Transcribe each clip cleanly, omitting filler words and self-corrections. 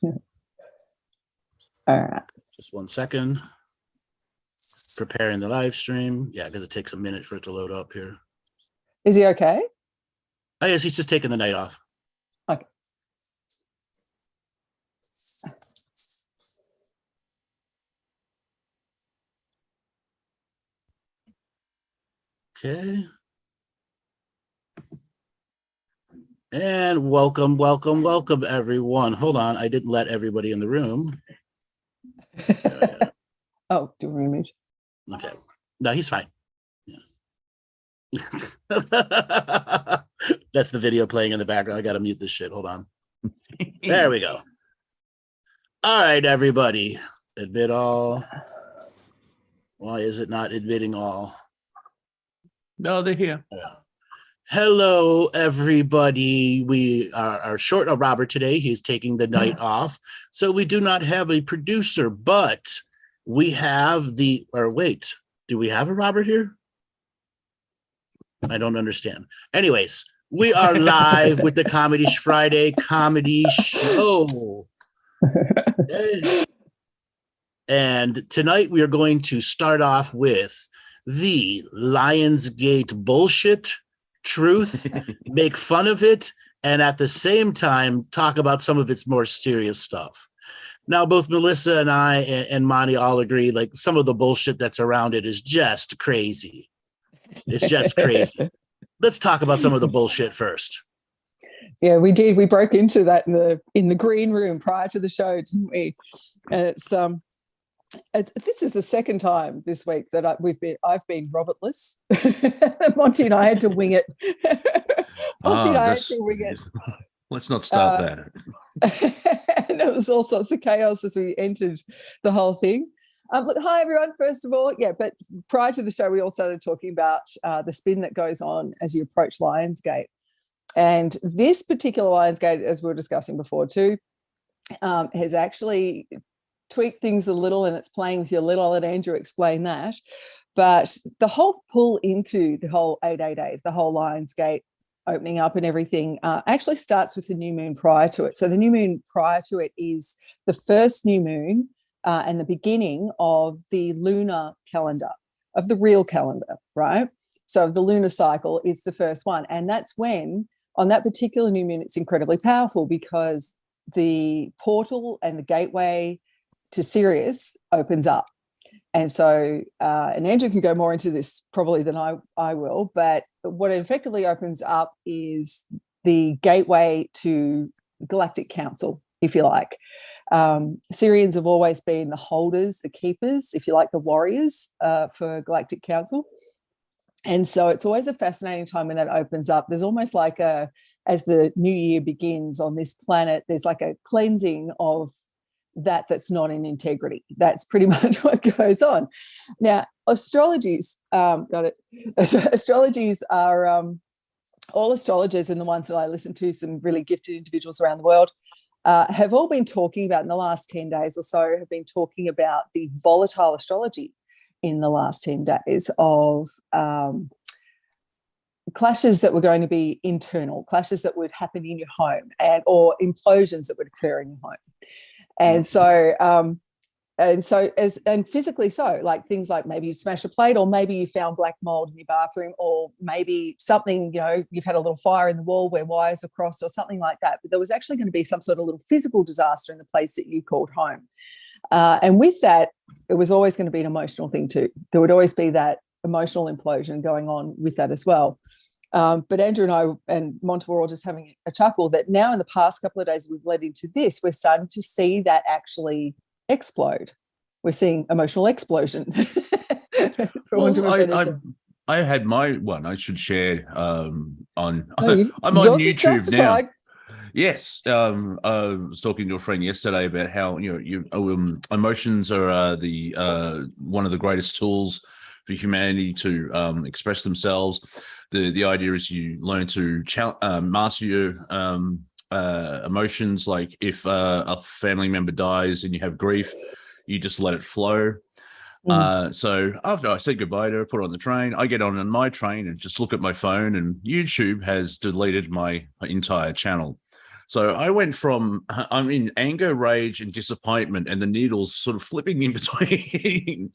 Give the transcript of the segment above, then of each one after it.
All right. Just 1 second. Preparing the live stream. Yeah, because it takes a minute for it to load up here. Is he okay? Oh, yes, he's just taking the night off. Okay. Okay. And welcome, everyone. Hold on, I didn't let everybody in the room. Oh, do we image? Okay. No, he's fine. Yeah. That's the video playing in the background. I got to mute this shit. Hold on. There we go. All right, everybody. Admit all. Why is it not admitting all? No, they're here. Yeah. Hello, everybody. We are short of Robert today. He's taking the night off. So we do not have a producer, but we have do we have a Robert here? I don't understand. Anyways, we are live with the Comedy Friday comedy show. Okay. And tonight we are going to start off with the Lionsgate bullshit, truth, make fun of it, and at the same time talk about some of its more serious stuff. Now, both Melissa and I and Monty all agree, like, some of the bullshit that's around it is just crazy. It's just crazy. Let's talk about some of the bullshit first. Yeah, we did. We broke into that in the green room prior to the show, didn't we? And this is the second time this week that I've been Robertless. Monty and I had to wing it. Let's not start that. And it was all sorts of chaos as we entered the whole thing. Look, hi everyone. First of all, but prior to the show, we all started talking about the spin that goes on as you approach Lionsgate, and this particular Lionsgate, as we were discussing before too, has actually tweak things a little, and it's playing with you a little. I'll let Andrew explain that. But the whole pull into the whole 888, the whole Lionsgate opening up and everything actually starts with the new moon prior to it. So the new moon prior to it is the first new moon and the beginning of the lunar calendar, of the real calendar, right? So the lunar cycle is the first one. And that's when, on that particular new moon, it's incredibly powerful because the portal and the gateway to Sirius opens up. And so, and Andrew can go more into this probably than I will, but what it effectively opens up is the gateway to Galactic Council, if you like. Syrians have always been the holders, the keepers, if you like, the warriors for Galactic Council. And so it's always a fascinating time when that opens up. There's almost like as the new year begins on this planet, there's like a cleansing of that's not in integrity. That's pretty much what goes on. Now, astrologies, astrologies are all astrologers, and the ones that I listen to, some really gifted individuals around the world, have all been talking about in the last 10 days or so, have been talking about the volatile astrology in the last 10 days of clashes that were going to be internal, clashes that would happen in your home, or implosions that would occur in your home. And so, and physically so, like things like maybe you smash a plate, or maybe you found black mold in your bathroom, or maybe something, you've had a little fire in the wall where wires are crossed or something like that. But there was actually going to be some sort of little physical disaster in the place that you called home. And with that, it was always going to be an emotional thing too. There would always be that emotional implosion going on with that as well. But Andrew and I and Monty were all just having a chuckle that now in the past couple of days we've led into this, we're starting to see that actually explode. We're seeing emotional explosion. I had my one I should share I'm on YouTube now. Yes, I was talking to a friend yesterday about how emotions are the one of the greatest tools for humanity to express themselves. The idea is you learn to master your emotions. Like if a family member dies and you have grief, you just let it flow. So after I said goodbye to her, put her on the train, I get on my train and just look at my phone, and YouTube has deleted my entire channel. So I went from I'm in anger, rage, and disappointment, and the needle's sort of flipping in between.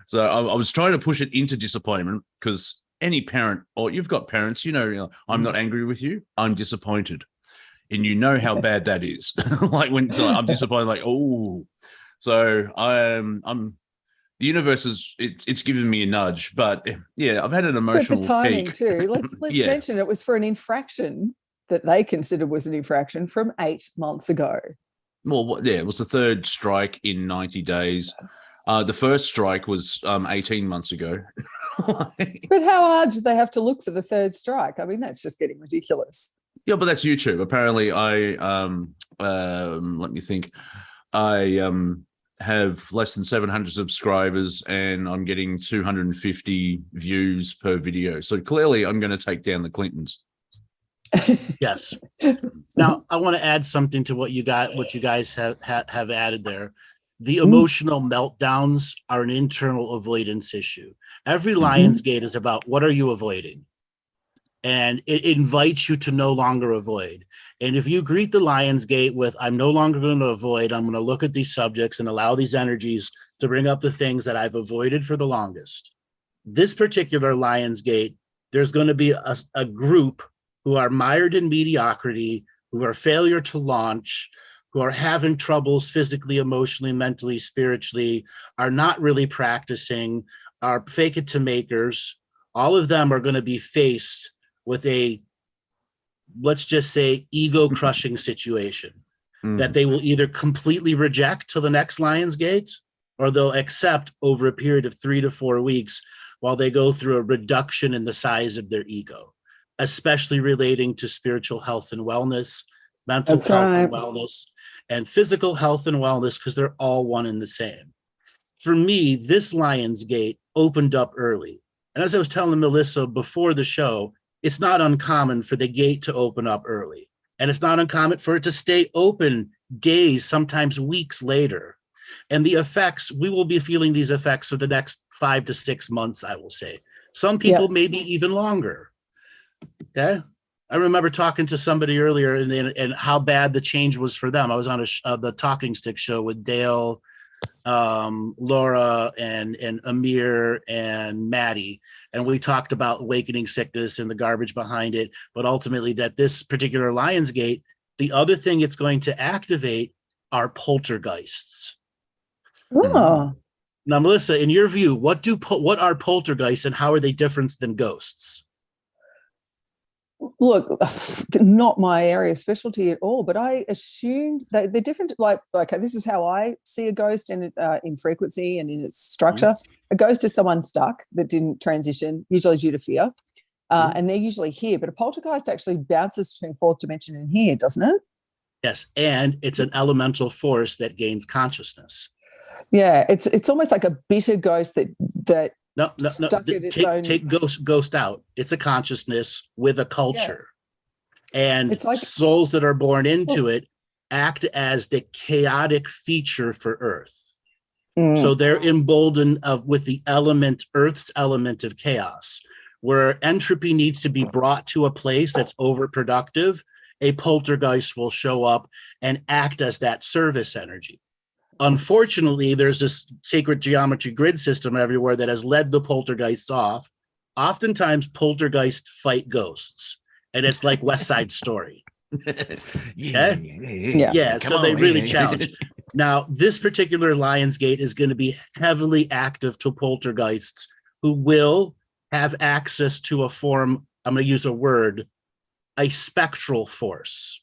So I was trying to push it into disappointment because any parent, or you've got parents, I'm not angry with you, I'm disappointed. And you know how bad that is. Like when I'm disappointed, like, oh. So I'm the universe it's given me a nudge, but yeah, I've had an emotional But the timing peak. too. Let's mention it was for an infraction that they considered was an infraction from 8 months ago. Well, yeah, it was the third strike in 90 days. The first strike was 18 months ago. But how hard did they have to look for the third strike? I mean, that's just getting ridiculous. Yeah, but that's YouTube. Apparently, let me think. I have less than 700 subscribers and I'm getting 250 views per video. So clearly I'm going to take down the Clintons. Yes. Now I want to add something to what you guys have added there. The emotional meltdowns are an internal avoidance issue. Every Lion's Gate is about what are you avoiding? And it invites you to no longer avoid. And if you greet the Lion's Gate with, I'm no longer going to avoid, I'm going to look at these subjects and allow these energies to bring up the things that I've avoided for the longest. This particular Lion's Gate, there's going to be a group who are mired in mediocrity, who are failure to launch, who are having troubles physically, emotionally, mentally, spiritually, are not really practicing, are fake it to makers. All of them are going to be faced with a, let's just say, ego crushing situation that they will either completely reject to the next Lion's Gate, or they'll accept over a period of 3 to 4 weeks while they go through a reduction in the size of their ego, especially relating to spiritual health and wellness, mental health and wellness, and physical health and wellness, because they're all one and the same. For me, this Lion's Gate opened up early. And as I was telling Melissa before the show, it's not uncommon for the gate to open up early. And it's not uncommon for it to stay open days, sometimes weeks later. And the effects, we will be feeling these effects for the next 5 to 6 months, I will say. Some people maybe even longer. Okay. I remember talking to somebody earlier and how bad the change was for them. I was on the Talking Stick show with Dale, Laura, and Amir and Maddie. And we talked about awakening sickness and the garbage behind it. But ultimately that this particular Lion's Gate, the other thing it's going to activate are poltergeists. Oh. Now, Melissa, in your view, what are poltergeists and how are they different than ghosts? Look, not my area of specialty at all, but I assumed that they're different. Like, okay, this is how I see a ghost in frequency and in its structure. A ghost is someone stuck that didn't transition, usually due to fear, and they're usually here. But a poltergeist actually bounces between fourth dimension and here, doesn't it? Yes, and it's an elemental force that gains consciousness. Yeah, it's almost like a bitter ghost that No. Take ghost out. It's a consciousness with a culture. Yes. And it's like souls that are born into it act as the chaotic feature for Earth. So they're emboldened with the element, Earth's element of chaos, where entropy needs to be brought to a place that's overproductive. A poltergeist will show up and act as that service energy. Unfortunately, there's this sacred geometry grid system everywhere that has led the poltergeists off. Oftentimes, poltergeists fight ghosts, and it's like West Side Story. Yeah. So they really challenge. Now, this particular Lion's Gate is going to be heavily active to poltergeists who will have access to a form, I'm going to use a word, a spectral force.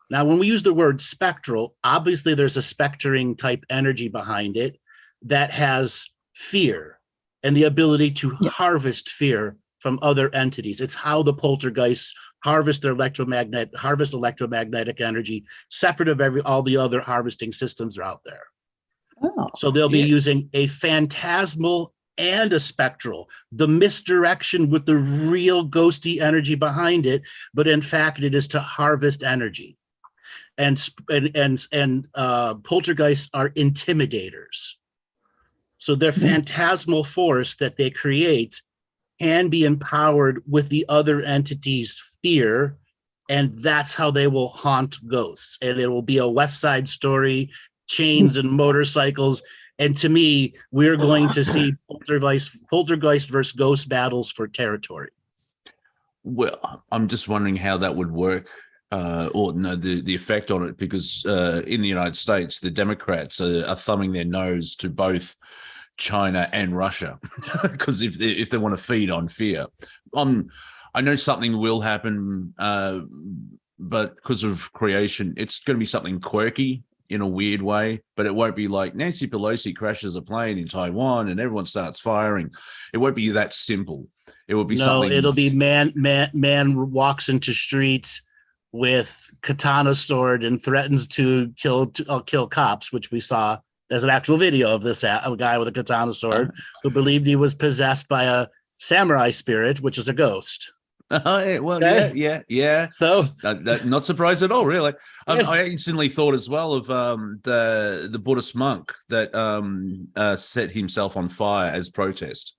Now, when we use the word spectral, obviously there's a spectering type energy behind it that has fear and the ability to harvest fear from other entities. It's how the poltergeists harvest electromagnetic energy, separate of all the other harvesting systems are out there. Oh, so they'll be using a phantasmal and a spectral, the misdirection with the real ghosty energy behind it, but in fact, it is to harvest energy. And poltergeists are intimidators. So their phantasmal force that they create can be empowered with the other entity's fear and that's how they will haunt ghosts. And it will be a West Side Story, chains and motorcycles. And to me, we're going to see poltergeist versus ghost battles for territory. Well, I'm just wondering how that would work, or no, the effect on it, because in the United States, the Democrats are thumbing their nose to both China and Russia, because if they want to feed on fear, I know something will happen, but because of creation, it's going to be something quirky in a weird way, but it won't be like Nancy Pelosi crashes a plane in Taiwan and everyone starts firing. It won't be that simple. It will be something. No, it'll be man walks into streets with katana sword and threatens to kill cops, which we saw. There's an actual video of this, a guy with a katana sword who believed he was possessed by a samurai spirit, which is a ghost. Well, okay. yeah. So not surprised at all, really. I instantly thought as well of the Buddhist monk that set himself on fire as protest.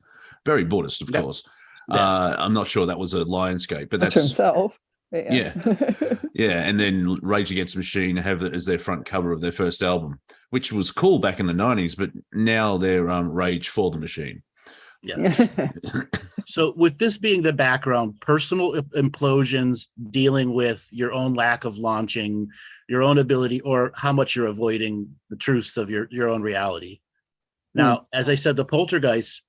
Very Buddhist, of course. Yeah. I'm not sure that was a Lionsgate, but that's to himself. Yeah. And then Rage Against the Machine have it as their front cover of their first album, which was cool back in the 90s, but now they're Rage for the Machine. Yeah. So with this being the background, personal implosions, dealing with your own lack of launching, your own ability, or how much you're avoiding the truths of your own reality. Now, as I said, the poltergeists,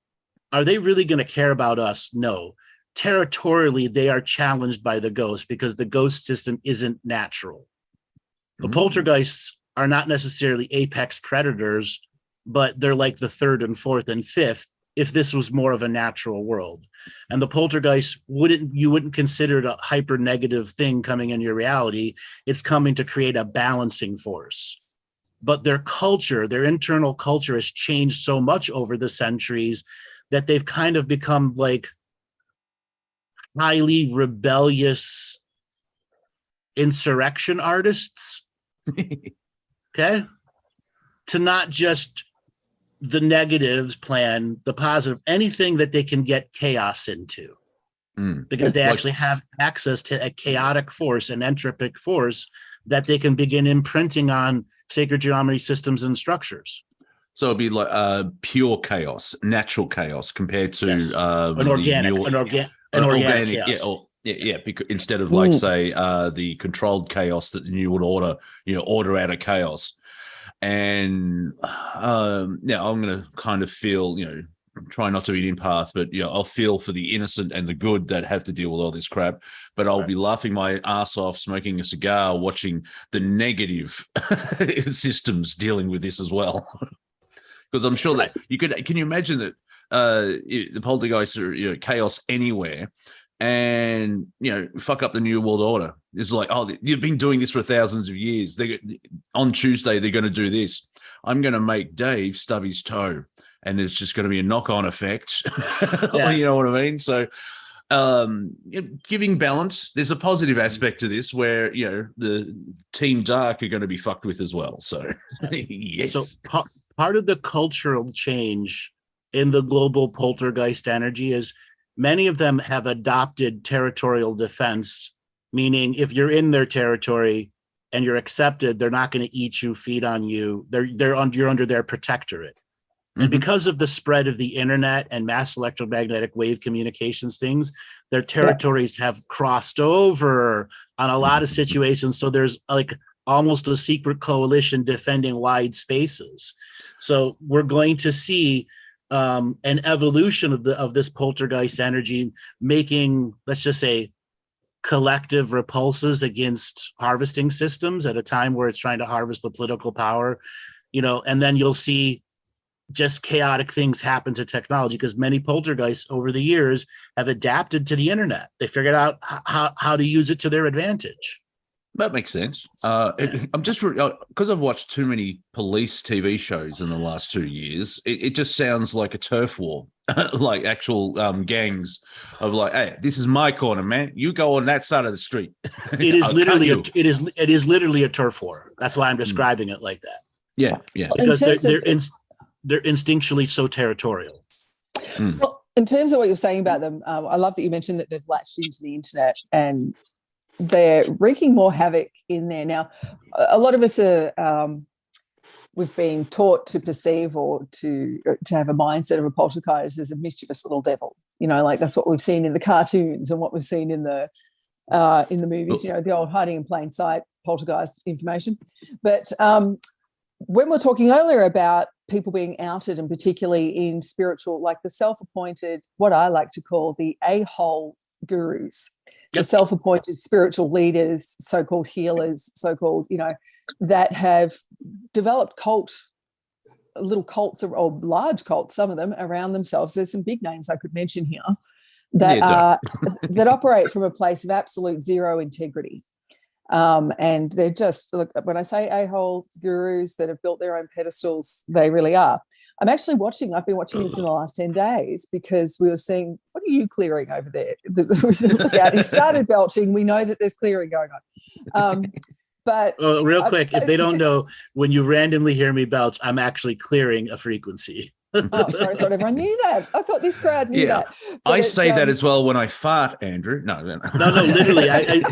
are they really going to care about us? No. Territorially, they are challenged by the ghost because the ghost system isn't natural. The poltergeists are not necessarily apex predators, but they're like the third and fourth and fifth if this was more of a natural world. And the poltergeist you wouldn't consider it a hyper negative thing coming in your reality. It's coming to create a balancing force. But their culture, their internal culture has changed so much over the centuries that they've kind of become like highly rebellious insurrection artists. Okay. To not just the negatives plan, the positive, anything that they can get chaos into, because they actually have access to a chaotic force, an entropic force that they can begin imprinting on sacred geometry systems and structures. So it'd be like pure chaos, natural chaos compared to an organic chaos. Because instead of like say the controlled chaos that the New World Order, order out of chaos. And now I'm going to kind of feel, try not to be an empath, but I'll feel for the innocent and the good that have to deal with all this crap. But I'll be laughing my ass off, smoking a cigar, watching the negative systems dealing with this as well. Because I'm sure that you could. Can you imagine that the poltergeists are chaos anywhere, and fuck up the New World Order? It's like, oh, you've been doing this for thousands of years. On Tuesday they're going to do this. I'm going to make Dave stub his toe, and there's just going to be a knock-on effect. You know what I mean? So, giving balance. There's a positive aspect to this where the Team Dark are going to be fucked with as well. So, yes. So part of the cultural change in the global poltergeist energy is many of them have adopted territorial defense, meaning if you're in their territory and you're accepted, they're not going to eat you, feed on you. You're under their protectorate. And because of the spread of the internet and mass electromagnetic wave communications things, their territories have crossed over on a lot of situations. So there's like almost a secret coalition defending wide spaces. So we're going to see an evolution of this poltergeist energy making, let's just say, collective repulses against harvesting systems at a time where it's trying to harvest the political power, and then you'll see just chaotic things happen to technology because many poltergeists over the years have adapted to the internet. They figured out how to use it to their advantage. That makes sense. I'm just because I've watched too many police TV shows in the last 2 years. It just sounds like a turf war, like actual gangs of like, hey, this is my corner, man. You go on that side of the street. It is literally it is literally a turf war. That's why I'm describing it like that. Yeah. Because they're instinctually so territorial. Well, in terms of what you're saying about them, I love that you mentioned that they've latched into the internet and they're wreaking more havoc in there now. A lot of us are we've been taught to perceive or to have a mindset of a poltergeist as a mischievous little devil. Like that's what we've seen in the cartoons and what we've seen in the movies. The old hiding in plain sight poltergeist information. But when we're talking earlier about people being outed, and particularly in spiritual, like the self-appointed, what I like to call the a-hole gurus, the self-appointed spiritual leaders, so-called healers, so-called, that have developed little cults or large cults, some of them around themselves. There's some big names I could mention here that that operate from a place of absolute zero integrity. And they're just, look, when I say a-hole gurus that have built their own pedestals, they really are. I've been watching this in the last 10 days because we were seeing, what are you clearing over there? Look out, he started belching. We know that there's clearing going on. But real quick, if they don't know, when you randomly hear me belch, I'm actually clearing a frequency. Oh, sorry, I thought everyone knew that. I thought this crowd knew that. But I say that as well when I fart, Andrew. No, literally.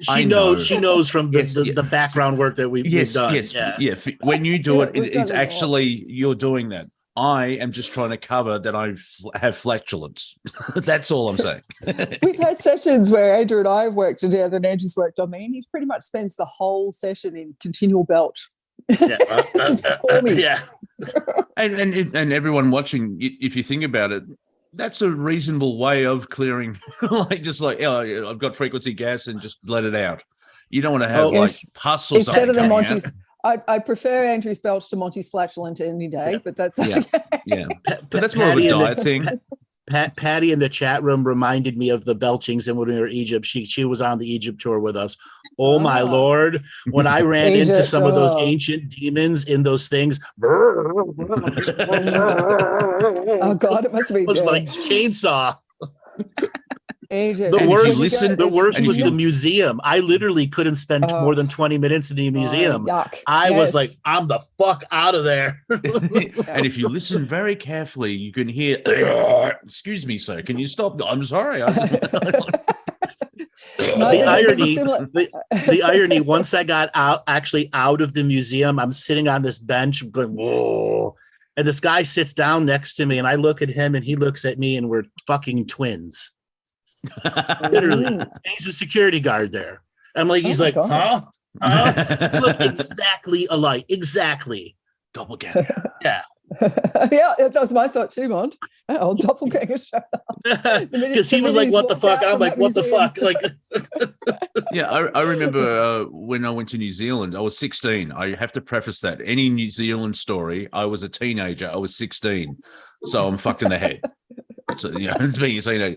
She knows from the background work that we've done. Yes. When you do it's actually you're doing that. I am just trying to cover that I have flatulence. That's all I'm saying. We've had sessions where Andrew and I have worked together, and Andrew's worked on me, and he pretty much spends the whole session in continual belch. Yeah. And everyone watching, if you think about it, that's a reasonable way of clearing. I've got frequency gas and just let it out. You don't want to have pus or it's something. Better than Monty's. Out. I prefer Andrew's belch to Monty's flatulent any day, but that's okay. But that's more of a diet thing. Patty in the chat room reminded me of the belchings, and when we were in Egypt, she was on the Egypt tour with us. Oh my Lord! When I ran into some of those ancient demons in those things, oh God, it must be. It was like chainsaw. Egypt. The worst was the museum. I literally couldn't spend more than 20 minutes in the museum. I was like, I'm the fuck out of there. And if you listen very carefully, you can hear, excuse me, sir, can you stop? I'm sorry. The irony, once I got out of the museum, I'm sitting on this bench going, whoa. And this guy sits down next to me, and I look at him and he looks at me, and we're fucking twins. Literally. And he's a security guard there. I'm like, he's like, huh? Look exactly alike. Exactly. Doppelganger. Yeah. Yeah, that was my thought too, Mont. Oh, doppelganger showed up. Because he was like, what the fuck? I'm like, what the fuck? Like, yeah, I remember when I went to New Zealand, I was 16. I have to preface that. Any New Zealand story, I was a teenager. I was 16. So I'm fucked in the head. So, being a teenager.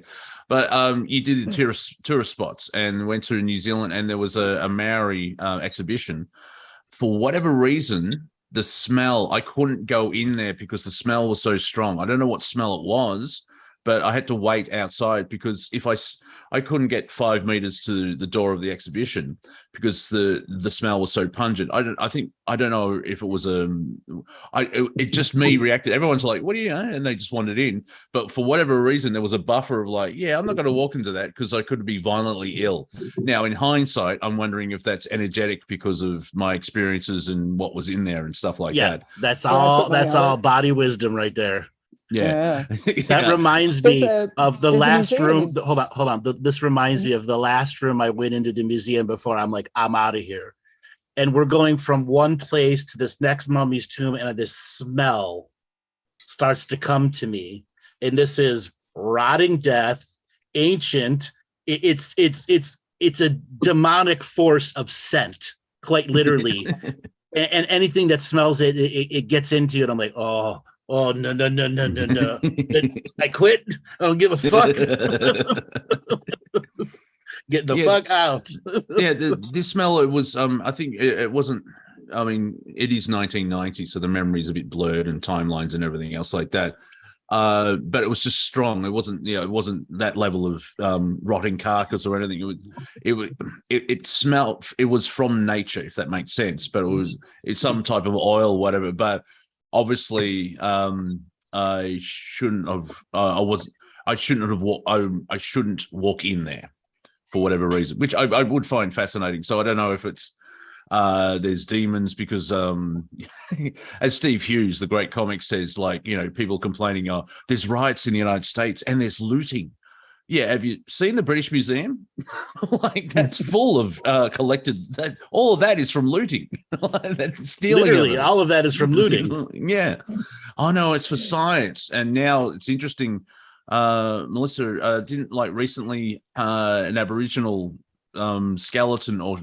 But you did the tourist spots and went to New Zealand, and there was a Maori exhibition. For whatever reason, the smell, I couldn't go in there because the smell was so strong. I don't know what smell it was, but I had to wait outside because if I couldn't get 5 meters to the door of the exhibition because the smell was so pungent. I don't know if it was it just me reacted. Everyone's like, what are you, and they just wandered in. But for whatever reason, there was a buffer of like, yeah, I'm not going to walk into that because I could be violently ill. Now, in hindsight, I'm wondering if that's energetic because of my experiences and what was in there and stuff like that. That's all body wisdom right there. Yeah. That reminds me of the last room. Hold on. This reminds me of the last room I went into the museum before. I'm like, I'm out of here. And we're going from one place to this next mummy's tomb, and this smell starts to come to me. And this is rotting death, ancient. It's a demonic force of scent, quite literally. and anything that smells it gets into it. I'm like, oh no. I quit. I don't give a fuck. Get the fuck out. This smell, it was I think it wasn't, I mean, it is 1990, so the memory's a bit blurred and timelines and everything else like that. But it was just strong. It wasn't that level of rotting carcass or anything. It smelled, it was from nature, if that makes sense. But it's some type of oil, whatever. But obviously, I shouldn't walk in there for whatever reason, which I would find fascinating. So I don't know if it's there's demons because as Steve Hughes, the great comic, says, like, people complaining, there's riots in the United States and there's looting. Yeah, have you seen the British Museum? Like, that's full of collected. All of that is from looting. That's stealing. Literally, all of that is from looting. Yeah. Oh no, it's for science. And now it's interesting. Melissa didn't recently an Aboriginal skeleton, or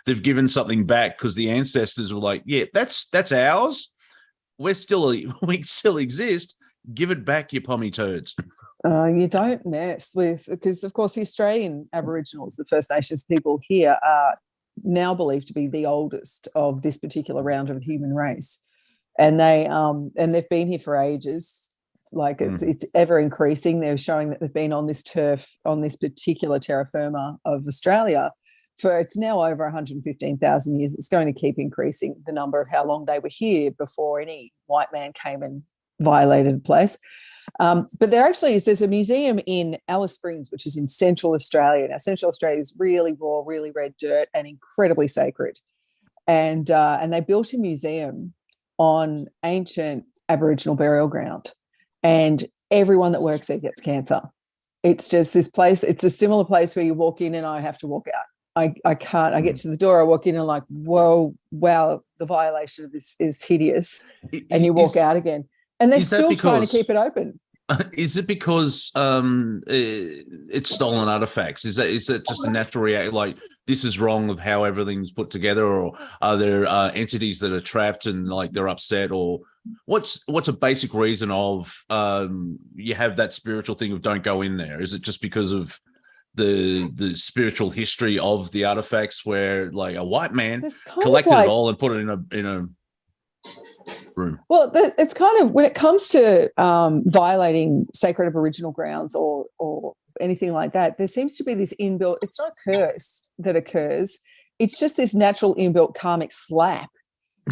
they've given something back because the ancestors were like, yeah, that's ours. We still exist. Give it back, you pommy turds. You don't mess with, because of course the Australian Aboriginals, the First Nations people here, are now believed to be the oldest of this particular round of the human race, and they've been here for ages. Like it's ever increasing. They're showing that they've been on this turf, on this particular terra firma of Australia, for it's now over 115,000 years. It's going to keep increasing, the number of how long they were here before any white man came and violated the place. But there's a museum in Alice Springs, which is in Central Australia. Now, Central Australia is really raw, really red dirt and incredibly sacred. And they built a museum on ancient Aboriginal burial ground. And everyone that works there gets cancer. It's just this place. It's a similar place where you walk in and I have to walk out. I can't. I get to the door, I walk in and like, whoa, wow, the violation of this is hideous. And you walk out again. And they're still trying to keep it open. Is it because it's stolen artifacts? Is that just a natural reaction? Like, this is wrong of how everything's put together, or are there entities that are trapped and like they're upset, or what's a basic reason of you have that spiritual thing of don't go in there? Is it just because of the spiritual history of the artifacts, where like a white man collected it all and put it in a room? Well, it's kind of, when it comes to violating sacred Aboriginal grounds or anything like that, there seems to be this inbuilt, it's not a curse that occurs, it's just this natural inbuilt karmic slap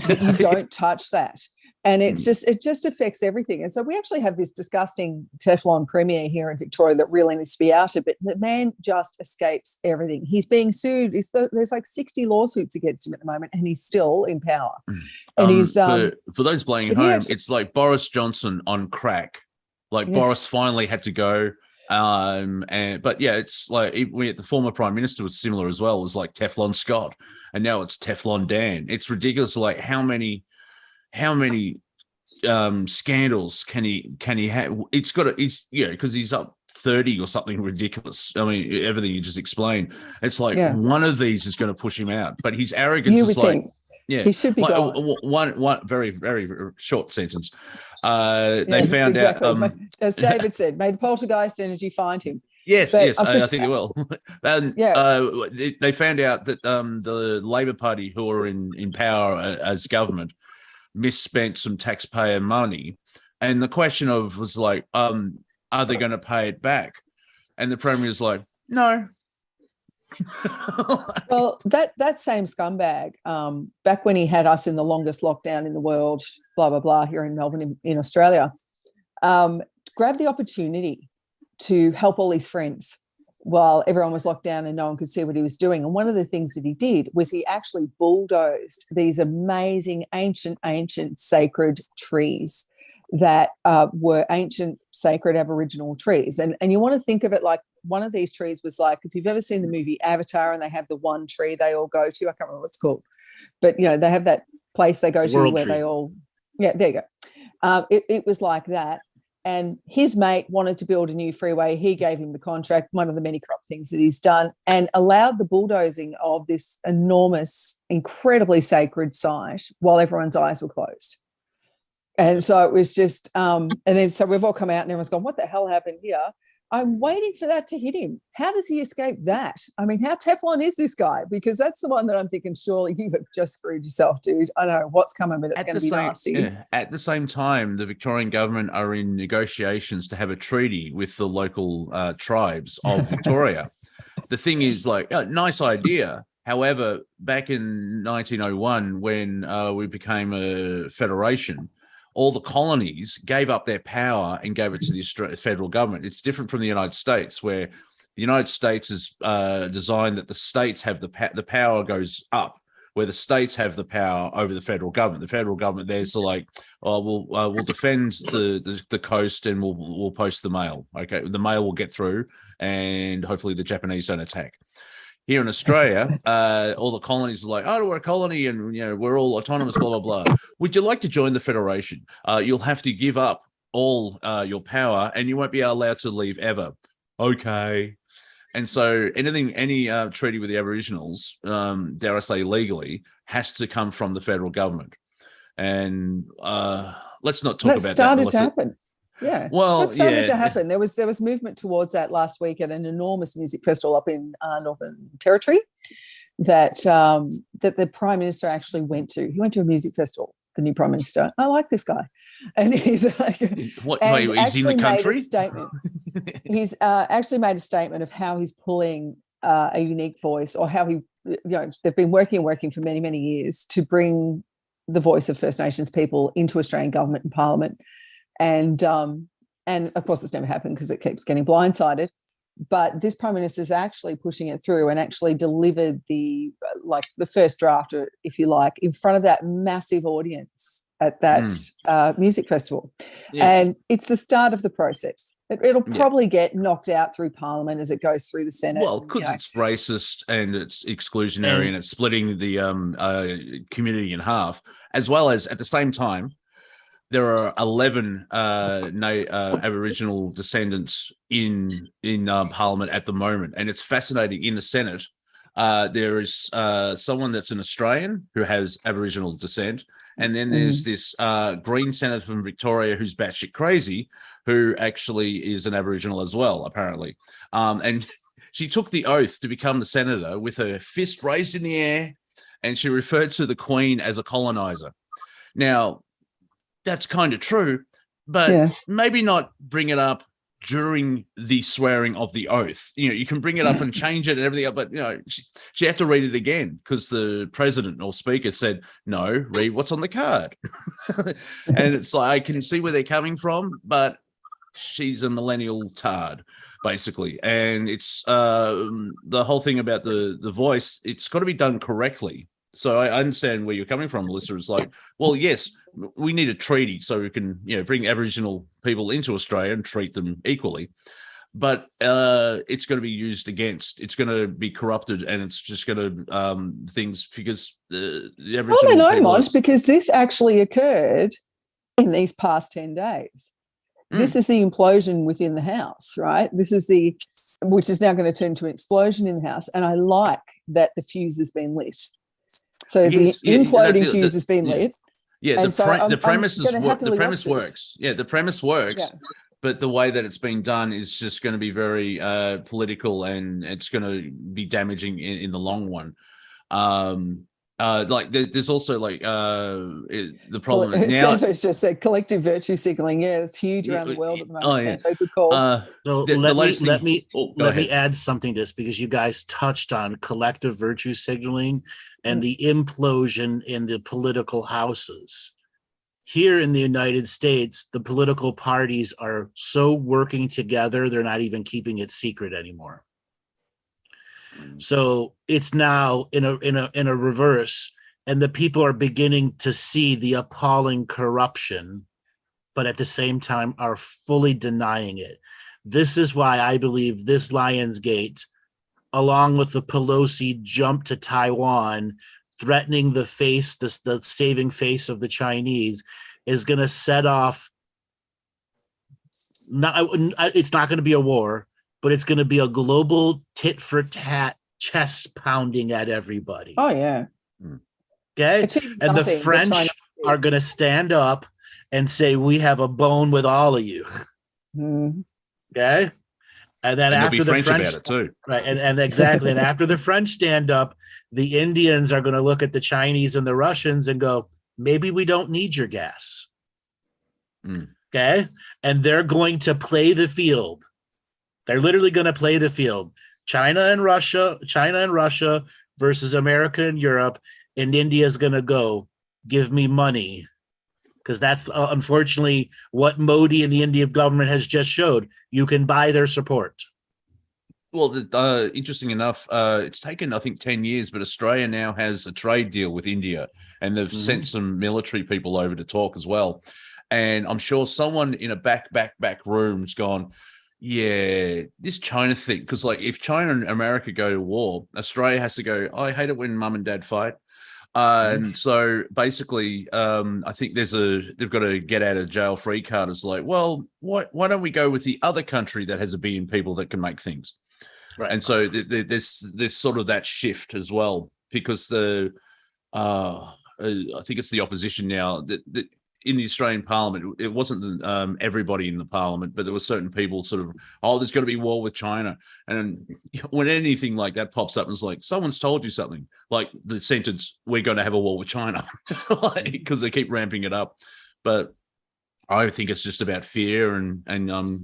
that you don't touch that. And it just affects everything. And so we actually have this disgusting Teflon premier here in Victoria that really needs to be outed, but the man just escapes everything. He's being sued. There's like 60 lawsuits against him at the moment, and he's still in power. And he's for those playing at home, it's like Boris Johnson on crack. Like, Boris finally had to go. But yeah, it's like the former Prime Minister was similar as well. It was like Teflon Scott, and now it's Teflon Dan. It's ridiculous. Like, how many scandals can he have? Because he's up 30 or something ridiculous. I mean, everything you just explained, it's like one of these is going to push him out, but his arrogance is like, he should be gone. One very, very short sentence. They found out, as David said, may the poltergeist energy find him. Yes, I think it will. And they found out that the Labor Party, who are in power as government, misspent some taxpayer money, and the question was like, are they going to pay it back? And the Premier's like, no. Well, that same scumbag, back when he had us in the longest lockdown in the world, blah blah blah, here in Melbourne in Australia, grabbed the opportunity to help all his friends while everyone was locked down and no one could see what he was doing. And one of the things that he did was he actually bulldozed these amazing ancient sacred trees that were ancient sacred Aboriginal trees. And you want to think of it like, one of these trees was like, if you've ever seen the movie Avatar and they have the one tree they all go to, I can't remember what it's called, but they have that place they go to where they all, there you go. It was like that. And his mate wanted to build a new freeway. He gave him the contract, one of the many corrupt things that he's done, and allowed the bulldozing of this enormous, incredibly sacred site while everyone's eyes were closed. And so it was just, and then so we've all come out and everyone's gone, what the hell happened here? I'm waiting for that to hit him. How does he escape that? I mean, how Teflon is this guy? Because that's the one that I'm thinking, surely you have just screwed yourself, dude. I don't know what's coming, but it's going to be nasty. Yeah. At the same time, the Victorian government are in negotiations to have a treaty with the local tribes of Victoria. The thing is, like, nice idea. However, back in 1901, when we became a federation, all the colonies gave up their power and gave it to the federal government. It's different from the United States, where The United States is designed that the states have the power goes up, where the states have the power over the federal government. The federal government there's like, oh, we'll defend the coast and we'll post the mail. Okay, the mail will get through, and hopefully the Japanese don't attack. Here in Australia, all the colonies are like, oh, we're a colony and we're all autonomous, blah, blah, blah. Would you like to join the Federation? You'll have to give up all your power and you won't be allowed to leave ever. Okay. And so any treaty with the Aboriginals, dare I say legally, has to come from the federal government. And let's not talk about that. That started to happen. Yeah. Well, that started to happen. There was movement towards that last week at an enormous music festival up in Northern Territory that the Prime Minister actually went to. He went to a music festival, the new Prime Minister. I like this guy. And he's like, what? Wait, he's in the country? Made a statement. He's actually made a statement of how he's pulling a unique voice, or how he, they've been working for many, many years to bring the voice of First Nations people into Australian government and Parliament. And of course, it's never happened because it keeps getting blindsided. But this Prime Minister is actually pushing it through and actually delivered the first draft, if you like, in front of that massive audience at that music festival. Yeah. And it's the start of the process. It'll probably get knocked out through Parliament as it goes through the Senate. Well, because it's racist and it's exclusionary and it's splitting the community in half, as well as at the same time, there are 11 Aboriginal descendants in Parliament at the moment, and it's fascinating. In the Senate, there is someone that's an Australian who has Aboriginal descent, and then there's this Green senator from Victoria who's batshit crazy, who actually is an Aboriginal as well, apparently. And she took the oath to become the senator with her fist raised in the air, and she referred to the Queen as a colonizer. Now, that's kind of true, but maybe not bring it up during the swearing of the oath. You can bring it up and change it and everything, but she had to read it again because the president or speaker said, no, read what's on the card. And it's like, I can see where they're coming from, but she's a millennial tard, basically. And it's the whole thing about the voice, it's got to be done correctly. So I understand where you're coming from, Melissa. It's like, well, yes, we need a treaty so we can, bring Aboriginal people into Australia and treat them equally. But it's going to be used against. It's going to be corrupted, and it's just going to things because the Aboriginal. I don't know, Monty, because this actually occurred in these past 10 days. This is the implosion within the House, right? This is which is now going to turn to an explosion in the House, and I like that the fuse has been lit. So the imploding fuse has been lit. Yeah, the premise works. Yeah, the premise works, but the way that it's being done is just going to be very political, and it's going to be damaging in the long run. There's also the problem now. Santo's just said collective virtue signaling. Yeah, it's huge around the world at the moment. Santo, good call. So let me add something to this, because you guys touched on collective virtue signaling and the implosion in the political houses. Here in the United States, the political parties are so working together, they're not even keeping it secret anymore. So it's now in a reverse, and the people are beginning to see the appalling corruption, but at the same time are fully denying it. This is why I believe this Lionsgate, along with the Pelosi jump to Taiwan, threatening the saving face of the Chinese, is going to set off. It's not going to be a war, but it's going to be a global tit for tat, chest pounding at everybody. Oh yeah. Okay. And the French are going to stand up and say, we have a bone with all of you. Okay. And then after the French about it too. Right. And exactly. And after the French stand up, the Indians are going to look at the Chinese and the Russians and go, maybe we don't need your gas. Okay. And they're going to play the field. They're literally going to play the field. China and Russia versus America and Europe, and India's going to go, give me money. Because that's unfortunately what Modi and the Indian government has just showed. You can buy their support. Well, interesting enough, it's taken, I think, 10 years, but Australia now has a trade deal with India, and they've sent some military people over to talk as well. And I'm sure someone in a back room's gone, yeah, this China thing, because like if China and America go to war, Australia has to go, oh, I hate it when mum and dad fight. And so basically, I think they've got a get out of jail free card. It's like, well, why don't we go with the other country that has 1 billion people that can make things? Right. And so there's sort of that shift as well, because I think it's the opposition now that in the Australian Parliament, it wasn't everybody in the Parliament, but there were certain people sort of, oh, there's going to be war with China. And when anything like that pops up, it's like, someone's told you something, like the sentence, we're going to have a war with China, because they keep ramping it up. But I think it's just about fear and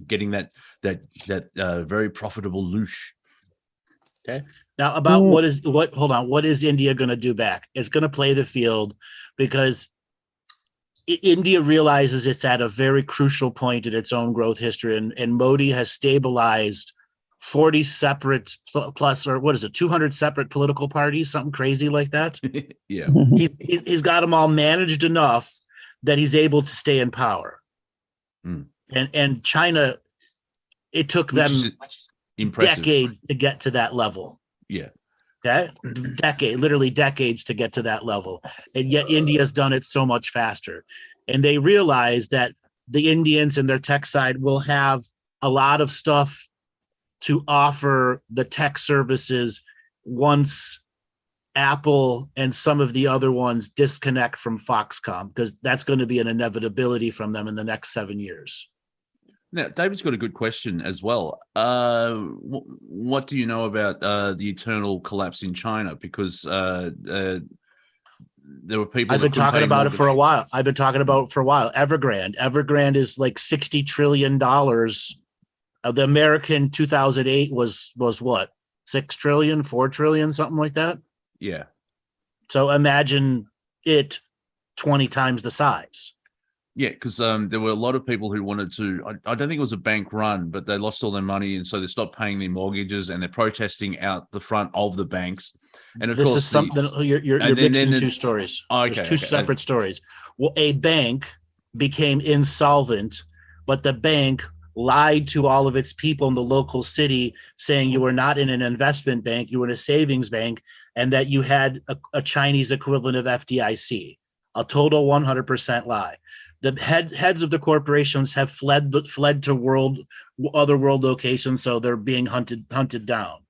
getting that very profitable loosh. Okay. Now about what is India going to do back? It's going to play the field, because India realizes it's at a very crucial point in its own growth history, and Modi has stabilized 40 separate plus, or what is it, 200 separate political parties, something crazy like that. Yeah. He's got them all managed enough that he's able to stay in power. And China, it took them decades to get to that level. Yeah. Okay. Literally decades to get to that level. And yet India's done it so much faster. And they realize that the Indians and their tech side will have a lot of stuff to offer the tech services once Apple and some of the other ones disconnect from Foxconn, because that's going to be an inevitability from them in the next 7 years. Now, David's got a good question as well. What do you know about the eternal collapse in China? Because there were people. I've been talking about it for a while. Evergrande is like $60 trillion. The American 2008 was what? 6 trillion, 4 trillion, something like that. Yeah. So imagine it 20 times the size. Yeah, because there were a lot of people who wanted to, I don't think it was a bank run, but they lost all their money, and so they stopped paying their mortgages, and they're protesting out the front of the banks. And of this course, is something you're mixing two stories. Okay, there's two separate stories. Well, a bank became insolvent, but the bank lied to all of its people in the local city, saying you were not in an investment bank, you were in a savings bank, and that you had a Chinese equivalent of FDIC. A total 100% lie. The heads of the corporations have fled to other world locations, so they're being hunted down.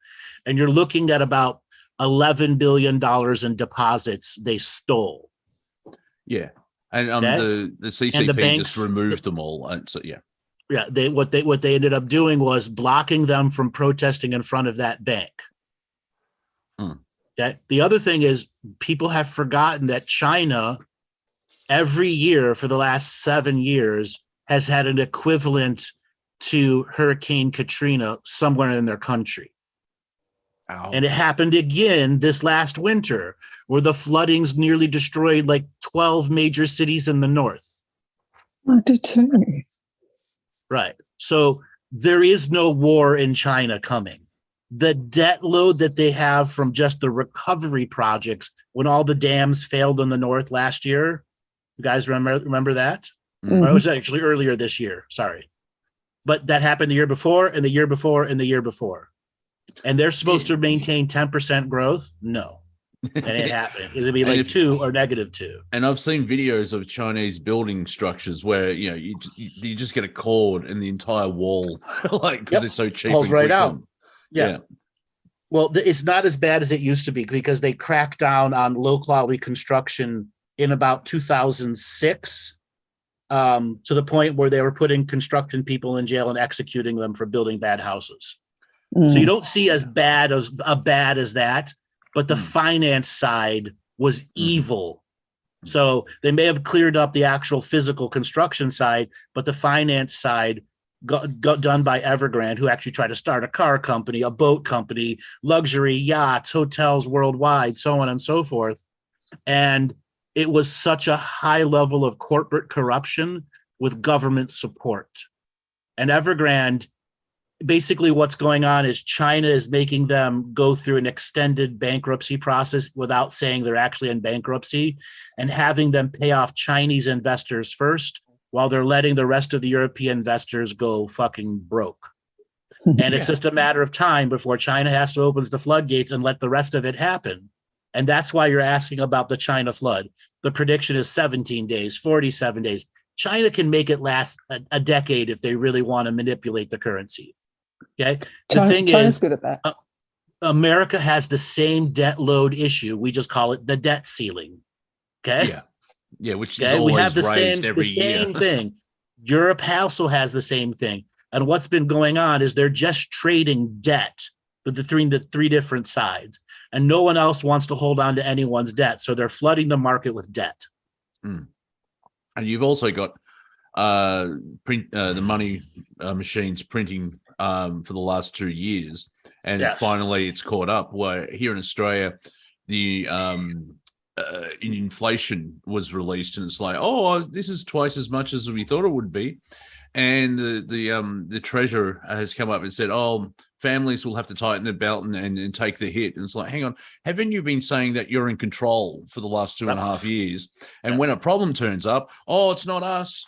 And you're looking at about $11 billion in deposits they stole. Yeah, and the CCP and the banks just removed them all. And so yeah. Yeah, what they ended up doing was blocking them from protesting in front of that bank. Okay. The other thing is, people have forgotten that China, every year for the last 7 years, has had an equivalent to Hurricane Katrina somewhere in their country. Ow. And it happened again this last winter, where the floodings nearly destroyed like 12 major cities in the north. I did too. Right. So there is no war in China coming. The debt load that they have from just the recovery projects, when all the dams failed in the north last year, you guys remember that? Mm-hmm. Or it was actually earlier this year. Sorry. But that happened the year before and the year before and the year before. And they're supposed to maintain 10% growth? No. And it happened. It'll be like 2 or -2. And I've seen videos of Chinese building structures where, you know, you just get a cord in the entire wall, like, because they're so cheap. Pulls right out. Yeah. Well, it's not as bad as it used to be, because they cracked down on low quality construction in about 2006, to the point where they were putting construction people in jail and executing them for building bad houses. So you don't see as bad as that, but the finance side was evil. So they may have cleared up the actual physical construction side, but the finance side got done by Evergrande, who actually tried to start a car company, a boat company, luxury yachts, hotels worldwide, so on and so forth. And it was such a high level of corporate corruption with government support. And Evergrande basically what's going on is China is making them go through an extended bankruptcy process without saying they're actually in bankruptcy, and having them pay off Chinese investors first while they're letting the rest of the European investors go fucking broke. And it's just a matter of time before China has to open the floodgates and let the rest of it happen. And that's why you're asking about the China flood. The prediction is 17 days, 47 days. China can make it last a decade if they really want to manipulate the currency. Okay. China's good at that. America has the same debt load issue. We just call it the debt ceiling. Okay. Yeah. Yeah. Which is always we have the raised same, every the same year. thing. Europe also has the same thing. And what's been going on is they're just trading debt between the three different sides. And no one else wants to hold on to anyone's debt. So they're flooding the market with debt. Mm. And you've also got the money machines printing for the last 2 years. And finally it's caught up, where here in Australia, the inflation was released, and it's like, oh, this is twice as much as we thought it would be. And the treasurer has come up and said, oh, families will have to tighten their belt and take the hit. And it's like, hang on, haven't you been saying that you're in control for the last 2.5 years? And when a problem turns up, oh, it's not us.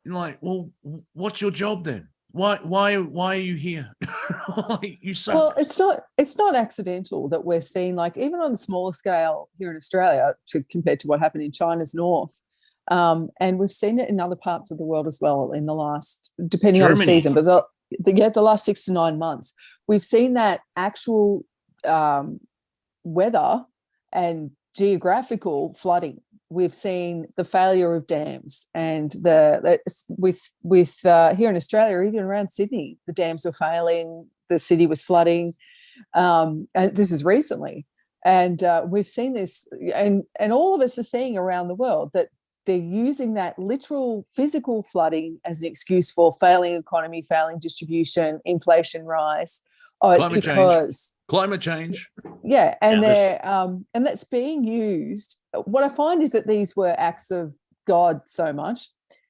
You're like, well, what's your job then? Why are you here? You suck. Well, it's not accidental that we're seeing, like, even on a smaller scale here in Australia compared to what happened in China's north. And we've seen it in other parts of the world as well in the last, depending on the season, but the last 6 to 9 months, we've seen that actual weather and geographical flooding. We've seen the failure of dams, and with here in Australia, even around Sydney, the dams were failing, the city was flooding, and this is recently. And we've seen this, and all of us are seeing around the world that they're using that literal physical flooding as an excuse for failing economy, failing distribution, inflation rise. Oh, it's climate change. Yeah, and and that's being used. What I find is that these were acts of God so much.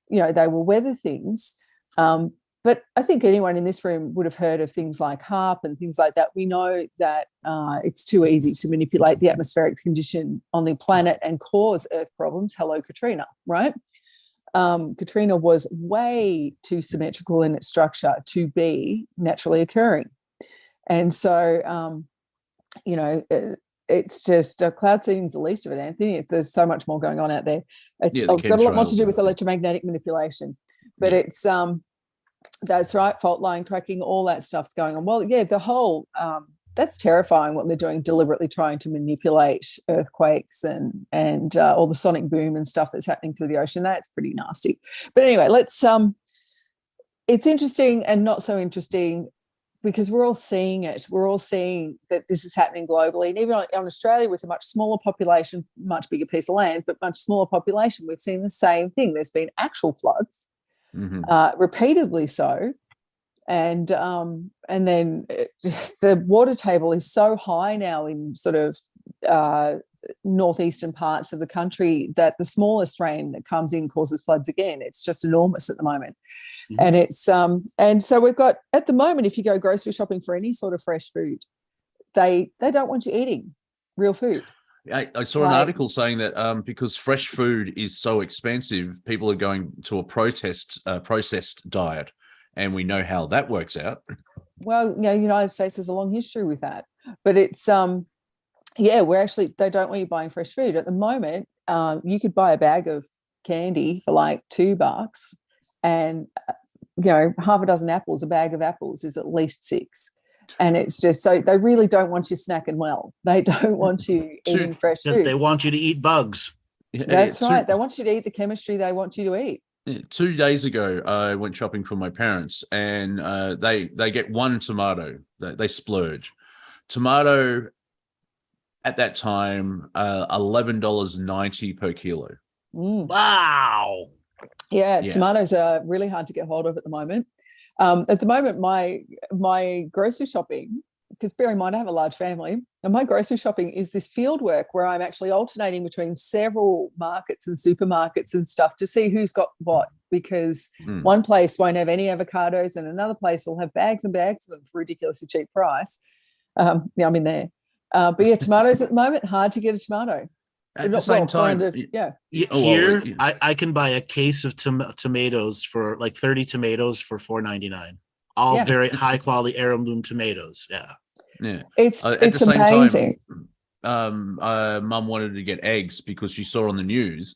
They were weather things. But I think anyone in this room would have heard of things like HARP and things like that. We know that it's too easy to manipulate the atmospheric condition on the planet and cause Earth problems. Hello, Katrina, right? Katrina was way too symmetrical in its structure to be naturally occurring. And so, it's just cloud seeding's the least of it, Anthony. There's so much more going on out there. It's got a lot more to do with electromagnetic manipulation, but it's that's right, fault line tracking, all that stuff's going on. Well, yeah, the whole that's terrifying what they're doing, deliberately trying to manipulate earthquakes and all the sonic boom and stuff that's happening through the ocean. That's pretty nasty. But anyway, let's it's interesting and not so interesting, because we're all seeing it. We're all seeing that this is happening globally. And even on Australia, with a much smaller population, much bigger piece of land, but much smaller population, we've seen the same thing. There's been actual floods, repeatedly so. And then the water table is so high now in sort of northeastern parts of the country that the smallest rain that comes in causes floods again. It's just enormous at the moment. And it's and so we've got, at the moment, if you go grocery shopping for any sort of fresh food, they don't want you eating real food. I saw an article saying that because fresh food is so expensive, people are going to a processed diet, and we know how that works out. Well, United States has a long history with that, but it's they don't want you buying fresh food at the moment. You could buy a bag of candy for like $2, and half a dozen apples, a bag of apples is at least $6. And it's just, so they really don't want you snacking well. They don't want you eating fresh food. They want you to eat bugs. That's right. They want you to eat the chemistry they want you to eat. 2 days ago, I went shopping for my parents, and they get one tomato. They splurge. Tomato at that time, $11.90 per kilo. Wow. Yeah, tomatoes are really hard to get hold of at the moment. At the moment, my grocery shopping, because bear in mind I have a large family, and my grocery shopping is this field work where I'm actually alternating between several markets and supermarkets and stuff to see who's got what because one place won't have any avocados and another place will have bags and bags of them for a ridiculously cheap price. I'm in there. But yeah, tomatoes at the moment, hard to get a tomato. At the same time, here I can buy a case of tomatoes for like 30 tomatoes for $4.99. All very high quality heirloom tomatoes. Yeah. It's same amazing. Mum wanted to get eggs because she saw on the news,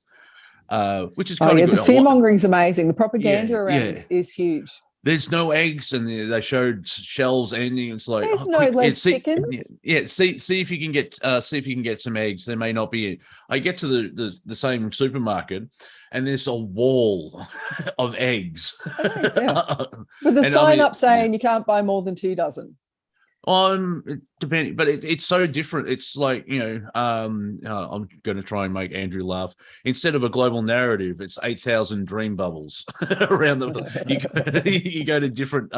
which is kind of good. The fear mongering is amazing. The propaganda around is huge. There's no eggs, and they showed shelves ending. It's like there's no less chickens. See if you can get some eggs. There may not be. I get to the same supermarket, and there's a wall of eggs. With a sign up saying you can't buy more than 2 dozen. Depending, but it's so different. It's like, I'm going to try and make Andrew laugh. Instead of a global narrative, it's 8,000 dream bubbles around the. You go to different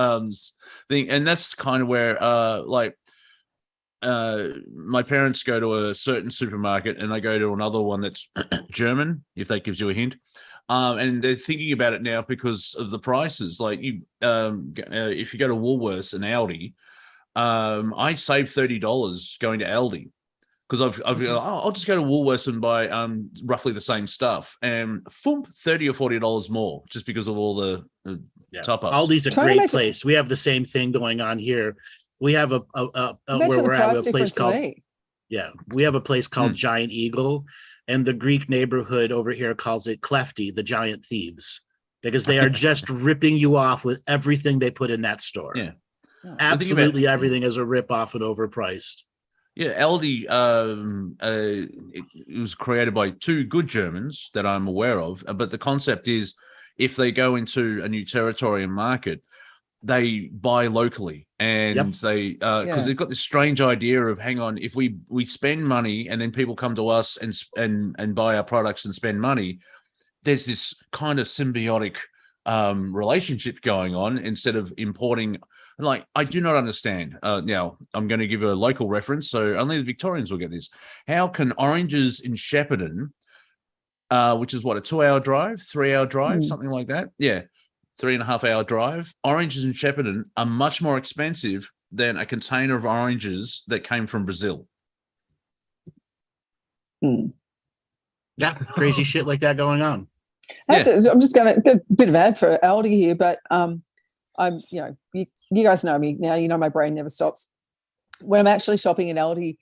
thing, and that's kind of where my parents go to a certain supermarket, and I go to another one that's German, if that gives you a hint. And they're thinking about it now because of the prices. Like if you go to Woolworths and Aldi. I saved $30 going to Aldi because I'll just go to Woolworths and buy roughly the same stuff, and $30 or $40 more just because of all the top ups. Aldi's a great place. We have the same thing going on here. We have a where we're at a place called we have a place called Giant Eagle, and the Greek neighborhood over here calls it Klefty, the giant thieves, because they are just ripping you off with everything they put in that store. Yeah. Absolutely everything is a rip-off and overpriced. Yeah, Aldi, it was created by two good Germans that I'm aware of, but the concept is if they go into a new territory and market, they buy locally, and they because they've got this strange idea of, hang on, if we spend money and then people come to us and buy our products and spend money, there's this kind of symbiotic relationship going on instead of importing. Like, I do not understand. Now, I'm going to give a local reference, so only the Victorians will get this. How can oranges in Shepparton, which is what, a 2-hour drive, 3-hour drive, something like that? Yeah, 3.5-hour drive. Oranges in Shepparton are much more expensive than a container of oranges that came from Brazil. Yeah, crazy shit like that going on. I'm just going to get a bit of ad for Aldi here, but I'm, you guys know me now, my brain never stops. When I'm actually shopping in Aldi,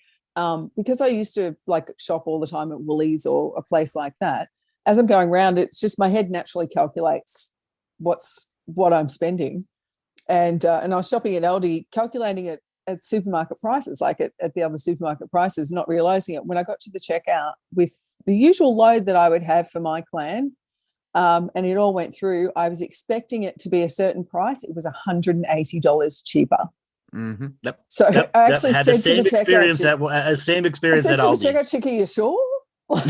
because I used to shop all the time at Woolies or a place like that, as I'm going around, it's just my head naturally calculates what I'm spending. And I was shopping at Aldi, calculating it at supermarket prices, like at the other supermarket prices, not realizing it. When I got to the checkout with the usual load that I would have for my clan, and it all went through, I was expecting it to be a certain price. It was $180 cheaper. Mm-hmm. Yep. So I actually had said the same to the experience checkout, same experience at Aldi. Aldi. Checkout chick, are you sure? And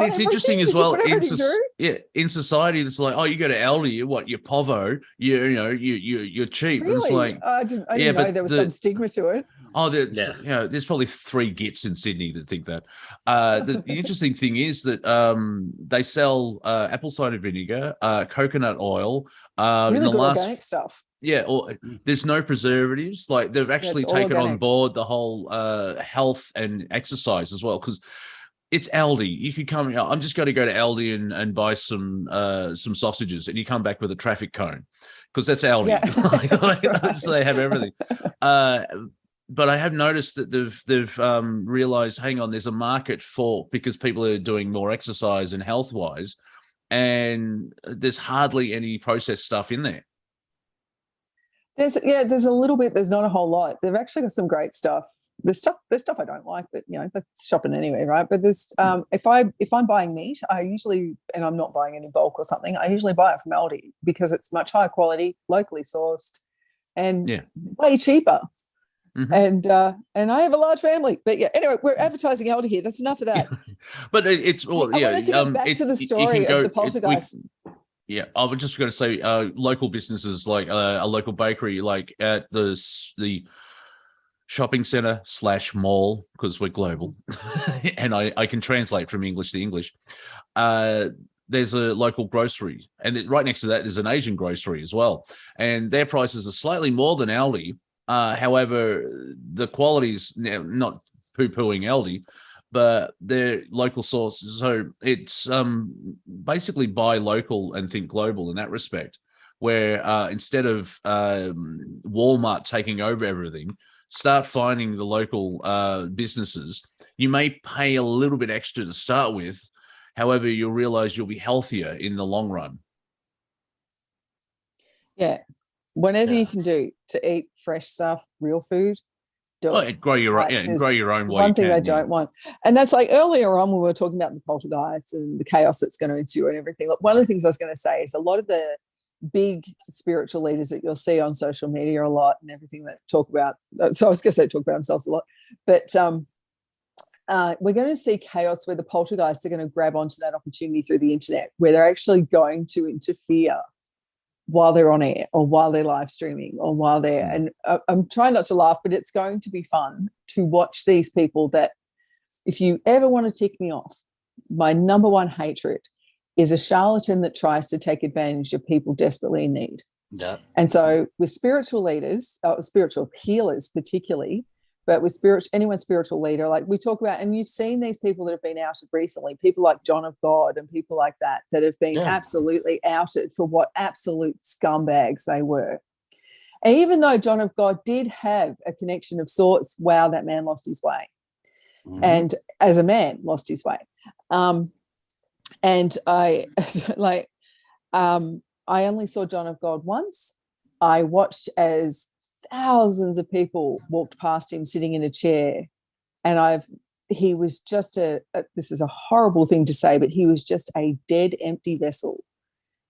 it's interesting as well in society. It's like, oh, you go to Aldi, you're povo, you're cheap. Really? And it's like, I didn't know there was some stigma to it. Oh, there's probably 3 gits in Sydney that think that. The interesting thing is that they sell apple cider vinegar, coconut oil, really good organic stuff. Yeah, or there's no preservatives. Like, they've actually taken on board the whole health and exercise as well, because it's Aldi. You could come. I'm just going to go to Aldi and buy some sausages, and you come back with a traffic cone, because that's Aldi. Yeah, that's right. So they have everything. But I have noticed that they've realized, hang on, there's a market because people are doing more exercise and health wise, and there's hardly any processed stuff in there. There's a little bit. There's not a whole lot. They've actually got some great stuff. There's stuff I don't like, but that's shopping anyway, right? But there's if I'm buying meat, I usually, and I'm not buying any bulk or something, I usually buy it from Aldi because it's much higher quality, locally sourced, and way cheaper. Mm-hmm. And I have a large family, but anyway, we're advertising Aldi here. That's enough of that. But it's I wanted to go back to the story of the poltergeist. I was just going to say, local businesses like a local bakery, like at the shopping center / mall, because we're global, and I can translate from English to English. there's a local grocery, and right next to that there's an Asian grocery as well, and their prices are slightly more than Aldi. However, the quality's not poo-pooing Aldi, but they're local sources. So it's basically buy local and think global in that respect, where instead of Walmart taking over everything, start finding the local businesses. You may pay a little bit extra to start with. However, you'll realize you'll be healthier in the long run. Yeah. Whenever you can do to eat fresh stuff, real food, do it. And grow your own. Yeah, and grow your own way. One thing they don't want, and that's like earlier on when we were talking about the poltergeist and the chaos that's going to ensue and everything. Look, one of the things I was going to say is a lot of the big spiritual leaders that you'll see on social media a lot and everything that talk about. So I was going to say talk about themselves a lot, but we're going to see chaos where the poltergeists are going to grab onto that opportunity through the internet, where they're actually going to interfere while they're on air or while they're live streaming or while they're, and I'm trying not to laugh, but it's going to be fun to watch these people that, if you ever want to tick me off, my number one hatred is a charlatan that tries to take advantage of people desperately in need. Yeah. And so with spiritual leaders, spiritual healers particularly, but with anyone spiritual leader, like we talk about, and you've seen these people that have been outed recently, people like John of God and people like that have been absolutely outed for what absolute scumbags they were. And even though John of God did have a connection of sorts, wow, that man lost his way. Mm-hmm. And as a man, lost his way. And I only saw John of God once. I watched as thousands of people walked past him sitting in a chair, and he was just this is a horrible thing to say, but he was just a dead, empty vessel.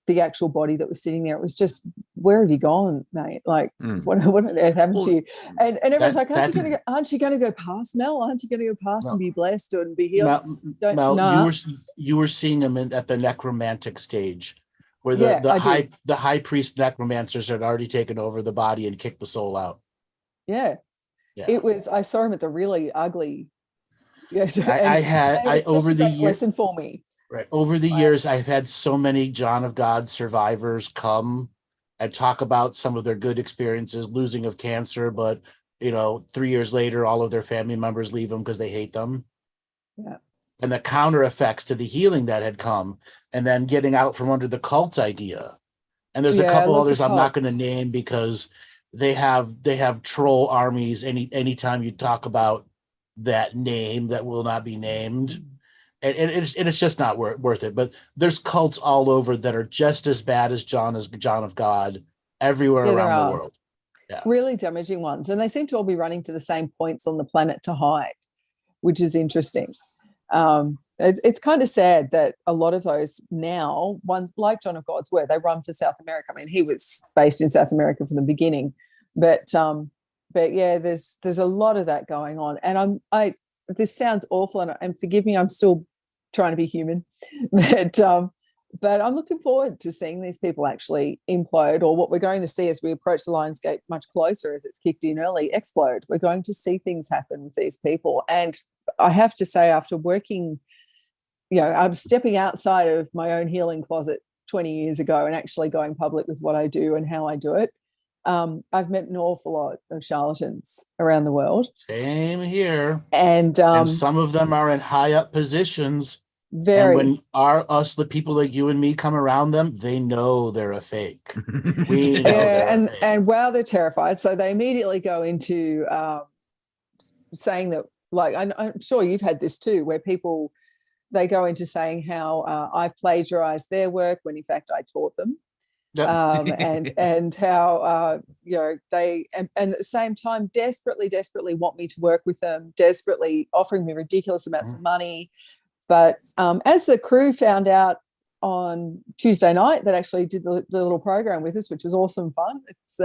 The actual body that was sitting there, it was just, where have you gone, mate? Like, what on earth happened to you? And everyone's like, aren't you going to go past, Mel? Aren't you going to go past and be blessed and be healed? Mel, you were seeing him at the necromantic stage, where the high priest necromancers had already taken over the body and kicked the soul out. Yeah. It was. I saw him at the really ugly. Yes, over the years, lesson for me. Right. Over the years, I've had so many John of God survivors come and talk about some of their good experiences, losing of cancer, but 3 years later, all of their family members leave them because they hate them. Yeah. And the counter effects to the healing that had come, and then getting out from under the cult idea. And there's a couple others I'm not going to name because they have troll armies anytime you talk about that name that will not be named. And it's just not worth it. But there's cults all over that are just as bad as John of God everywhere around the world. Yeah. Really damaging ones. And they seem to all be running to the same points on the planet to hide, which is interesting. It's kind of sad that a lot of those now, ones like John of God's were, they run for South America. I mean, he was based in South America from the beginning, but yeah, there's a lot of that going on. And this sounds awful, and forgive me, I'm still trying to be human, but I'm looking forward to seeing these people actually implode, or what we're going to see as we approach the Lionsgate much closer, as it's kicked in early, explode. We're going to see things happen with these people. And I have to say, after working, I'm stepping outside of my own healing closet 20 years ago and actually going public with what I do and how I do it. I've met an awful lot of charlatans around the world. Same here. And some of them are in high up positions. Very. And when the people like you and me come around them, they know they're a fake. We know and wow, they're terrified. So they immediately go into saying that, like, I'm sure you've had this too, where people, they go into saying how I've plagiarized their work when in fact I taught them. Yep. and how they and at the same time desperately want me to work with them, desperately offering me ridiculous amounts of money. But as the crew found out on Tuesday night, that actually did the little program with us, which was awesome fun. It's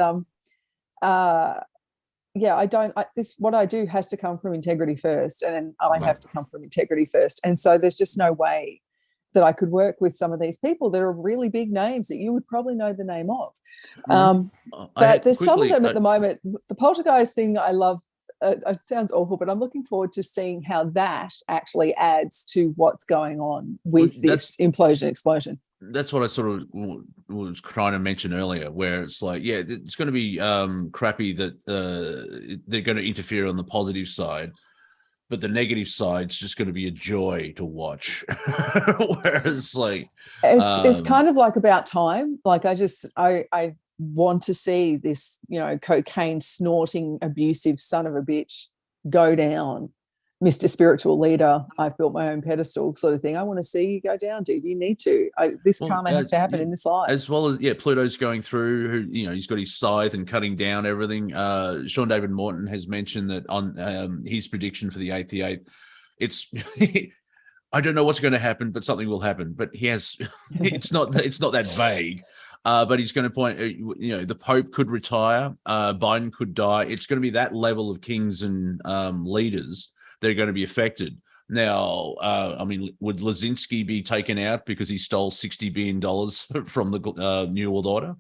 what I do has to come from integrity first, and I have to come from integrity first. And so there's just no way that I could work with some of these people that are really big names that you would probably know the name of. But there's some of them at the moment. The poltergeist thing, I love it sounds awful, but I'm looking forward to seeing how that actually adds to what's going on with this implosion explosion. That's what I sort of was trying to mention earlier, where it's like, yeah, it's going to be crappy that they're going to interfere on the positive side, but the negative side's just going to be a joy to watch. Whereas, like, it's kind of like about time. Like, I want to see this, cocaine snorting, abusive son of a bitch go down. Mr. Spiritual Leader, I've built my own pedestal sort of thing. I want to see you go down, dude. You need to. This karma has to happen in this life. As well as, Pluto's going through, he's got his scythe and cutting down everything. Sean David Morton has mentioned that on his prediction for the 8th, it's I don't know what's going to happen, but something will happen. But he has, it's not that vague. But he's going to point, the Pope could retire, Biden could die. It's going to be that level of kings and leaders that are going to be affected. Now, would Lazinski be taken out because he stole $60 billion from the New World Order?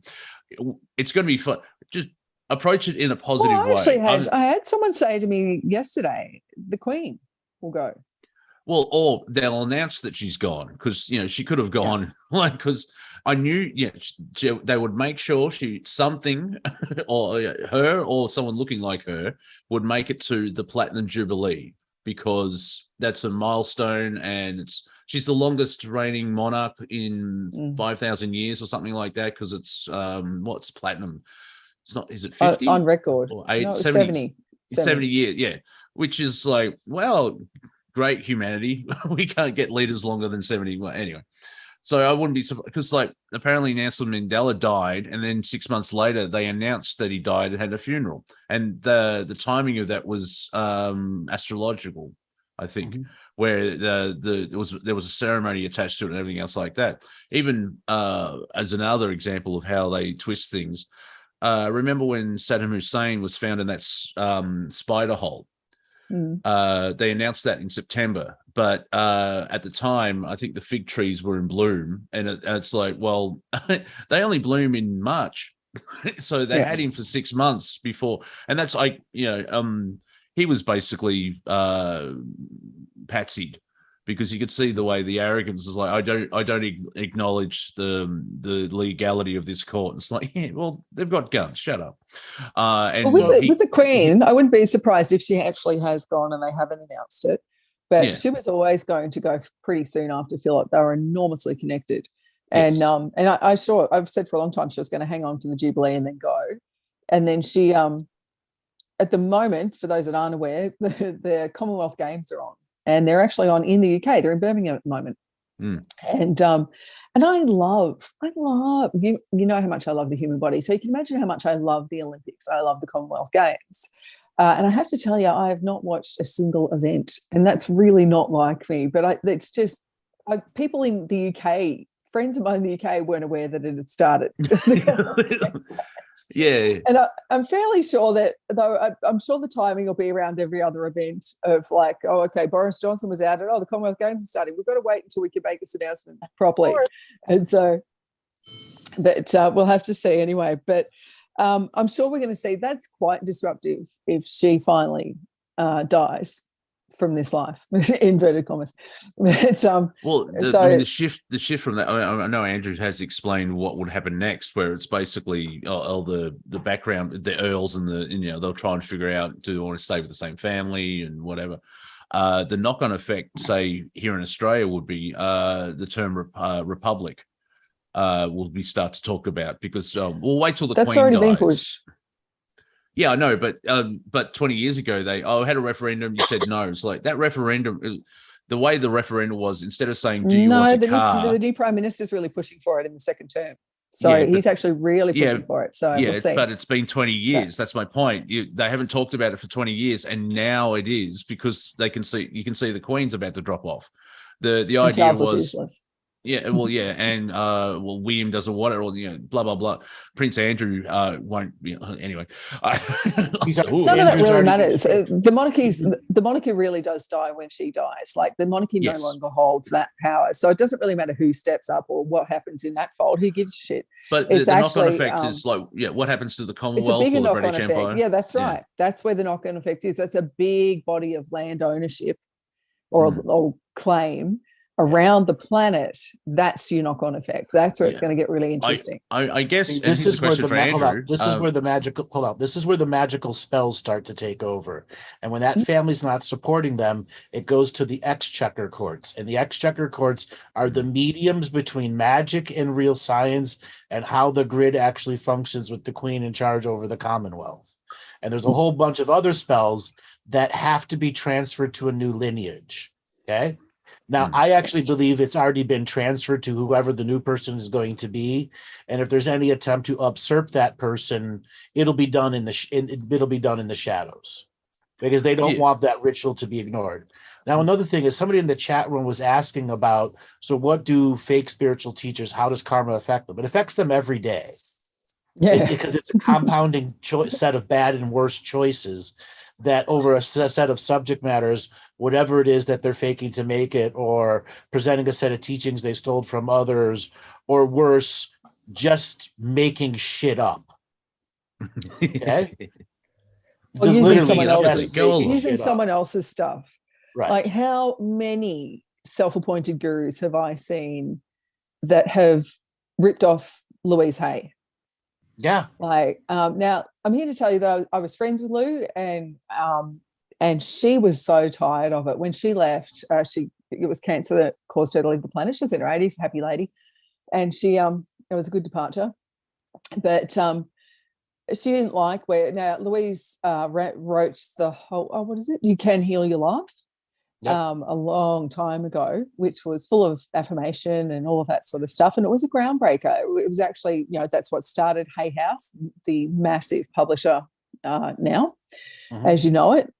It's going to be fun. Just approach it in a positive way. I had someone say to me yesterday, the Queen will go. Well, or they'll announce that she's gone, because she could have gone, because I knew they would make sure something or her or someone looking like her would make it to the Platinum Jubilee, because that's a milestone, and she's the longest reigning monarch in 5,000 years or something like that, because it's what's platinum? It's not, is it 50 on record? Or 70 years, yeah, which is like, well, great humanity. We can't get leaders longer than 70. Well, anyway, so I wouldn't be surprised, because apparently Nelson Mandela died, and then 6 months later they announced that he died and had a funeral, and the timing of that was astrological, I think, where there was a ceremony attached to it and everything else like that. Even as another example of how they twist things, remember when Saddam Hussein was found in that spider hole? They announced that in September, but at the time, I think the fig trees were in bloom, and it's like, well, they only bloom in March, so they had him for 6 months before, and that's like, he was basically patsied, because you could see the way the arrogance is like, I don't acknowledge the legality of this court. It's like, yeah, well, they've got guns. Shut up. And with the Queen, I wouldn't be surprised if she actually has gone and they haven't announced it. But she was always going to go pretty soon after Philip. They were enormously connected. And I've said for a long time she was going to hang on for the Jubilee and then go. And then she, at the moment, for those that aren't aware, the Commonwealth Games are on. And they're actually on in the UK. They're in Birmingham at the moment. And I love you know how much I love the human body. So you can imagine how much I love the Olympics. I love the Commonwealth Games. And I have to tell you, I have not watched a single event, and that's really not like me. But it's just people in the UK, friends of mine in the UK, weren't aware that it had started. Yeah, and I'm fairly sure that, though, I'm sure the timing will be around every other event of like, oh, okay, Boris Johnson was out, and the Commonwealth Games are starting. We've got to wait until we can make this announcement properly. And so, but we'll have to see anyway. But I'm sure we're going to see that's quite disruptive if she finally dies from this life, inverted commas. But, the shift from that. I know Andrew has explained what would happen next, where it's basically the background, the earls, and they'll try and figure out, do they want to stay with the same family and whatever. The knock-on effect, say here in Australia, would be the term republic. Will we start to talk about, because we'll wait till the Queen dies. That's already been pushed. Yeah, I know, but 20 years ago they had a referendum. You said no. It's like that referendum. The way the referendum was, instead of saying, "Do you want a car?" The new Prime Minister's really pushing for it in the second term. So he's actually really pushing for it. So we'll see. But it's been 20 years. That's my point. They haven't talked about it for 20 years, and now it is, because you can see the Queen's about to drop off. The idea was useless. Yeah, well, yeah, and William doesn't want it, or blah blah blah. Prince Andrew won't. Anyway, none of that really matters. The monarchy really does die when she dies. Like the monarchy no longer holds that power, so it doesn't really matter who steps up or what happens in that fold. Who gives a shit? But the knock-on effect is like, what happens to the Commonwealth or the British Empire? Yeah, that's right. That's where the knock-on effect is. That's a big body of land ownership or claim around the planet. That's your knock-on effect. That's where it's going to get really interesting. I guess this is where the magical spells start to take over. And when that family's not supporting them, it goes to the exchequer courts. And the exchequer courts are the mediums between magic and real science and how the grid actually functions with the queen in charge over the Commonwealth. And there's a whole bunch of other spells that have to be transferred to a new lineage. Okay? Now, I actually believe it's already been transferred to whoever the new person is going to be, and if there's any attempt to usurp that person, it'll be done in the shadows, because they don't want that ritual to be ignored. Now, another thing is somebody in the chat room was asking about, so what do fake spiritual teachers? How does karma affect them? It affects them every day, because it's a compounding set of bad and worse choices that over a set of subject matters, whatever it is that they're faking to make it, or presenting a set of teachings they stole from others, or worse, just making shit up. Okay? Well, using someone else's stuff. Right. Like, how many self-appointed gurus have I seen that have ripped off Louise Hay? Yeah. Like, now I'm here to tell you that I was friends with Lou, and she was so tired of it. When she left, it was cancer that caused her to leave the planet. She was in her 80s, happy lady. And it was a good departure. But she didn't like now Louise wrote the whole, what is it? You Can Heal Your Life. Yep. A long time ago, which was full of affirmation and all of that sort of stuff. And it was a groundbreaker. It was actually, that's what started Hay House, the massive publisher now, as you know it.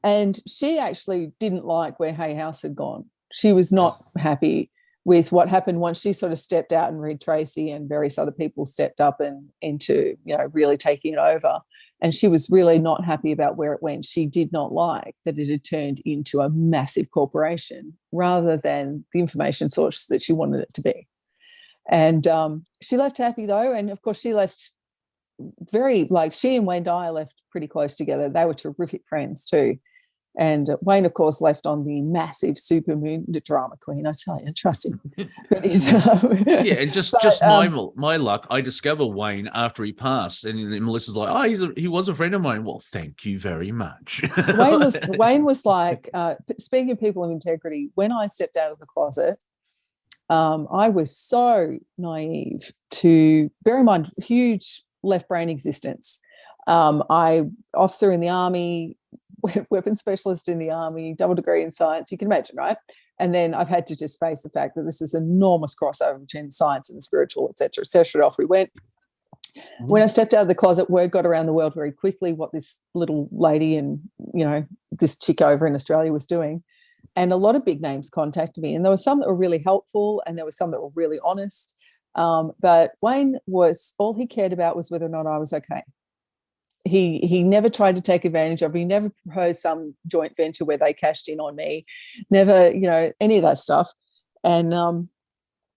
And she actually didn't like where Hay House had gone. She was not happy with what happened once she sort of stepped out, and Reed Tracy and various other people stepped up and into, really taking it over. And she was really not happy about where it went. She did not like that it had turned into a massive corporation rather than the information source that she wanted it to be. And she left happy, though. And, of course, she left she and Wayne Dyer left pretty close together. They were terrific friends too. And Wayne, of course, left on the massive supermoon, the drama queen. I tell you, trust him. But and just my luck. I discovered Wayne after he passed, and Melissa's like, he was a friend of mine. Well, thank you very much. Wayne was like, speaking of people of integrity, when I stepped out of the closet, I was so naive to bear in mind huge left brain existence. Officer in the army, weapons specialist in the army, double degree in science, you can imagine, right? And then I've had to just face the fact that this is enormous crossover between science and the spiritual, et cetera, et cetera. Off we went. When I stepped out of the closet, word got around the world very quickly what this little lady and, this chick over in Australia was doing. And a lot of big names contacted me. And there were some that were really helpful, and there were some that were really honest. But Wayne all he cared about was whether or not I was okay. He never tried to take advantage of me. He never proposed some joint venture where they cashed in on me, never, any of that stuff. And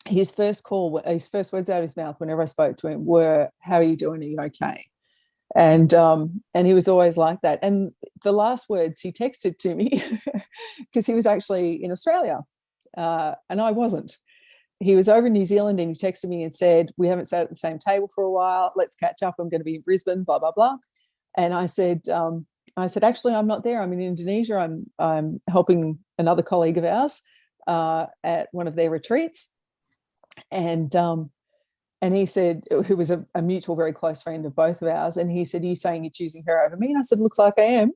his first words out of his mouth whenever I spoke to him were, "How are you doing? Are you okay?" And he was always like that. And the last words he texted to me, because he was actually in Australia, and I wasn't. He was over in New Zealand, and he texted me and said, "We haven't sat at the same table for a while. Let's catch up. I'm going to be in Brisbane, blah, blah, blah." And I said, actually, I'm not there. I'm in Indonesia. I'm helping another colleague of ours at one of their retreats. And he said, who was a mutual, very close friend of both of ours. And he said, "Are you saying you're choosing her over me?" And I said, "Looks like I am."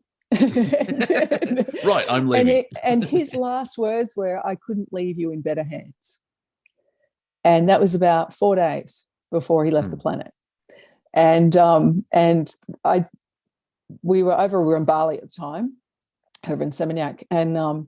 Right, I'm leaving. And his last words were, "I couldn't leave you in better hands." And that was about 4 days before he left the planet. And we were in Bali at the time, over in Seminyak, and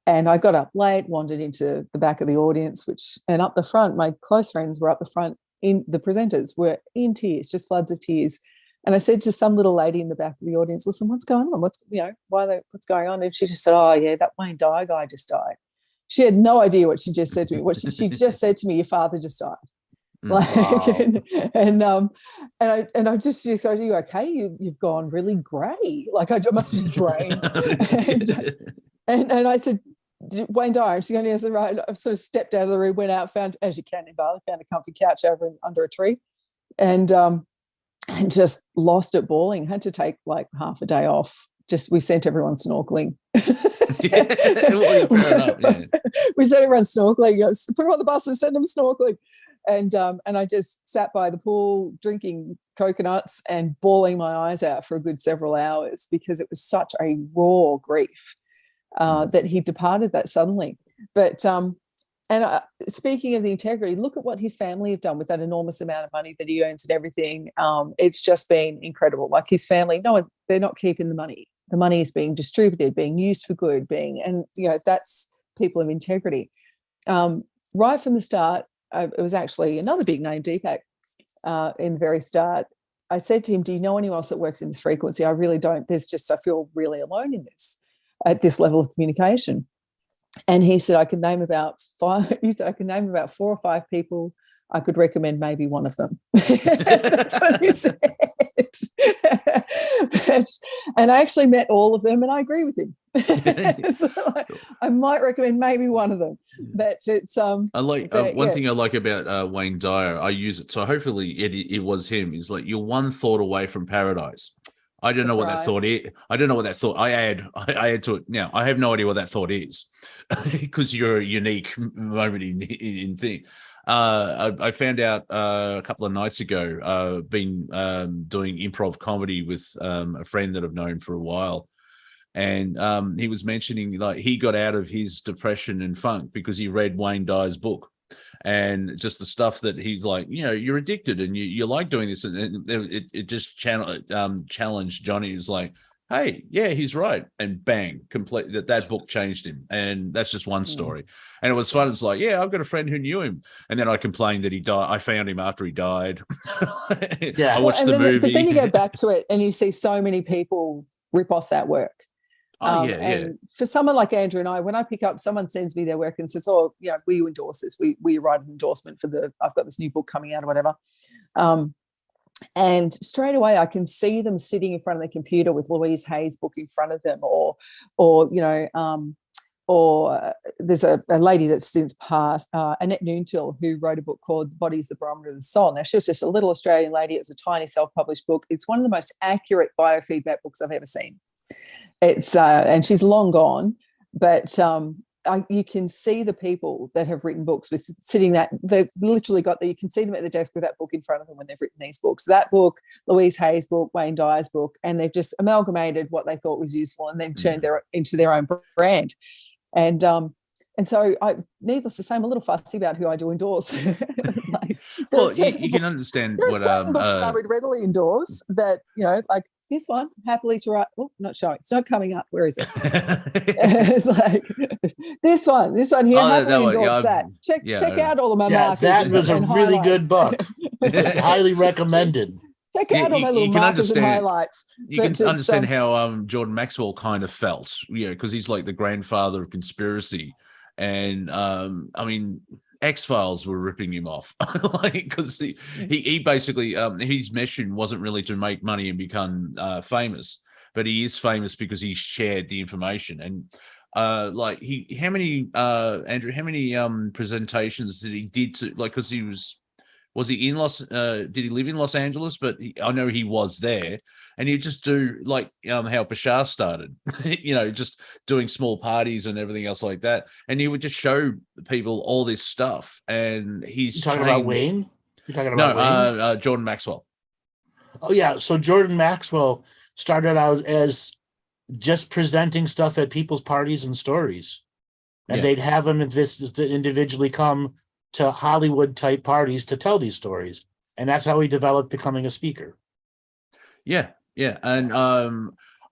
And I got up late, wandered into the back of the audience, and up the front, my close friends were up the front. The presenters were in tears, just floods of tears. And I said to some little lady in the back of the audience, "Listen, what's going on? What's going on?" And she just said, "Oh yeah, that Wayne Dyer guy just died." She had no idea what she just said to me. What she just said to me, "Your father just died." Like, wow. and I just said, "Are you okay? You've gone really grey. Like I must have just drained." and I said, "Wayne Dyer." And she's going, "Yes, right." I sort of stepped out of the room, went out, found, as you can in Bali, found a comfy couch under a tree, and just lost it bawling. Had to take like half a day off. We sent everyone snorkeling. We sent everyone snorkeling. Put them on the bus and send them snorkeling. And I just sat by the pool drinking coconuts and bawling my eyes out for a good several hours, because it was such a raw grief that he departed that suddenly. But speaking of the integrity, look at what his family have done with that enormous amount of money that he earns and everything. It's just been incredible. Like his family, they're not keeping the money. The money is being distributed, being used for good, and that's people of integrity. Right from the start, it was actually another big name, Deepak, in the very start. I said to him, "Do you know anyone else that works in this frequency? I really don't. I feel really alone in this, at this level of communication." And he said, "I could name about 5." He said, "I could name about 4 or 5 people. I could recommend maybe one of them." That's what he said. And I actually met all of them, and I agree with him. So I might recommend maybe one of them. But it's I like one thing I like about Wayne Dyer. I use it, so hopefully it was him. Is like, you're one thought away from paradise. I don't know what that thought is. I don't know what that thought. I add to it now. I have no idea what that thought is, because you're a unique moment in thing. I found out a couple of nights ago. Been doing improv comedy with a friend that I've known for a while, and he was mentioning, like, he got out of his depression and funk because he read Wayne Dyer's book. And just the stuff that he's like, you're addicted and you like doing this, and it just challenged Johnny. Who's like, hey, yeah, he's right, and bang, completely that book changed him. And that's just one story. And it was fun. It's like, yeah, I've got a friend who knew him, and then I complained that he died. I found him after he died. Yeah, I watched the movie. But then you go back to it and you see so many people rip off that work. And for someone like Andrew and I, when I pick up, someone sends me their work and says, "Oh, will you endorse this? Will you write an endorsement for I've got this new book coming out or whatever." And straight away I can see them sitting in front of the computer with Louise Hay's book in front of them, or there's a lady that's since passed, Annette Noontil, who wrote a book called "Body is the Barometer of the Soul." Now, she was just a little Australian lady. It's a tiny self-published book. It's one of the most accurate biofeedback books I've ever seen. It's and she's long gone, but you can see the people that have written books with sitting that they've literally got that. You can see them at the desk with that book in front of them when they've written these books. That book, Louise Hay's book, Wayne Dyer's book, and they've just amalgamated what they thought was useful and then turned into their own brand. And so, needless to say, I'm a little fussy about who I do endorse. Well, you can understand what books that I would readily endorse. That like this one, happily to write. Oh, not showing. It's not coming up. Where is it? It's like this one here. Happily endorse that. Check out all of my markers. That was a really good book. Highly recommended. Check out all my little markers and highlights. You can understand how Jordan Maxwell kind of felt, because he's like the grandfather of conspiracy. And I mean, X-Files were ripping him off, because he basically his mission wasn't really to make money and become famous, but he is famous because he shared the information. And how many Andrew, how many presentations did he did to, like, because he was he in did he live in Los Angeles? But I know he was there, and he'd just do like how Bashar started, just doing small parties and everything else like that. And he would just show people all this stuff. And he's talking about Wayne? You're talking about Wayne? Jordan Maxwell. Oh, yeah. So Jordan Maxwell started out as just presenting stuff at people's parties and stories. And they'd have him individually come to Hollywood type parties to tell these stories. And that's how he developed becoming a speaker. Yeah. And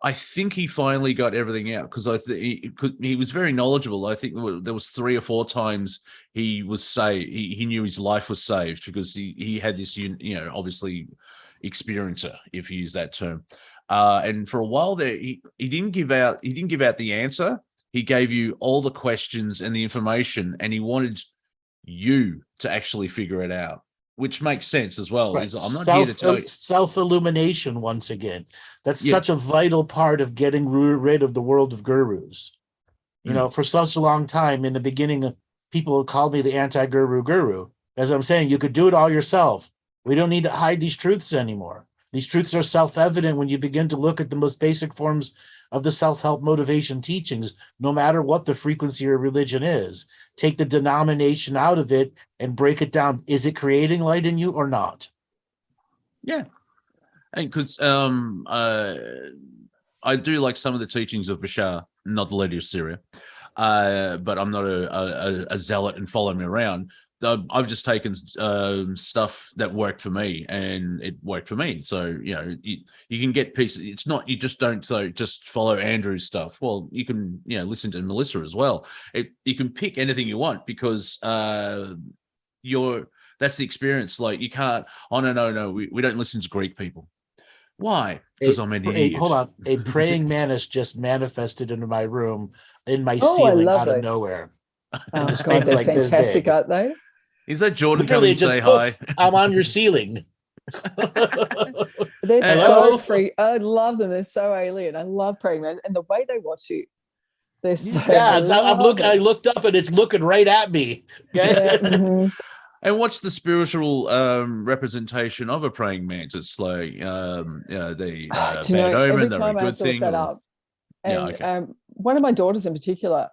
I think he finally got everything out because he was very knowledgeable. I think there was 3 or 4 times he was saved. He knew his life was saved because he had this, obviously experiencer, if you use that term. And for a while there, he didn't give out the answer. He gave you all the questions and the information, and he wanted you to actually figure it out, which makes sense as well. Right. I'm not here to tell you. Self-illumination, once again. That's such a vital part of getting rid of the world of gurus. For such a long time, in the beginning, people called me the anti-guru guru. As I'm saying, you could do it all yourself. We don't need to hide these truths anymore. These truths are self-evident when you begin to look at the most basic forms of the self-help motivation teachings, no matter what the frequency or religion is. Take the denomination out of it and break it down. Is it creating light in you or not? Yeah. And because I do like some of the teachings of Bashar, not the lady of Syria, but I'm not a zealot and follow me around. I've just taken stuff that worked for me, and it worked for me. So you can get pieces. It's not you just don't just follow Andrew's stuff. Well, you can listen to Melissa as well. You can pick anything you want because that's the experience. Like you can't. Oh no, we don't listen to Greek people. Why? Because I'm an idiot. Hold on. A praying mantis just manifested into my room, in my ceiling, out of nowhere. Oh, God, they're fantastic, aren't they? Is that Jordan coming to say hi? I'm on your ceiling. They're so free. I love them. They're so alien. I love praying man, and the way they watch you. They're so. Yeah, I looked up and it's looking right at me. Okay? Yeah, mm-hmm. And what's the spiritual representation of a praying mantis? Like, they bad omen, they're a good thing. That up. And one of my daughters in particular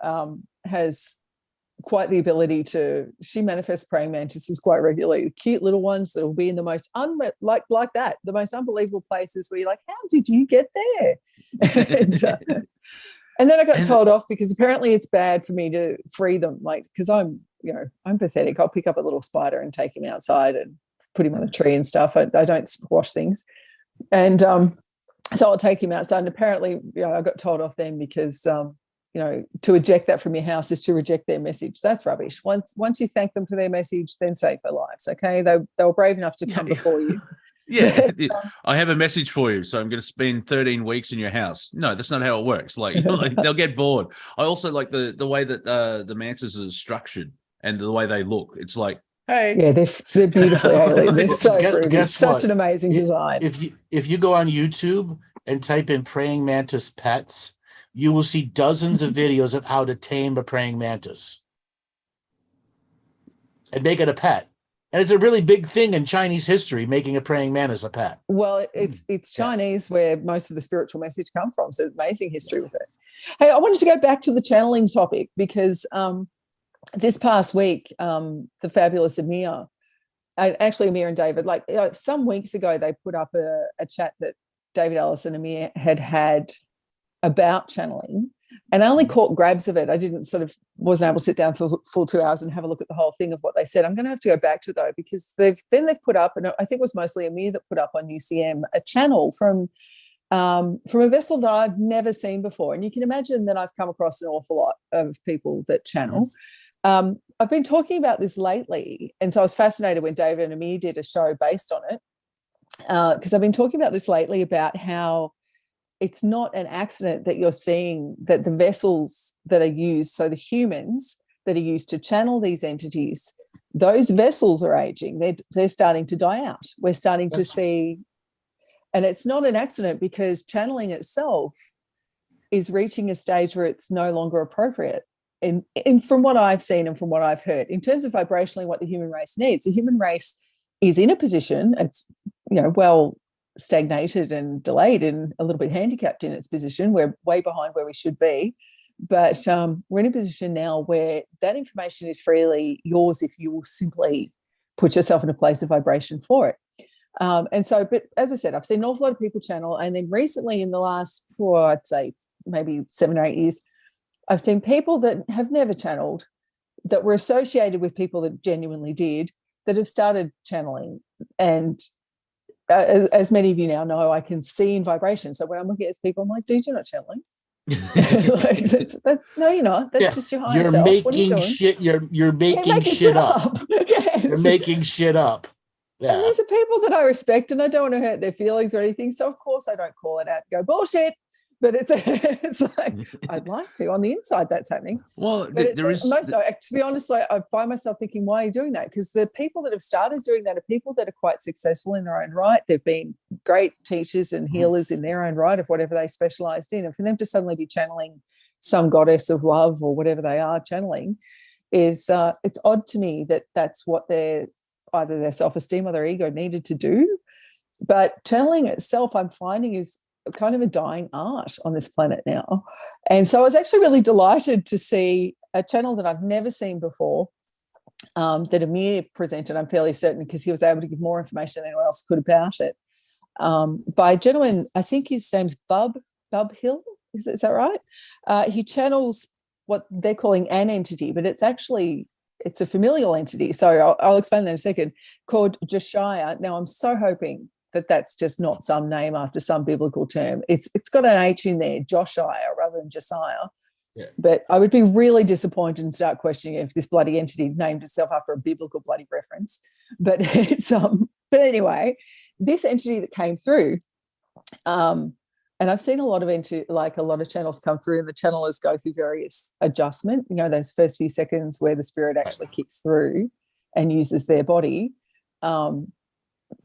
has quite the ability she manifests praying mantises quite regularly, cute little ones that will be in the most like that, the most unbelievable places where you're like, how did you get there? And then I got told off because apparently it's bad for me to free them, because I'm pathetic. I'll pick up a little spider and take him outside and put him on a tree and stuff. I don't squash things. And so I'll take him outside. And apparently, I got told off then because to eject that from your house is to reject their message. That's rubbish. Once you thank them for their message, then save their lives. Okay, they were brave enough to come before you. Yeah, I have a message for you, so I'm going to spend 13 weeks in your house. No, that's not how it works. Like they'll get bored. I also like the way that the mantis is structured and the way they look. It's like, hey, yeah, they're beautifully alien. They're so pretty. It's such an amazing design. If you go on YouTube and type in praying mantis pets, you will see dozens of videos of how to tame a praying mantis and make it a pet. And it's a really big thing in Chinese history, making a praying mantis a pet. Well, it's Chinese where most of the spiritual message come from. So amazing history with it. Hey, I wanted to go back to the channeling topic because this past week, the fabulous Amir, Amir and David, some weeks ago, they put up a chat that David Ellis and Amir had about channeling, and I only caught grabs of it. I wasn't able to sit down for full 2 hours and have a look at the whole thing of what they said. I'm going to have to go back to it though, because they've put up, and I think it was mostly Amir that put up on UCM, a channel from a vessel that I've never seen before. And you can imagine that I've come across an awful lot of people that channel. I've been talking about this lately, and so I was fascinated when David and Amir did a show based on it, because I've been talking about this lately about how it's not an accident that you're seeing that the vessels that are used, so the humans that are used to channel these entities, those vessels are aging. They're starting to die out. We're starting to see, and it's not an accident because channeling itself is reaching a stage where it's no longer appropriate. And from what I've seen and from what I've heard, in terms of vibrationally what the human race needs, the human race is in a position, it's well stagnated and delayed and a little bit handicapped in its position. We're way behind where we should be, but we're in a position now where that information is freely yours if you will simply put yourself in a place of vibration for it. But as I said, I've seen an awful lot of people channel, and then recently in the last, I'd say maybe 7 or 8 years, I've seen people that have never channeled, that were associated with people that genuinely did, that have started channeling. And as many of you now know, I can see in vibration. So when I'm looking at these people, I'm like, dude, you're not channeling. Like, that's no, you're not. That's just your higher self. What are you doing? You're making shit up. Yes. You're making shit up. Yeah. And these are people that I respect, and I don't want to hurt their feelings or anything. So of course I don't call it out and go bullshit. But it's like I'd like to. On the inside, that's happening. Well, to be honest, like, I find myself thinking, why are you doing that? Because the people that have started doing that are people that are quite successful in their own right. They've been great teachers and healers in their own right of whatever they specialized in. And for them to suddenly be channeling some goddess of love or whatever they are channeling is it's odd to me that that's what either their self-esteem or their ego needed to do. But channeling itself, I'm finding, is kind of a dying art on this planet now. And so I was actually really delighted to see a channel that I've never seen before, that Amir presented, I'm fairly certain, because he was able to give more information than anyone else could about it, by a gentleman, I think his name's Bub Hill, is that right? He channels what they're calling an entity, but it's a familial entity. So I'll explain that in a second, called Josiah. Now, I'm so hoping that that's just not some name after some biblical term. It's got an H in there, Josiah, rather than Josiah. Yeah. But I would be really disappointed and start questioning if this bloody entity named itself after a biblical bloody reference. But it's but anyway, this entity that came through, and I've seen a lot of channels come through, and the channelers go through various adjustment. You know, those first few seconds where the spirit actually kicks through and uses their body.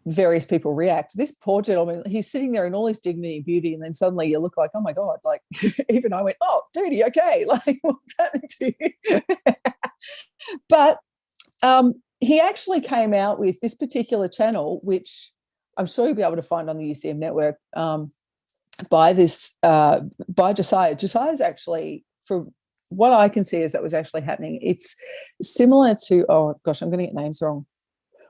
Various people react. This poor gentleman, he's sitting there in all his dignity and beauty, and then suddenly you look like, oh my God, like even I went, oh, dude, okay, like what's happening to you? But he actually came out with this particular channel, which I'm sure you'll be able to find on the UCM network, by Josiah. Josiah is actually, for what I can see, is that was actually happening. It's similar to, oh gosh, I'm going to get names wrong.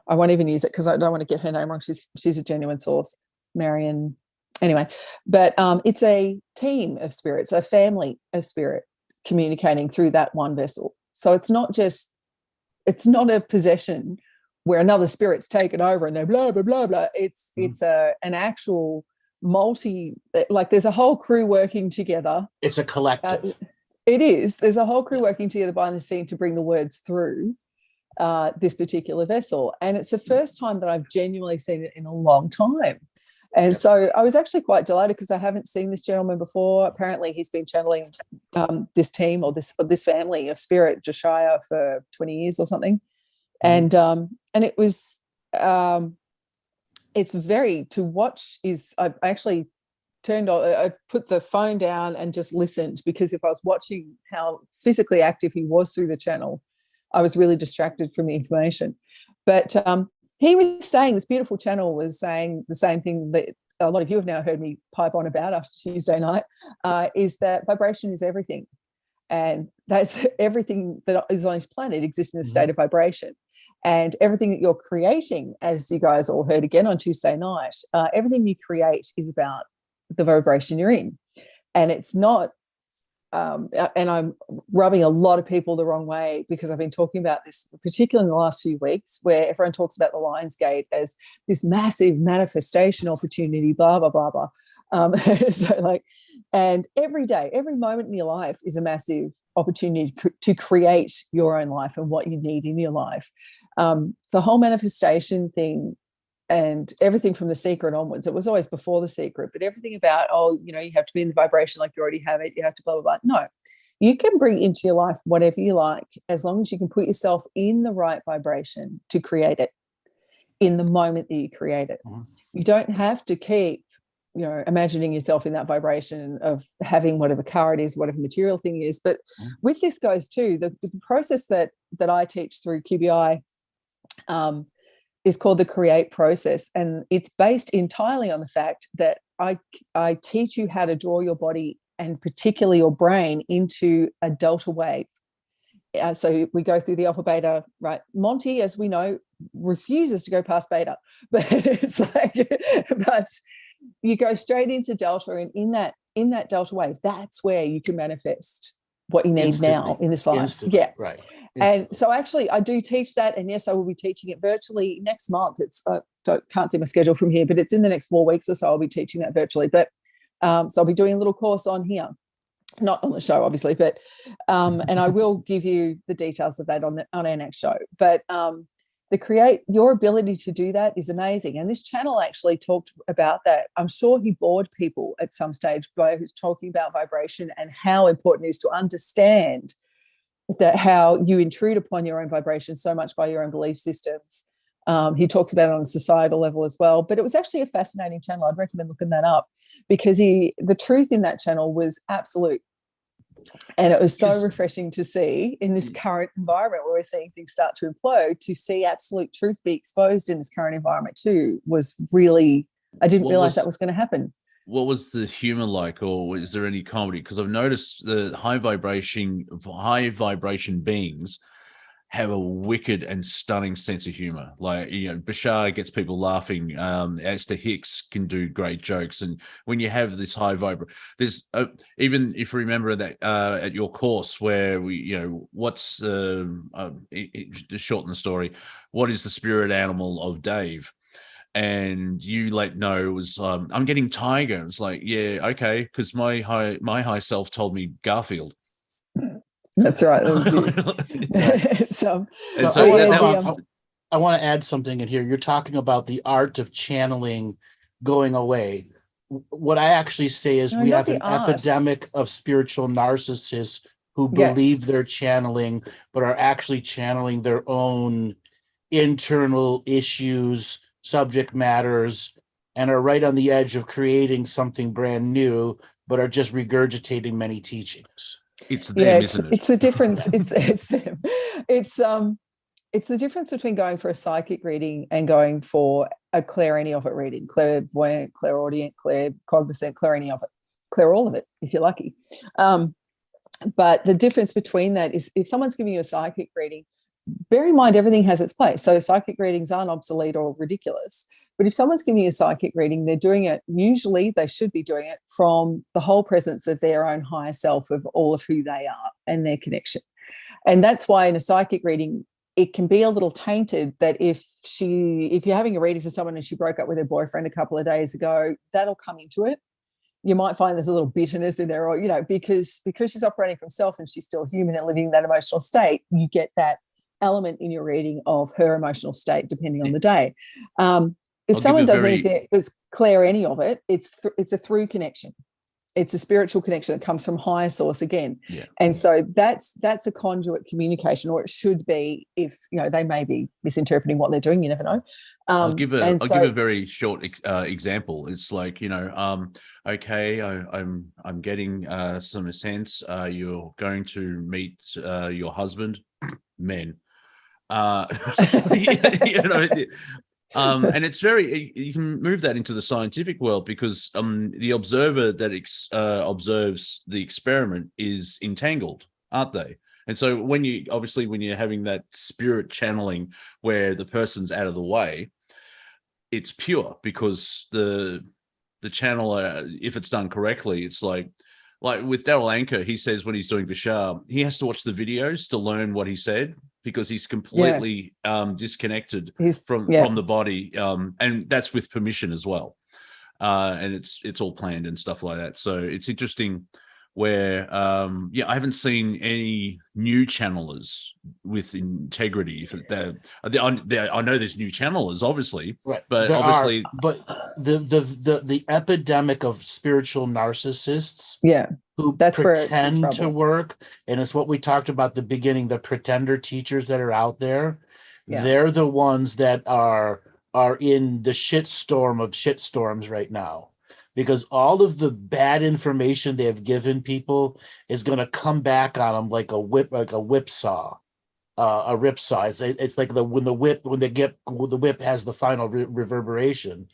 I won't even use it because I don't want to get her name wrong. She's a genuine source, Marion. Anyway, but it's a team of spirits, a family of spirit communicating through that one vessel. So it's not a possession where another spirit's taken over and they're blah, blah, blah, blah. It's an actual like there's a whole crew working together. It's a collective. It is. There's a whole crew working together behind the scene to bring the words through this particular vessel. And it's the first time that I've genuinely seen it in a long time. And so I was actually quite delighted because I haven't seen this gentleman before. Apparently he's been channeling this team or this family of spirit, Josiah, for 20 years or something. And it was it's very to watch. I actually I put the phone down and just listened, because if I was watching how physically active he was through the channel, I was really distracted from the information. But he was saying, this beautiful channel was saying the same thing that a lot of you have now heard me pipe on about after Tuesday night, is that vibration is everything. And that's everything that is on this planet exists in a state of vibration. And everything that you're creating, as you guys all heard again on Tuesday night, everything you create is about the vibration you're in. And it's not, and I'm rubbing a lot of people the wrong way, because I've been talking about this, particularly in the last few weeks, where everyone talks about the Lion's Gate as this massive manifestation opportunity, blah, blah, blah, blah. And every day, every moment in your life is a massive opportunity to create your own life and what you need in your life. The whole manifestation thing and everything from The Secret onwards, it was always before The Secret, but everything about, you have to be in the vibration like you already have it, you have to blah, blah, blah. No, you can bring into your life whatever you like, as long as you can put yourself in the right vibration to create it in the moment that you create it. You don't have to keep imagining yourself in that vibration of having whatever car it is, whatever material thing it is. But with this goes too, the process that I teach through QBI is called the create process. And it's based entirely on the fact that I teach you how to draw your body and particularly your brain into a delta wave. So we go through the alpha, beta, right? Monty, as we know, refuses to go past beta, but it's but you go straight into delta, and in that delta wave, that's where you can manifest what you need now in this life. Yeah, right. And so actually I do teach that, and yes, I will be teaching it virtually next month. It's can't do my schedule from here, but it's in the next 4 weeks or so. I'll be teaching that virtually. But so I'll be doing a little course on here, not on the show, obviously, but and I will give you the details of that on our next show. But your ability to do that is amazing. And this channel actually talked about that. I'm sure he bored people at some stage by who's talking about vibration and how important it is to understand that how you intrude upon your own vibration so much by your own belief systems. He talks about it on a societal level as well. But it was actually a fascinating channel. I'd recommend looking that up because the truth in that channel was absolute. And it was so refreshing to see in this current environment where we're seeing things start to implode, to see absolute truth be exposed in this current environment too was really, I didn't realize that was going to happen. What was the humor like, or is there any comedy? Because I've noticed the high vibration beings have a wicked and stunning sense of humor. Like, Bashar gets people laughing. Esther Hicks can do great jokes. And when you have this high there's even if you remember that at your course where we, what's to shorten the story, what is the spirit animal of Dave? And you no, it was I'm getting tiger. It's like, yeah, okay, because my high self told me Garfield. That's right. That was you. I want to add something in here. You're talking about the art of channeling going away. What I actually say is we have an epidemic of spiritual narcissists who believe they're channeling, but are actually channeling their own internal issues, subject matters, and are right on the edge of creating something brand new, but are just regurgitating many teachings. It's them, isn't it? It's the difference. It's them. It's the difference between going for a psychic reading and going for a clair any of it reading, clairvoyant, clairaudient, claircognizant, clair any of it, clair all of it, if you're lucky. But the difference between that is if someone's giving you a psychic reading, bear in mind everything has its place. So psychic readings aren't obsolete or ridiculous. But if someone's giving you a psychic reading, they're doing it, usually they should be doing it from the whole presence of their own higher self, of all of who they are and their connection. And that's why in a psychic reading, it can be a little tainted that if you're having a reading for someone and she broke up with her boyfriend a couple of days ago, that'll come into it. You might find there's a little bitterness in there, or, because she's operating from self and she's still human and living in that emotional state, you get that element in your reading of her emotional state, depending on the day. If someone does anything that's clair any of it, it's a through connection. It's a spiritual connection that comes from higher source again. Yeah. And so that's a conduit communication, or it should be, if they may be misinterpreting what they're doing, you never know. I'll give a very short example. It's like, okay, I'm getting some sense. You're going to meet your husband, men. And it's you can move that into the scientific world, because the observer that observes the experiment is entangled, aren't they? And so when you're having that spirit channeling where the person's out of the way, it's pure, because the channeler, if it's done correctly, it's like with Daryl Anker, he says when he's doing Bashar, he has to watch the videos to learn what he said, because he's completely disconnected from the body, and that's with permission as well, and it's all planned and stuff like that. So it's interesting where I haven't seen any new channelers with integrity. I know there's new channelers, obviously, right? But the epidemic of spiritual narcissists, who that's pretend to work, and it's what we talked about at the beginning, the pretender teachers that are out there. They're the ones that are in the shitstorm of shitstorms right now, because all of the bad information they have given people is going to come back on them like a whipsaw. A ripsaw. It's like when the whip has the final reverberation,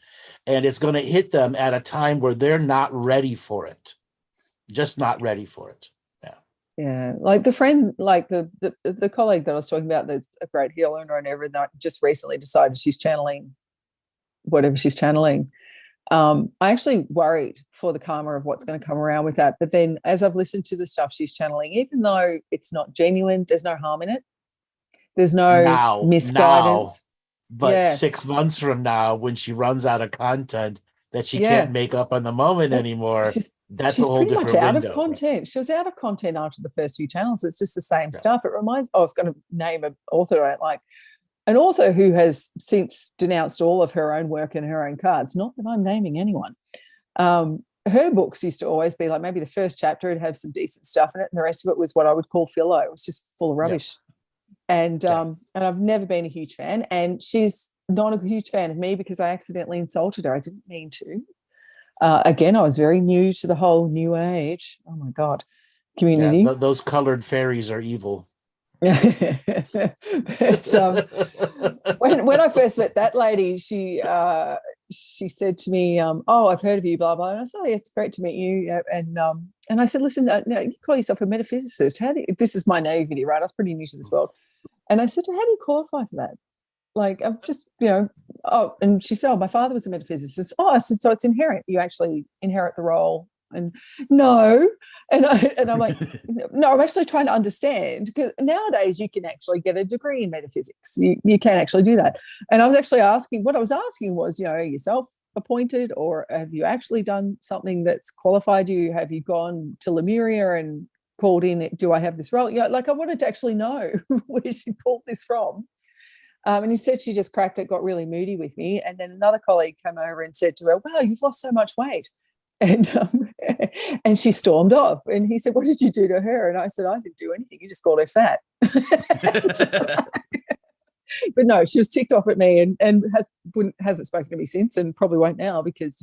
and it's going to hit them at a time where they're not ready for it. Just not ready for it. Yeah, like the friend, like the colleague that I was talking about, that's a great healer and whatever, that just recently decided she's channeling whatever she's channeling. I actually worried for the karma of what's going to come around with that. But then as I've listened to the stuff she's channeling, even though it's not genuine, there's no harm in it. There's no misguidance. But 6 months from now, when she runs out of content that she Yeah. can't make up on the moment anymore, that's a whole pretty different much out window. of content. She was out of content after the first few channels. It's just the same stuff. It reminds. I was going to name an author I don't like, an author who has since denounced all of her own work and her own cards. Not that I'm naming anyone. Her books used to always be like maybe the first chapter would have some decent stuff in it, and the rest of it was what I would call filler. It was just full of rubbish. And I've never been a huge fan. And she's not a huge fan of me because I accidentally insulted her. I didn't mean to. Again, I was very new to the whole new age. Oh my God, community. Yeah, those colored fairies are evil. But, when I first met that lady, she said to me, "Oh, I've heard of you, blah blah." And I said, "Oh, yeah, it's great to meet you." And I said, "Listen, no, you call yourself a metaphysicist. This is my naivety, right? I was pretty new to this world." And I said to her, "How do you qualify for that?" Like, I'm just, and she said, "Oh, my father was a metaphysicist." Oh, I said, "So it's inherent. You actually inherit the role." And no. And I'm like, no, I'm actually trying to understand, because nowadays you can actually get a degree in metaphysics. You can actually do that. And I was actually asking, what I was asking was, are you self-appointed, or have you actually done something that's qualified you? Have you gone to Lemuria and called in, do I have this role? Like I wanted to actually know where she pulled this from. And instead she just cracked it, got really moody with me. And then another colleague came over and said to her, "Wow, you've lost so much weight." And she stormed off. And he said, "What did you do to her?" And I said, "I didn't do anything. You just called her fat." But no, she was ticked off at me and hasn't spoken to me since, and probably won't now, because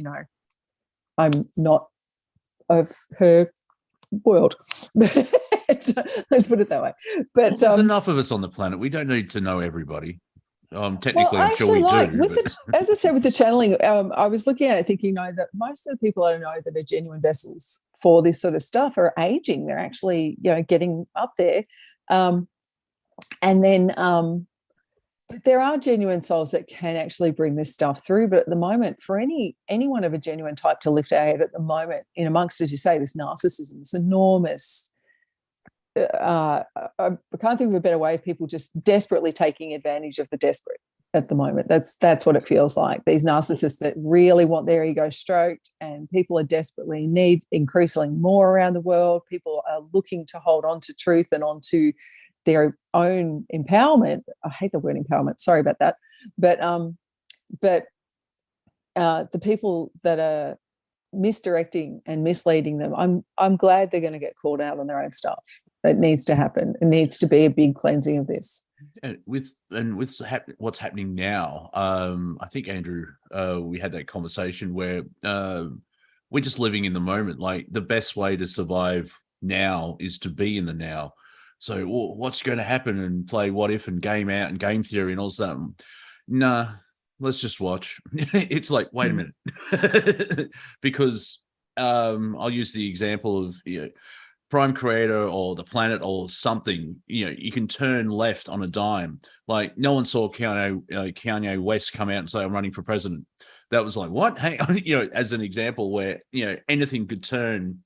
I'm not of her world. Let's put it that way. But there's enough of us on the planet. We don't need to know everybody. Technically, I'm sure we do. As I said, with the channeling, I was looking at it thinking, that most of the people I know that are genuine vessels for this sort of stuff are aging. They're actually, getting up there. And then, but there are genuine souls that can actually bring this stuff through. But at the moment, for anyone of a genuine type to lift our head at the moment, in amongst, as you say, this narcissism, this enormous, I can't think of a better way of people just desperately taking advantage of the desperate at the moment. That's what it feels like. These narcissists that really want their ego stroked, and people are desperately in need, increasingly more around the world. People are looking to hold on to truth and onto their own empowerment. I hate the word empowerment. Sorry about that. But the people that are misdirecting and misleading them, I'm glad they're going to get called out on their own stuff. It needs to happen. It needs to be a big cleansing of this. And with what's happening now, I think, Andrew, we had that conversation where we're just living in the moment. Like, the best way to survive now is to be in the now. So what's going to happen, and play what if and game out and game theory and all that? Nah, let's just watch. It's like, wait a minute. Because I'll use the example of, Prime Creator or the planet or something, you can turn left on a dime. Like, no one saw Kanye West come out and say, "I'm running for president." That was like, what? Hey, as an example where, anything could turn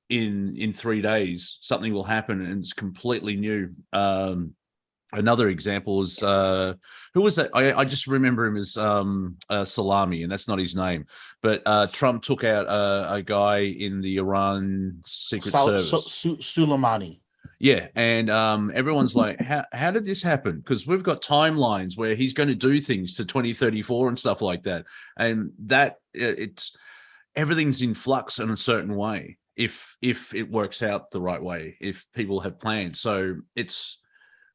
in 3 days, something will happen and it's completely new. Another example is, who was that? I just remember him as Salami, and that's not his name. But Trump took out a guy in the Iran Secret Service. Soleimani. Yeah, and everyone's like, how did this happen? Because we've got timelines where he's going to do things to 2034 and stuff like that. And that everything's in flux in a certain way, if it works out the right way, if people have plans. So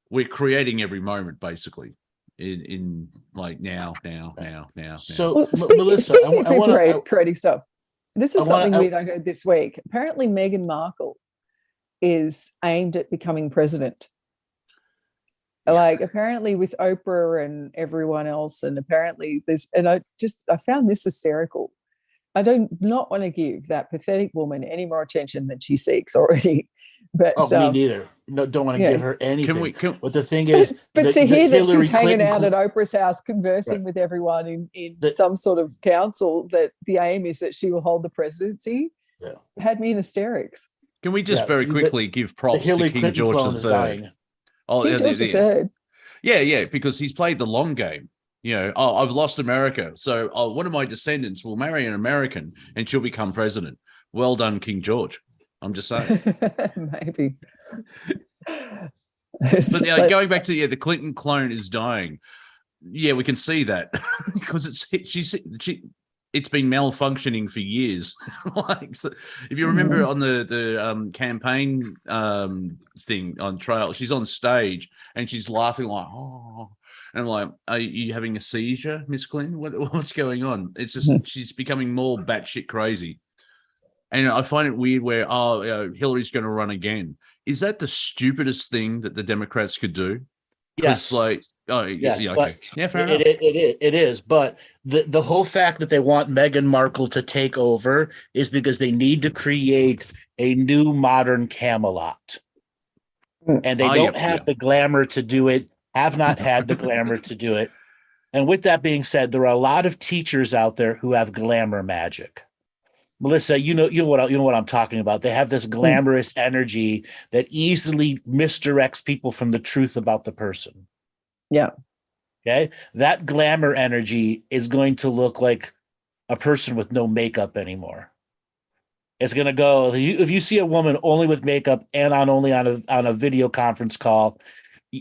we're creating every moment, basically, in like now. So, Melissa, I want to creating stuff. This is something weird I heard this week. Apparently, Meghan Markle is aimed at becoming president. Like, apparently with Oprah and everyone else, and apparently I found this hysterical. I do not want to give that pathetic woman any more attention than she seeks already. But me neither. No, don't want to give her anything. But the thing is, but to hear that she's hanging out at Oprah's house, conversing with everyone in some sort of council, that the aim is that she will hold the presidency, had me in hysterics. Can we just very quickly give props to King George III? King George III. Yeah, because he's played the long game. Oh, I've lost America, so one of my descendants will marry an American and she'll become president. Well done, King George. I'm just saying. Maybe. But going back to the Clinton clone is dying. Yeah, we can see that because it's been malfunctioning for years. So if you remember on the campaign thing on trail, she's on stage and she's laughing like, oh, and I'm like, are you having a seizure, Miss Clinton? What's going on? It's just she's becoming more batshit crazy. And I find it weird where Hillary's going to run again. Is that the stupidest thing that the Democrats could do? Yes. Okay. Yeah, fair enough. It is. But the whole fact that they want Meghan Markle to take over is because they need to create a new modern Camelot. And they don't have the glamour to do it, have not had the glamour to do it. And with that being said, there are a lot of teachers out there who have glamour magic. Melissa, you know what I'm talking about. They have this glamorous energy that easily misdirects people from the truth about the person. Yeah. Okay. That glamour energy is going to look like a person with no makeup anymore. It's going to go, if you see a woman only with makeup and only on a video conference call,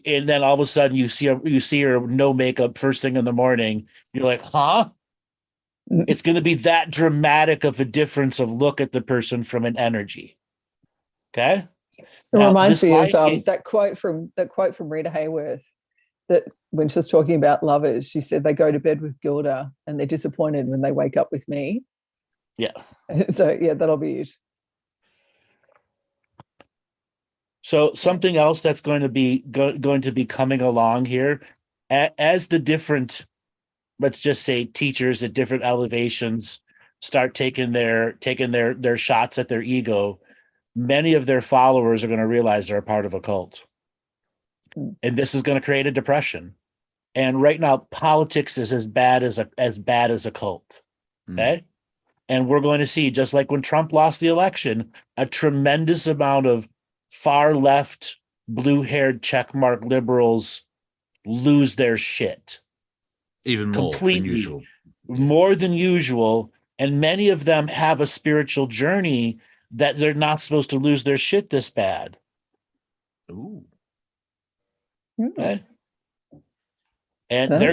and then all of a sudden you see her no makeup first thing in the morning, you're like, huh? It's going to be that dramatic of a difference of look at the person from an energy. Okay. It reminds me of that quote from Rita Hayworth, that when she was talking about lovers, she said they go to bed with Gilda and they're disappointed when they wake up with me. Yeah. So yeah, that'll be it. So something else that's going to be coming along here, as the different, let's just say, teachers at different elevations start taking their shots at their ego, many of their followers are going to realize they're a part of a cult. And this is going to create a depression. And right now, politics is as bad as a cult. Okay. And we're going to see, just like when Trump lost the election, a tremendous amount of far left, blue-haired checkmark liberals lose their shit. Even more completely than usual. More than usual. And many of them have a spiritual journey that they're not supposed to lose their shit this bad. Ooh. Okay. And the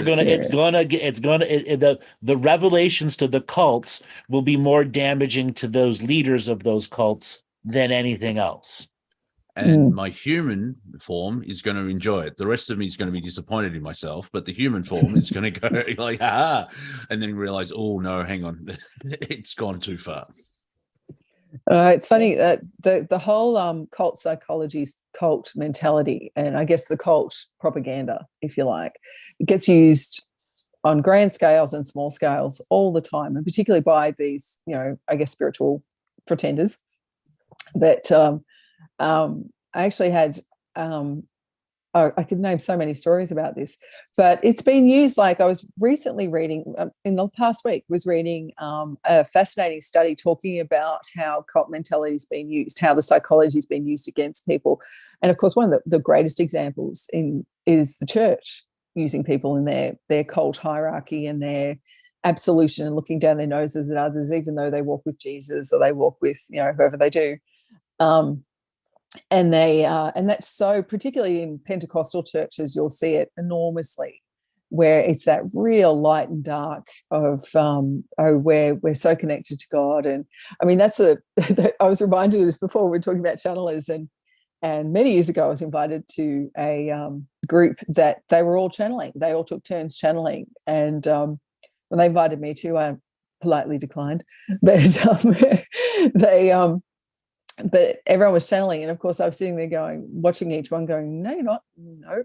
revelations to the cults will be more damaging to those leaders of those cults than anything else. And my human form is going to enjoy it. The rest of me is going to be disappointed in myself, but the human form is going to go like, and then realize, oh no, hang on, it's gone too far. It's funny that the whole cult psychology, cult mentality, and I guess the cult propaganda, if you like, it gets used on grand scales and small scales all the time, and particularly by these, I guess, spiritual pretenders. But I actually had, I could name so many stories about this, but it's been used. Like, I was recently reading, in the past week, was reading a fascinating study talking about how cult mentality is being used, how the psychology is being used against people. And of course, one of the greatest examples is the church using people in their cult hierarchy and their absolution, and looking down their noses at others, even though they walk with Jesus or they walk with, whoever they do. And that's so, particularly in Pentecostal churches, you'll see it enormously, where it's that real light and dark of where we're so connected to God. And I mean, I was reminded of this before. We were talking about channelers, and many years ago I was invited to a group that they were all channeling. They all took turns channeling, and when they invited me to, I politely declined, but but everyone was channeling, and of course I was sitting there watching each one going, no, you're not, no.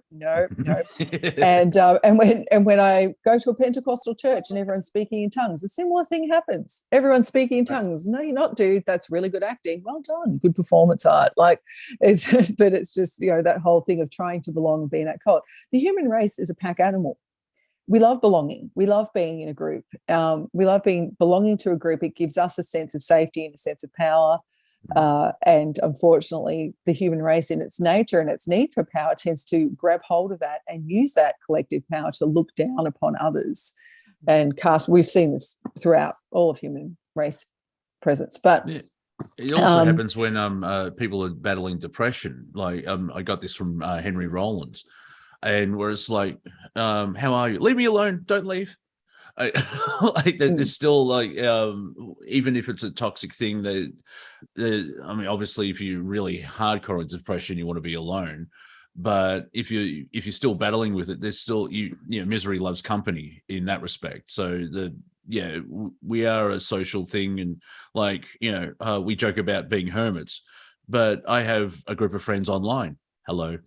and when I go to a Pentecostal church and everyone's speaking in tongues, a similar thing happens. Everyone's speaking in tongues. No, you're not, dude. That's really good acting. Well done. Good performance art. But it's just, that whole thing of trying to belong and be in that cult. The human race is a pack animal. We love belonging. We love being in a group. We love belonging to a group. It gives us a sense of safety and a sense of power. And unfortunately, the human race in its nature and its need for power tends to grab hold of that and use that collective power to look down upon others and cast. We've seen this throughout all of human race presence. But it also happens when people are battling depression. Like I got this from Henry Rollins, and where it's like, how are you? Leave me alone. Don't leave. There's still like, even if it's a toxic thing, I mean, obviously, if you're really hardcore in depression, you want to be alone. But if you're still battling with it, there's still misery loves company in that respect. So we are a social thing, and like we joke about being hermits, but I have a group of friends online. Hello.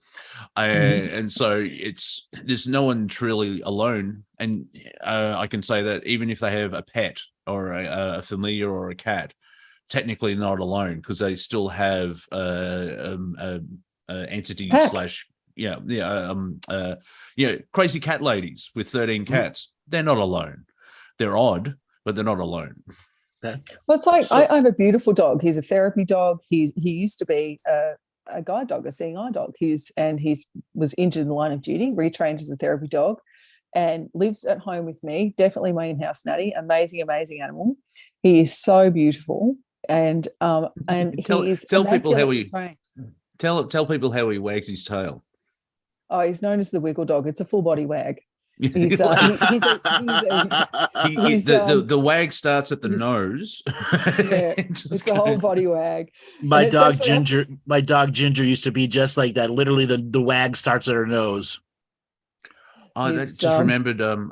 And so there's no one truly alone. And I can say that even if they have a pet or a familiar or a cat, technically not alone, because they still have entity Pack. Crazy cat ladies with 13 cats. They're not alone. They're odd, but they're not alone. Well, it's like I have a beautiful dog. He's a therapy dog. He used to be a guide dog, a seeing eye dog. He was injured in the line of duty, retrained as a therapy dog, and lives at home with me. Definitely my in-house natty. Amazing, amazing animal. He is so beautiful, and tell people how he trained. Tell people how he wags his tail. Oh, he's known as the wiggle dog. It's a full body wag. The wag starts at the nose. Yeah, it's a whole body wag. My dog Ginger used to be just like that. Literally, the wag starts at her nose. I just remembered an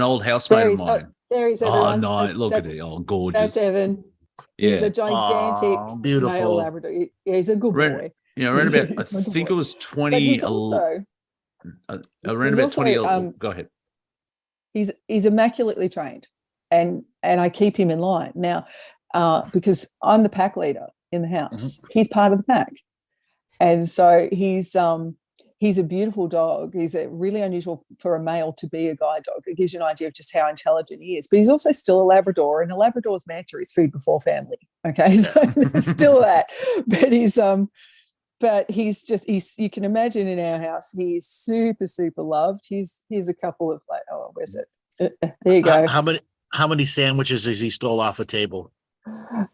old housemate of mine. There he's everyone. Oh no! Look at it! Oh, gorgeous. That's Evan. Yeah. He's a gigantic, beautiful male Labrador. Yeah, he's a good boy. Around about, I think it was 20. But he's also around about 20. Go ahead. He's immaculately trained, and I keep him in line now because I'm the pack leader in the house. He's part of the pack, and so he's a beautiful dog. He's really unusual for a male to be a guide dog. It gives you an idea of just how intelligent he is. But he's also still a Labrador, and a Labrador's mantra is food before family. Okay, so there's still that. But you can imagine in our house, he's super, super loved. He's a couple of like, oh, where's it? There you go. How many sandwiches has he stole off a table?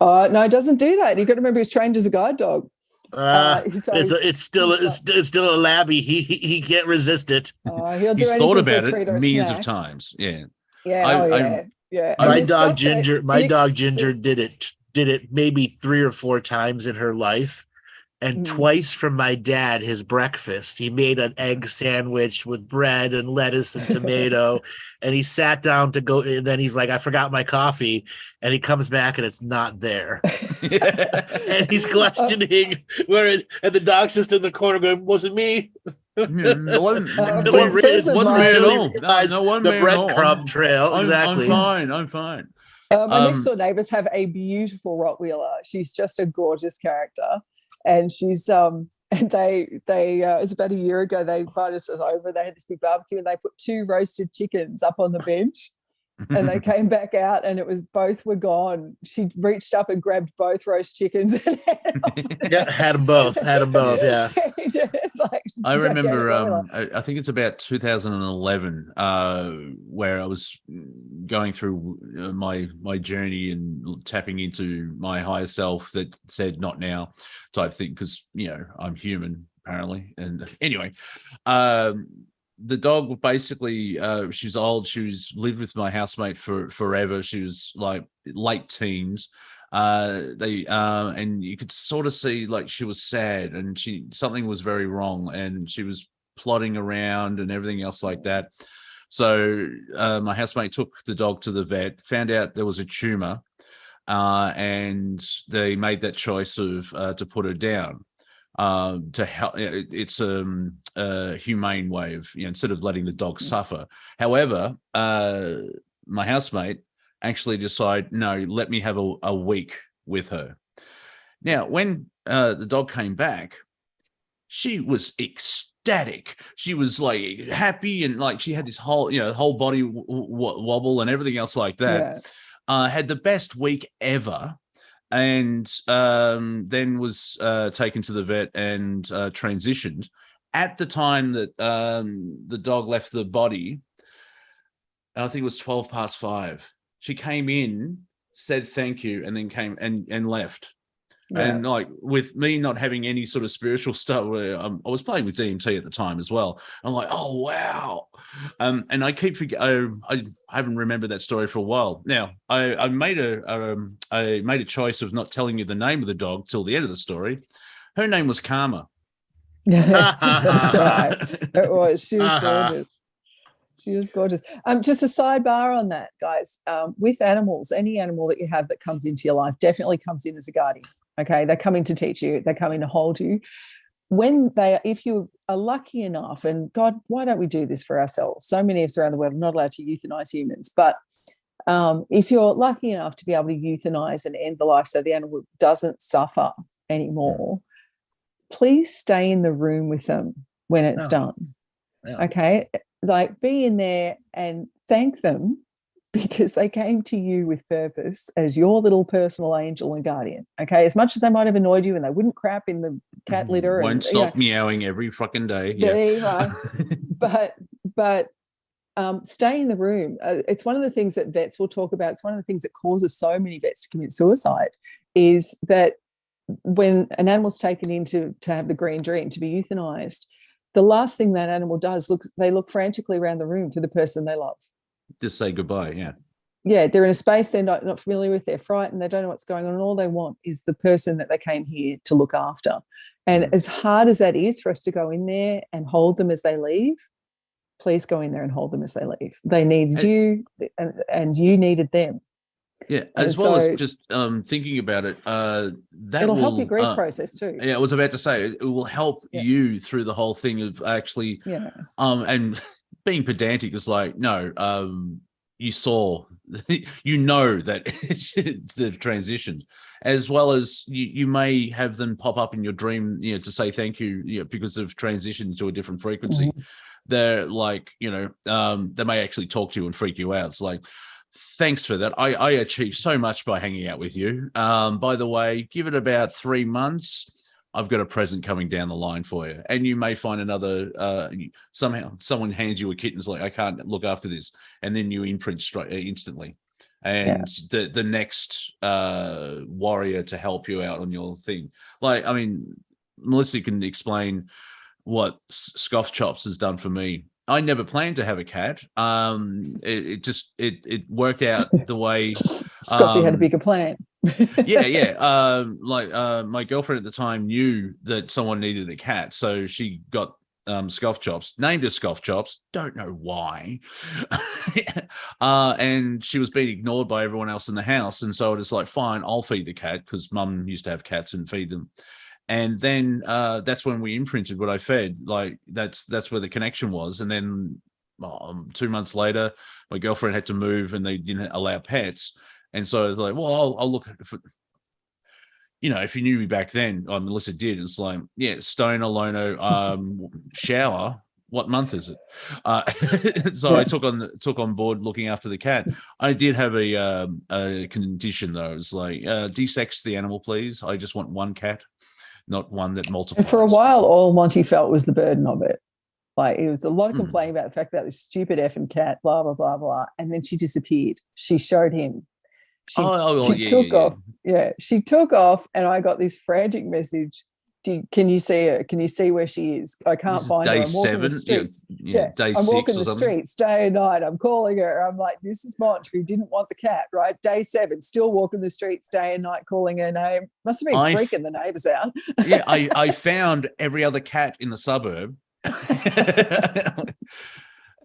No, he doesn't do that. You've got to remember he's trained as a guide dog. It's still a labby. He can't resist it. He'll do He's thought about it or millions of times. Yeah. Yeah. My dog Ginger did it maybe 3 or 4 times in her life. And twice from my dad, his breakfast, he made an egg sandwich with bread and lettuce and tomato. And he sat down to go, and then he's like, I forgot my coffee. And he comes back and it's not there. And he's questioning and the dog's just in the corner going, was it me? No one The breadcrumb trail. Exactly. I'm fine. My next door neighbors have a beautiful Rottweiler. She's just a gorgeous character. And she's and they it was about a year ago, they invited us over. They had this big barbecue and they put 2 roasted chickens up on the bench. And they came back out and both were gone. She reached up and grabbed both roast chickens and had them both. Yeah. I remember I think it's about 2011 where I was going through my journey and tapping into my higher self that said not now type thing, because I'm human apparently. And anyway, the dog basically, she's old. She's lived with my housemate for forever. She was like late teens. And you could sort of see like she was sad and something was very wrong, and she was plodding around and everything else like that. So my housemate took the dog to the vet, found out there was a tumor, and they made that choice of to put her down. To help, it's a humane way of instead of letting the dog suffer. However, my housemate actually decided, no, let me have a week with her. Now, when the dog came back, she was ecstatic. She was like happy, and like she had this whole whole body wobble and everything else like that. Yeah. Had the best week ever. and then was taken to the vet and transitioned. At the time that the dog left the body, I think it was 5:12. She came in, said thank you, and then came and left. Yeah. And like with me not having any sort of spiritual stuff, I was playing with DMT at the time as well. I'm like, oh wow, and I keep forgetting. I haven't remembered that story for a while. Now I made a choice of not telling you the name of the dog till the end of the story. Her name was Karma. That's right. It was. She was gorgeous. She was gorgeous. Just a sidebar on that, guys. With animals, any animal that you have that comes into your life definitely comes in as a guardian. Okay, they're coming to teach you. They're coming to hold you. If you are lucky enough, and God, why don't we do this for ourselves? So many of us around the world are not allowed to euthanize humans, but if you're lucky enough to be able to euthanize and end the life so the animal doesn't suffer anymore, please stay in the room with them when it's done. Yeah. Okay, like be in there and thank them because they came to you with purpose as your little personal angel and guardian. Okay, as much as they might have annoyed you and they wouldn't crap in the cat litter, won't stop meowing every fucking day. Yeah, but stay in the room. It's one of the things that vets will talk about. It's one of the things that causes so many vets to commit suicide is that when an animal's taken in to have the green dream, to be euthanized, the last thing that animal does, they look frantically around the room for the person they love. Just say goodbye, Yeah, they're in a space they're not familiar with, they're frightened, they don't know what's going on, and all they want is the person that they came here to look after. And as hard as that is for us to go in there and hold them as they leave, please go in there and hold them as they leave. They needed you and you needed them. Yeah, as well as just thinking about it, it'll help your grief process too. Yeah, I was about to say it will help you through the whole thing of actually, and being pedantic is like, no, you saw, you know that they've transitioned, as well as you may have them pop up in your dream, to say thank you, because they've transitioned to a different frequency. They're like, they may actually talk to you and freak you out. It's like, thanks for that. I achieved so much by hanging out with you. By the way, give it about 3 months. I've got a present coming down the line for you. And you may find another, somehow someone hands you a kitten. It's like, I can't look after this. And then you imprint straight instantly. And the next warrior to help you out on your thing. Like, I mean, Melissa can explain what Scoff Chops has done for me. I never planned to have a cat. It worked out the way. Scoffy had a bigger plan. My girlfriend at the time knew that someone needed a cat, so she got Scoff Chops, named her Scoff Chops. Don't know why. And she was being ignored by everyone else in the house, and so it was like, fine, I'll feed the cat because Mum used to have cats and feed them. And then that's when we imprinted what I fed. Like that's where the connection was. And then 2 months later, my girlfriend had to move, and they didn't allow pets. And so it's like, well, I'll look at it. If you knew me back then, Melissa did. It's like, Stoner Lono shower. What month is it? So I took on board looking after the cat. I did have a condition though. It's like desex the animal, please. I just want one cat. Not one that multiplies. And for a while, all Monty felt was the burden of it. Like it was a lot of complaining about the fact about this stupid effing cat, blah, blah, blah, blah. And then she disappeared. She showed him. She took off. Yeah, she took off, and I got this frantic message. Can you see her? Can you see where she is? I can't find her. I'm walking the streets. Day I'm 6 walking the streets day and night. I'm calling her. I'm like, this is Monty, who didn't want the cat, right? Day 7, still walking the streets day and night, calling her name. Must have been freaking the neighbours out. I found every other cat in the suburb.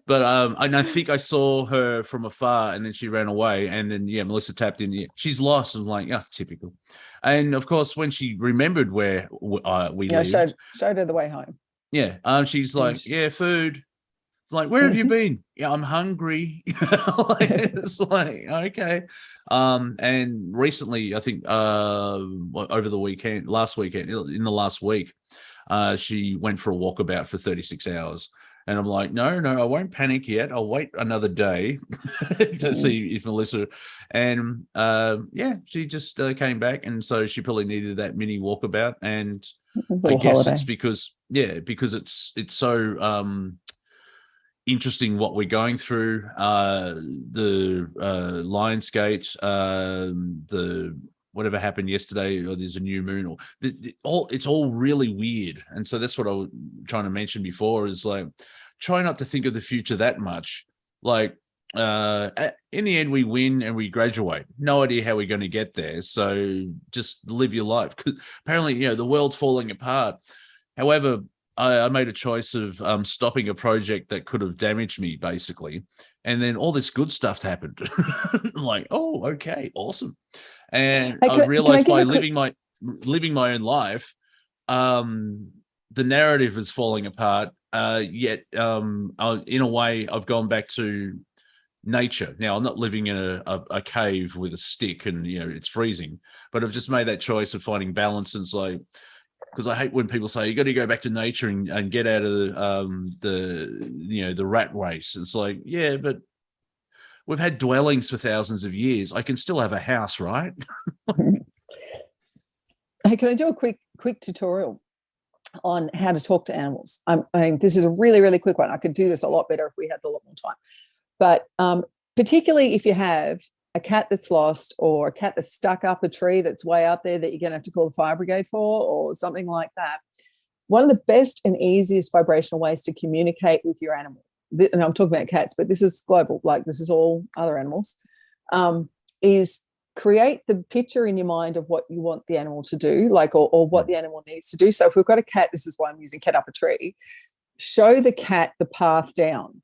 But and I think I saw her from afar, and then she ran away. And then Melissa tapped in. She's lost. I'm like, typical. And of course, when she remembered where we lived, showed her the way home. She's like, food. Like, where have you been? I'm hungry. It's like, okay. And recently, I think over the weekend, in the last week, she went for a walkabout for 36 hours. And I'm like, no, I won't panic yet. I'll wait another day to see if Melissa. And she just came back, and so she probably needed that mini walkabout. And I guess holiday. it's because it's so interesting what we're going through. The Lionsgate, the whatever happened yesterday, or there's a new moon, or it's all really weird. And so that's what I was trying to mention before, is like, try not to think of the future that much. Like, in the end, we win and we graduate. No idea how we're going to get there. So just live your life. Because apparently, the world's falling apart. However, I made a choice of stopping a project that could have damaged me, basically. And then all this good stuff happened. I'm like, oh, okay, awesome. And I realized by living my own life, the narrative is falling apart. Yet, in a way, I've gone back to nature. Now, I'm not living in a cave with a stick and, it's freezing, but I've just made that choice of finding balance. And it's like, because I hate when people say you got to go back to nature and get out of the rat race. It's like, yeah, but we've had dwellings for thousands of years. I can still have a house, right? Hey, can I do a quick tutorial on how to talk to animals? I mean, this is a really, really quick one. I could do this a lot better if we had a lot more time. But particularly if you have a cat that's lost, or a cat that's stuck up a tree that's way up there that you're going to have to call the fire brigade for, or something like that, one of the best and easiest vibrational ways to communicate with your animal, and I'm talking about cats, but this is global, like this is all other animals, is create the picture in your mind of what you want the animal to do, like, or what the animal needs to do. So if we've got a cat, this is why I'm using cat up a tree, show the cat the path down.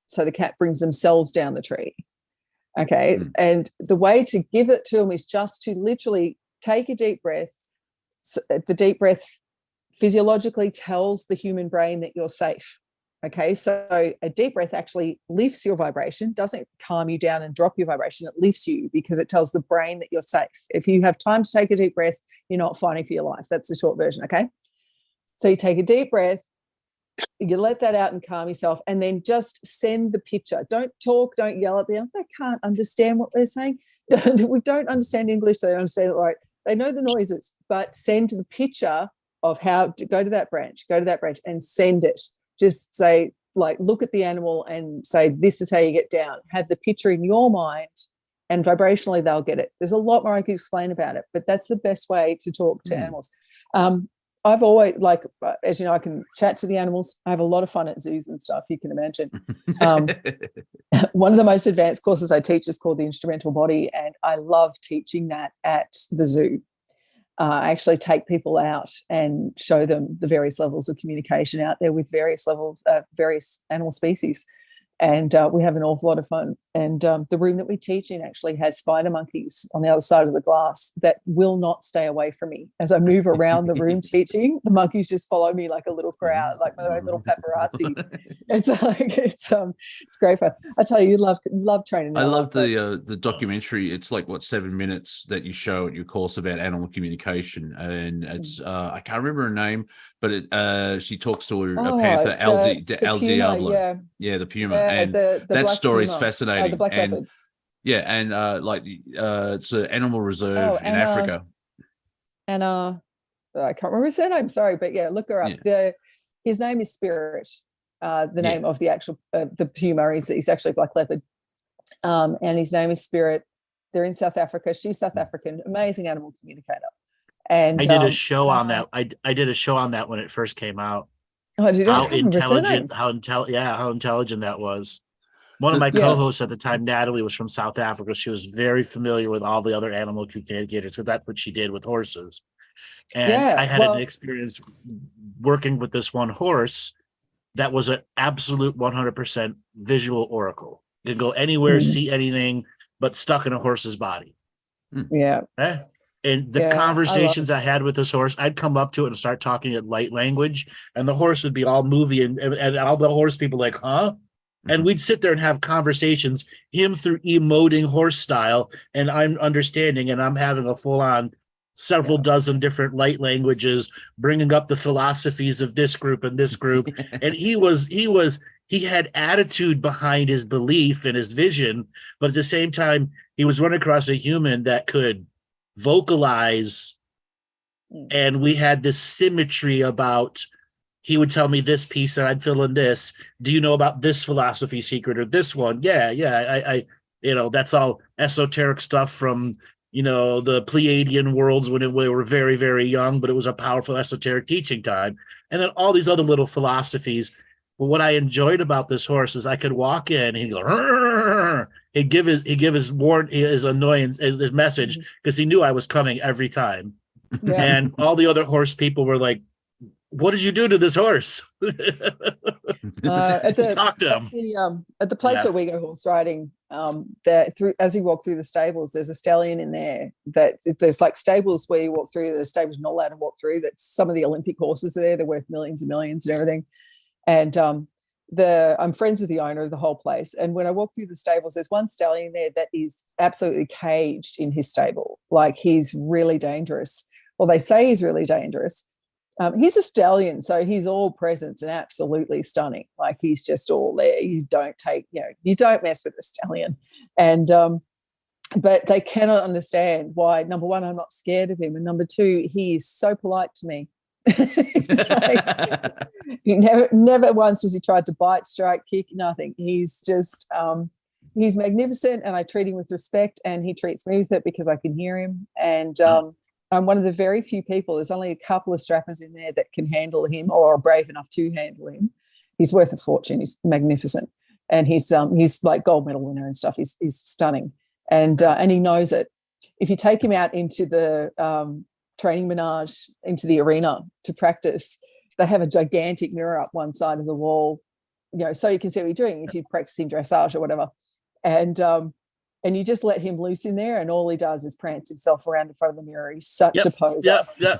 So the cat brings themselves down the tree. Okay. And the way to give it to them is just to literally take a deep breath. So the deep breath physiologically tells the human brain that you're safe. Okay. So a deep breath actually lifts your vibration, doesn't calm you down and drop your vibration. It lifts you because it tells the brain that you're safe. If you have time to take a deep breath, you're not fighting for your life. That's the short version. Okay. So you take a deep breath, you let that out and calm yourself, and then just send the picture. Don't talk, don't yell at them. They can't understand what they're saying. We don't understand English. They don't understand it right. They know the noises, but send the picture of how to go to that branch, and send it. Just say, like, look at the animal and say, this is how you get down. Have the picture in your mind, and vibrationally they'll get it. There's a lot more I could explain about it, but that's the best way to talk to animals. I've always, like, as you know, I can chat to the animals. I have a lot of fun at zoos and stuff, you can imagine. One of the most advanced courses I teach is called the Instrumental Body, and I love teaching that at the zoo. I actually take people out and show them the various levels of communication out there with various animal species. And we have an awful lot of fun. And the room that we teach in actually has spider monkeys on the other side of the glass that will not stay away from me. As I move around the room teaching, the monkeys just follow me like a little crowd, like my own little paparazzi. It's great fun. I tell you love training. I love the documentary. It's like 7 minutes that you show at your course about animal communication, and it's I can't remember her name, but she talks to a panther, El Diablo. Yeah, the puma. And that story is fascinating. The black leopard. Yeah, and it's an animal reserve in Africa. And I can't remember his name. Sorry, but yeah, look her up. Yeah. His name is Spirit. The name of the actual the puma is actually a black leopard, and his name is Spirit. They're in South Africa. She's South African. Amazing animal communicator. And I did a show on that. I did a show on that when it first came out. Oh, did you? How intelligent that was. One of my co-hosts at the time, Natalie, was from South Africa. She was very familiar with all the other animal communicators, so that's what she did with horses. And I had an experience working with this one horse that was an absolute 100% visual oracle. You could go anywhere, see anything, but stuck in a horse's body. Yeah. And the conversations I had with this horse, I'd come up to it and start talking in light language, and the horse would be all movie, and all the horse people like, huh? And we'd sit there and have conversations, him through emoting horse style, and I'm understanding, and I'm having a full-on several dozen different light languages, bringing up the philosophies of this group and this group. And he had attitude behind his belief and his vision, but at the same time, he was running across a human that could vocalize. And we had this symmetry about, he would tell me this piece and I'd fill in this. Do you know about this philosophy secret or this one? Yeah. I that's all esoteric stuff from, the Pleiadian worlds when we were very, very young, but it was a powerful esoteric teaching time. And then all these other little philosophies. But what I enjoyed about this horse is I could walk in and he'd go, "Rrr." He'd give his annoyance, his message, because he knew I was coming every time. Yeah. And all the other horse people were like, "What did you do to this horse?" Talk to him. At the place where we go horse riding, as you walk through the stables, there's a stallion in there there's like stables where you walk through, the stables you're not allowed to walk through. That's some of the Olympic horses there. They're worth millions and millions and everything. And I'm friends with the owner of the whole place. And when I walk through the stables, there's one stallion there that is absolutely caged in his stable. Like, he's really dangerous. Well, they say he's really dangerous. He's a stallion, so he's all presence and absolutely stunning. Like, he's just all there. You don't mess with the stallion. And but they cannot understand why, number one, I'm not scared of him, and number two, he is so polite to me. Like, he never once has he tried to bite, strike, kick, nothing. He's just he's magnificent, and I treat him with respect, and he treats me with it because I can hear him. And I'm one of the very few people, there's only a couple of strappers in there that can handle him or are brave enough to handle him. He's worth a fortune. He's magnificent. And he's like gold medal winner and stuff. He's stunning. And he knows it. If you take him out into the training menage, into the arena to practice, they have a gigantic mirror up one side of the wall, so you can see what you're doing if you're practicing dressage or whatever. And you just let him loose in there, and all he does is prance himself around in front of the mirror. He's such a poser. Yep.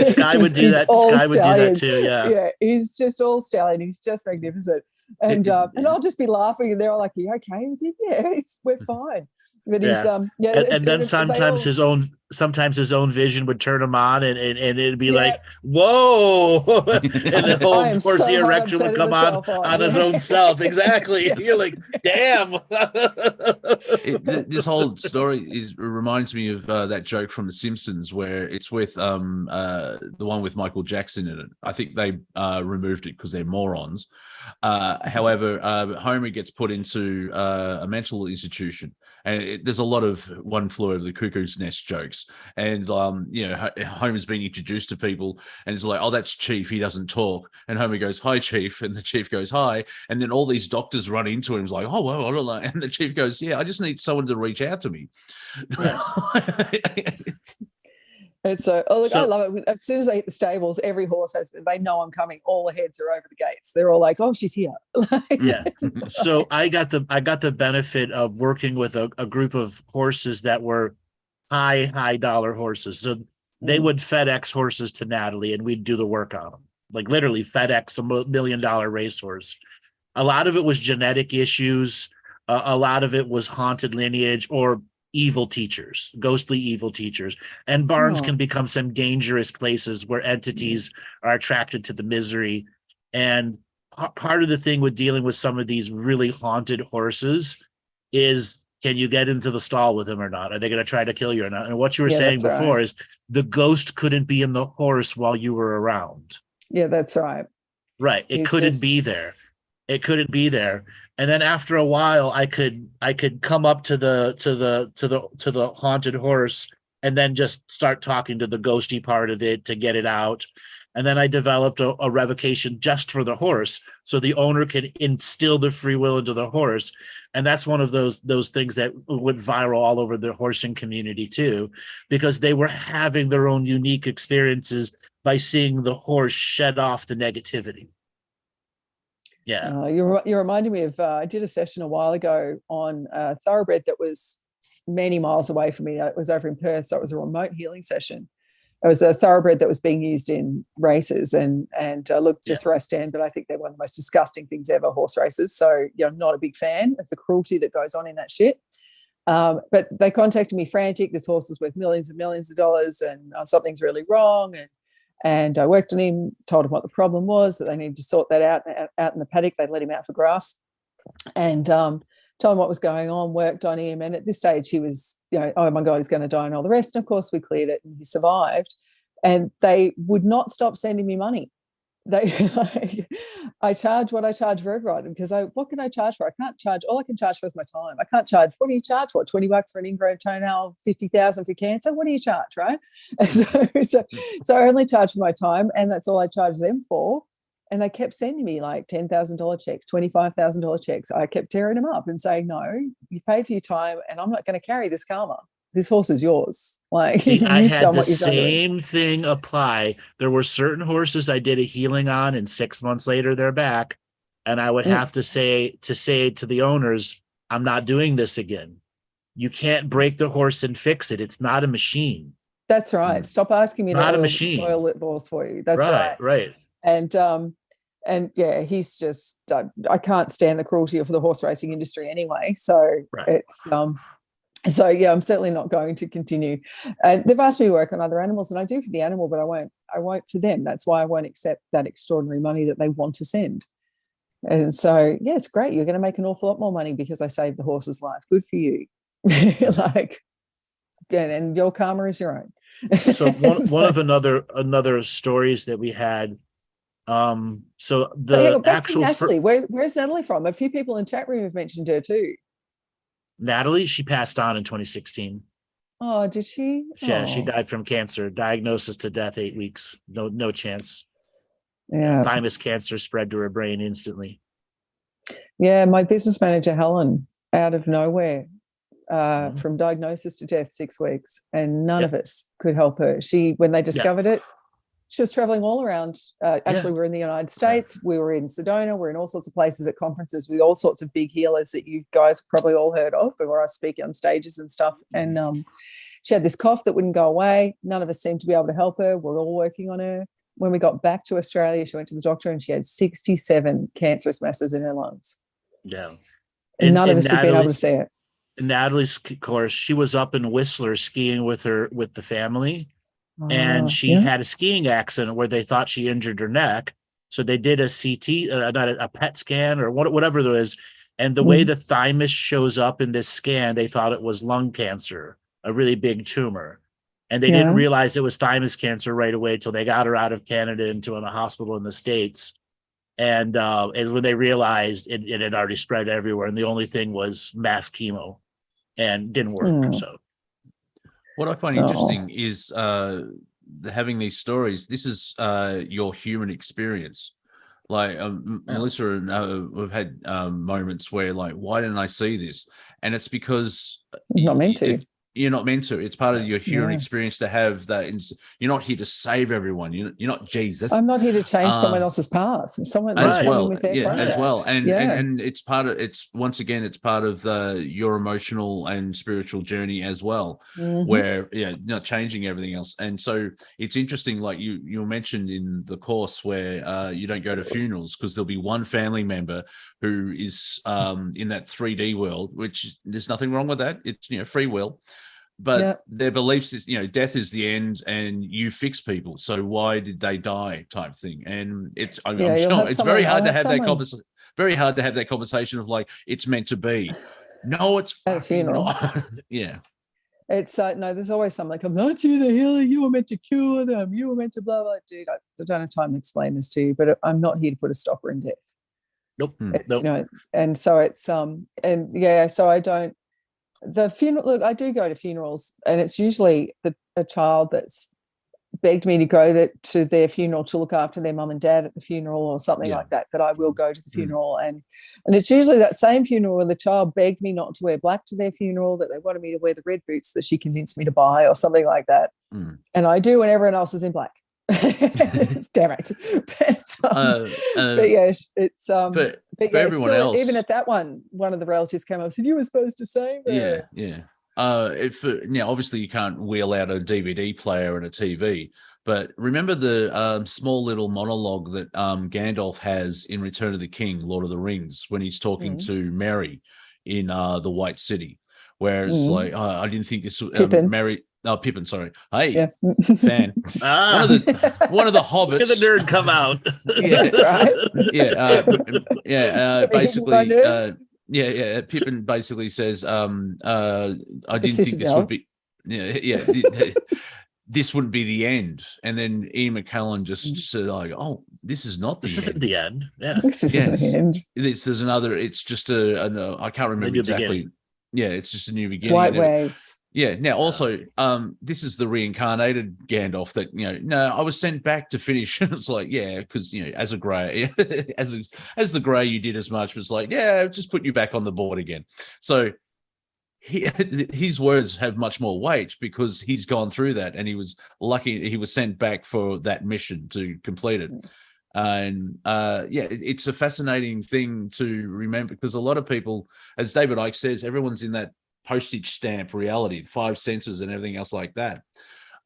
Sky would do that. Sky would do that too. Yeah. He's just all stallion. He's just magnificent. And I'll just be laughing, and they're all like, "Are you okay with it?" Yeah, we're fine. But he's and then sometimes his own vision would turn him on, and it'd be like, "Whoa!" And the whole horsey erection would come on his own self. Exactly. You're like, "Damn!" This whole story reminds me of that joke from The Simpsons, where it's with the one with Michael Jackson in it. I think they removed it because they're morons. However, Homer gets put into a mental institution. And there's a lot of One Flew Over the Cuckoo's Nest jokes. And, Homer's been introduced to people and it's like, "Oh, that's Chief. He doesn't talk." And Homer goes, "Hi, Chief." And the Chief goes, "Hi." And then all these doctors run into him. He's like, "Oh, well, I don't know." And the Chief goes, "Yeah, I just need someone to reach out to me." Yeah. And so, I love it. As soon as I hit the stables, every horse they know I'm coming. All the heads are over the gates. They're all like, "Oh, she's here." Yeah. So I got the benefit of working with a group of horses that were high dollar horses. So they would FedEx horses to Natalie, and we'd do the work on them. Like, literally FedEx $1 million racehorse. A lot of it was genetic issues. A lot of it was haunted lineage or evil teachers, ghostly evil teachers. And barns can become some dangerous places where entities are attracted to the misery. And part of the thing with dealing with some of these really haunted horses is, can you get into the stall with them or not? Are they going to try to kill you or not? And what you were saying before is the ghost couldn't be in the horse while you were around. Yeah, that's right. Right. It couldn't be there. It couldn't be there. And then after a while, I could come up to the haunted horse and then just start talking to the ghosty part of it to get it out. And then I developed a revocation just for the horse, so the owner can instill the free will into the horse. And that's one of those things that went viral all over the horsing community too, because they were having their own unique experiences by seeing the horse shed off the negativity. Yeah. You're reminding me of, I did a session a while ago on a thoroughbred that was many miles away from me. It was over in Perth, so it was a remote healing session. It was a thoroughbred that was being used in races, and look, just where I stand, but I think they're one of the most disgusting things ever, horse races. So, not a big fan of the cruelty that goes on in that shit. But they contacted me frantic. This horse is worth millions and millions of dollars, and something's really wrong. And I worked on him, told him what the problem was, that they needed to sort that out in the paddock. They'd let him out for grass, and told him what was going on, worked on him. And at this stage, he was, oh my God, he's going to die and all the rest. And of course, we cleared it and he survived. And they would not stop sending me money. I charge what I charge for every item, because what can I charge for? I can't charge. All I can charge for is my time. I can't charge. What do you charge for? $20 for an ingrown toenail, 50,000 for cancer. What do you charge, right? So I only charge for my time, and that's all I charge them for. And they kept sending me like $10,000 checks, $25,000 checks. I kept tearing them up and saying, no, you paid for your time, and I'm not going to carry this karma. This horse is yours. Like, see, I had the same thing apply. There were certain horses I did a healing on, and 6 months later they're back, and I would have to say to the owners, I'm not doing this again. You can't break the horse and fix it. It's not a machine. That's right. Stop asking me not to a machine. oil it horse for you. That's right. Right. And yeah, he's just, I can't stand the cruelty of the horse racing industry anyway. So it's so yeah, I'm certainly not going to continue. They've asked me to work on other animals, and I do for the animal, but I won't for them. That's why I won't accept that extraordinary money that they want to send. And so, yeah, it's great. You're going to make an awful lot more money because I saved the horse's life. Good for you. And your karma is your own. So one of another stories that we had. So the actual Natalie, where's Natalie from? A few people in chat room have mentioned her too. Natalie, she passed on in 2016. Oh, did she? Yeah, she died from cancer. Diagnosis to death, 8 weeks. No chance. Yeah. Thymus cancer spread to her brain instantly. Yeah, my business manager, Helen, out of nowhere, from diagnosis to death, 6 weeks, and none of us could help her. When they discovered it, she was traveling all around. Actually, we're in the United States. We were in Sedona. We're in all sorts of places at conferences with all sorts of big healers that you guys probably all heard of, where I speak on stages and stuff. And she had this cough that wouldn't go away. None of us seemed to be able to help her. We're all working on her. When we got back to Australia, she went to the doctor and she had 67 cancerous masses in her lungs. Yeah. And none of us had been able to see it. Natalie's course, she was up in Whistler skiing with the family. And she had a skiing accident where they thought she injured her neck. So they did a CT, not a PET scan or whatever there is. And the way the thymus shows up in this scan, they thought it was lung cancer, a really big tumor. And they didn't realize it was thymus cancer right away till they got her out of Canada into a hospital in the States. And when they realized it had already spread everywhere. And the only thing was mass chemo, and didn't work. So. What I find interesting is having these stories. This is your human experience. Like Melissa and we've had moments where, like, why didn't I see this? And it's because you're not meant to. You're not meant to. It's part of your human experience to have that. You're not here to save everyone. You're not Jesus. I'm not here to change someone else's path. Someone as well, with their project. As well, and it's part of. It's once again, it's part of your emotional and spiritual journey as well, where not changing everything else. And so it's interesting, like you mentioned in the course where you don't go to funerals because there'll be one family member who is in that 3D world, which there's nothing wrong with that. It's free will. But their beliefs is, death is the end, and you fix people. So why did they die? Type thing. And it's it's very hard to have that conversation. Very hard to have that conversation of like it's meant to be. No, it's at a funeral. Not. Yeah. It's no. There's always something like, "Aren't you the healer? You were meant to cure them. You were meant to blah blah." Dude, I don't have time to explain this to you, but I'm not here to put a stopper in death. Nope. It's, and so it's so I don't. The funeral, look, I do go to funerals, and it's usually a child that's begged me to go to their funeral to look after their mum and dad at the funeral or something like that I will go to the funeral. And it's usually that same funeral where the child begged me not to wear black to their funeral, that they wanted me to wear the red boots that she convinced me to buy or something like that. And I do when everyone else is in black. Damn it. But yeah, it's but everyone else, even at that one of the relatives came up and said, you were supposed to say that. Now obviously you can't wheel out a DVD player and a TV, but remember the small little monologue that Gandalf has in Return of the King, Lord of the Rings, when he's talking to Merry in the White City, Whereas like I didn't think this Pippin. Pippin, sorry. Hey, Yeah. fan. One of the hobbits. Look at the nerd come out. Yeah, That's right. Basically, Pippin basically says, I didn't think this would be, this wouldn't be the end. And then Ian McKellen just said, like, oh, this is not the end. This isn't the end. Yeah. This isn't the end. This is another, it's just I can't remember exactly. Beginning. Yeah, it's just a new beginning. White waves. Yeah. Now, also, this is the reincarnated Gandalf that, no, I was sent back to finish. It's like, yeah, because, as a grey, as the grey, you did as much. But it's like, yeah, just put you back on the board again. So his words have much more weight because he's gone through that, and he was lucky he was sent back for that mission to complete it. And it's a fascinating thing to remember, because a lot of people, as David Icke says, everyone's in that postage stamp reality, 5 senses and everything else like that.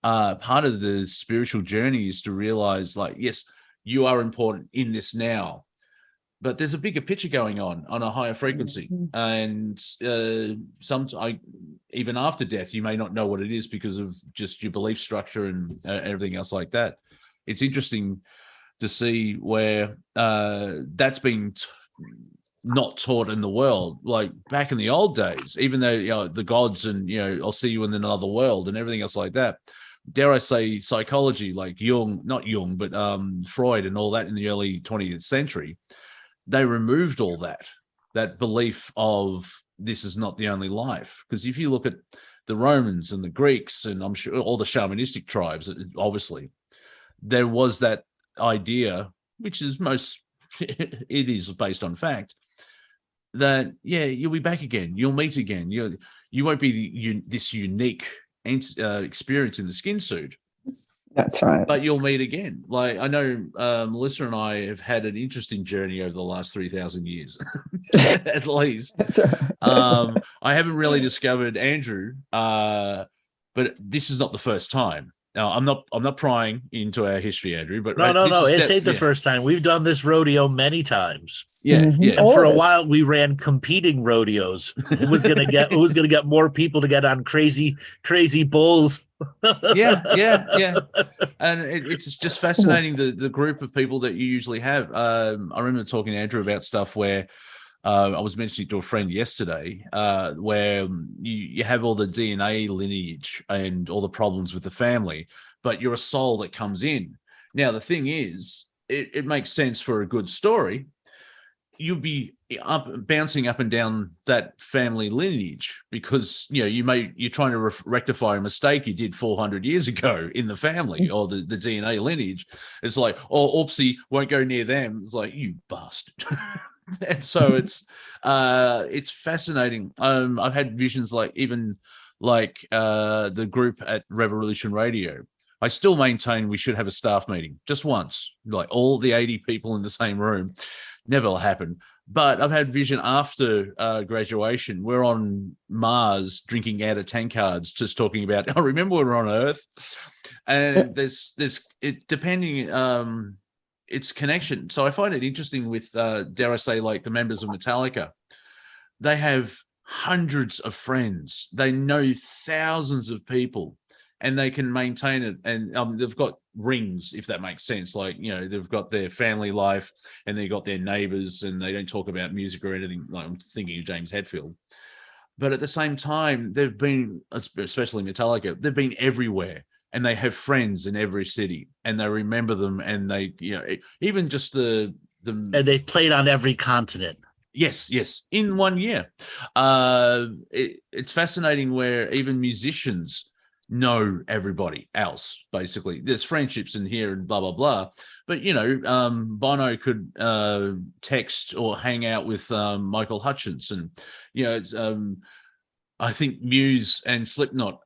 Part of the spiritual journey is to realize, like, yes, you are important in this now, but there's a bigger picture going on a higher frequency. And even after death, you may not know what it is because of just your belief structure and everything else like that. It's interesting to see where that's been not taught in the world. Like back in the old days, even though the gods and I'll see you in another world and everything else like that, dare I say psychology, like not Jung, but Freud and all that in the early 20th century, they removed all that belief of this is not the only life. Because if you look at the Romans and the Greeks, and I'm sure all the shamanistic tribes, obviously there was that idea, which is it is based on fact, that you'll be back again, you'll meet again, you won't be this unique experience in the skin suit. That's right. But you'll meet again. Like I know Melissa and I have had an interesting journey over the last 3,000 years, at least. That's right. I haven't really discovered Andrew, but this is not the first time. Now, I'm not prying into our history, Andrew, but no, it ain't the first time. We've done this rodeo many times. Yeah. And for a while, we ran competing rodeos. Who was gonna get more people to get on crazy bulls? Yeah. And it's just fascinating the group of people that you usually have. I remember talking to Andrew about stuff where I was mentioning to a friend yesterday, where you have all the DNA lineage and all the problems with the family, but you're a soul that comes in. Now, the thing is, it makes sense for a good story. You'll be bouncing up and down that family lineage because, you're trying to rectify a mistake you did 400 years ago in the family or the DNA lineage. It's like, oh, oopsie, won't go near them. It's like, you bastard. And so it's fascinating. I've had visions like the group at Revolution Radio. I still maintain we should have a staff meeting just once, like all the 80 people in the same room. Never will happen. But I've had vision after graduation. We're on Mars drinking out of tankards, just talking about, I remember we were on Earth. And there's depending its connection. So I find it interesting with, dare I say, like the members of Metallica. They have hundreds of friends. They know thousands of people, and they can maintain it. And they've got rings, if that makes sense. Like, they've got their family life, and they've got their neighbors, and they don't talk about music or anything. Like I'm thinking of James Hetfield. But at the same time, they've been, especially Metallica, they've been everywhere. And they have friends in every city, and they remember them, and they, even just the and they've played on every continent. Yes, in 1 year. It's fascinating where even musicians know everybody else. Basically, there's friendships in here and blah blah blah. But Bono could text or hang out with Michael Hutchence, and it's. I think Muse and Slipknot,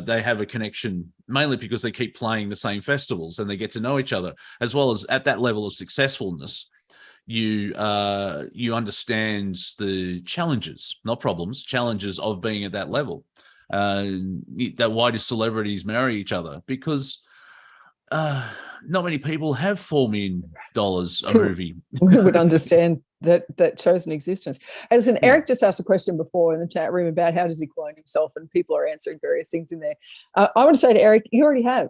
they have a connection mainly because they keep playing the same festivals and they get to know each other, as well as at that level of successfulness, you understand the challenges, not problems, challenges of being at that level. That why do celebrities marry each other? Because not many people have $4 million a Who movie. would understand that chosen existence. And listen, Yeah. Eric just asked a question before in the chat room about how does he clone himself, and people are answering various things in there. I want to say to Eric, you already have.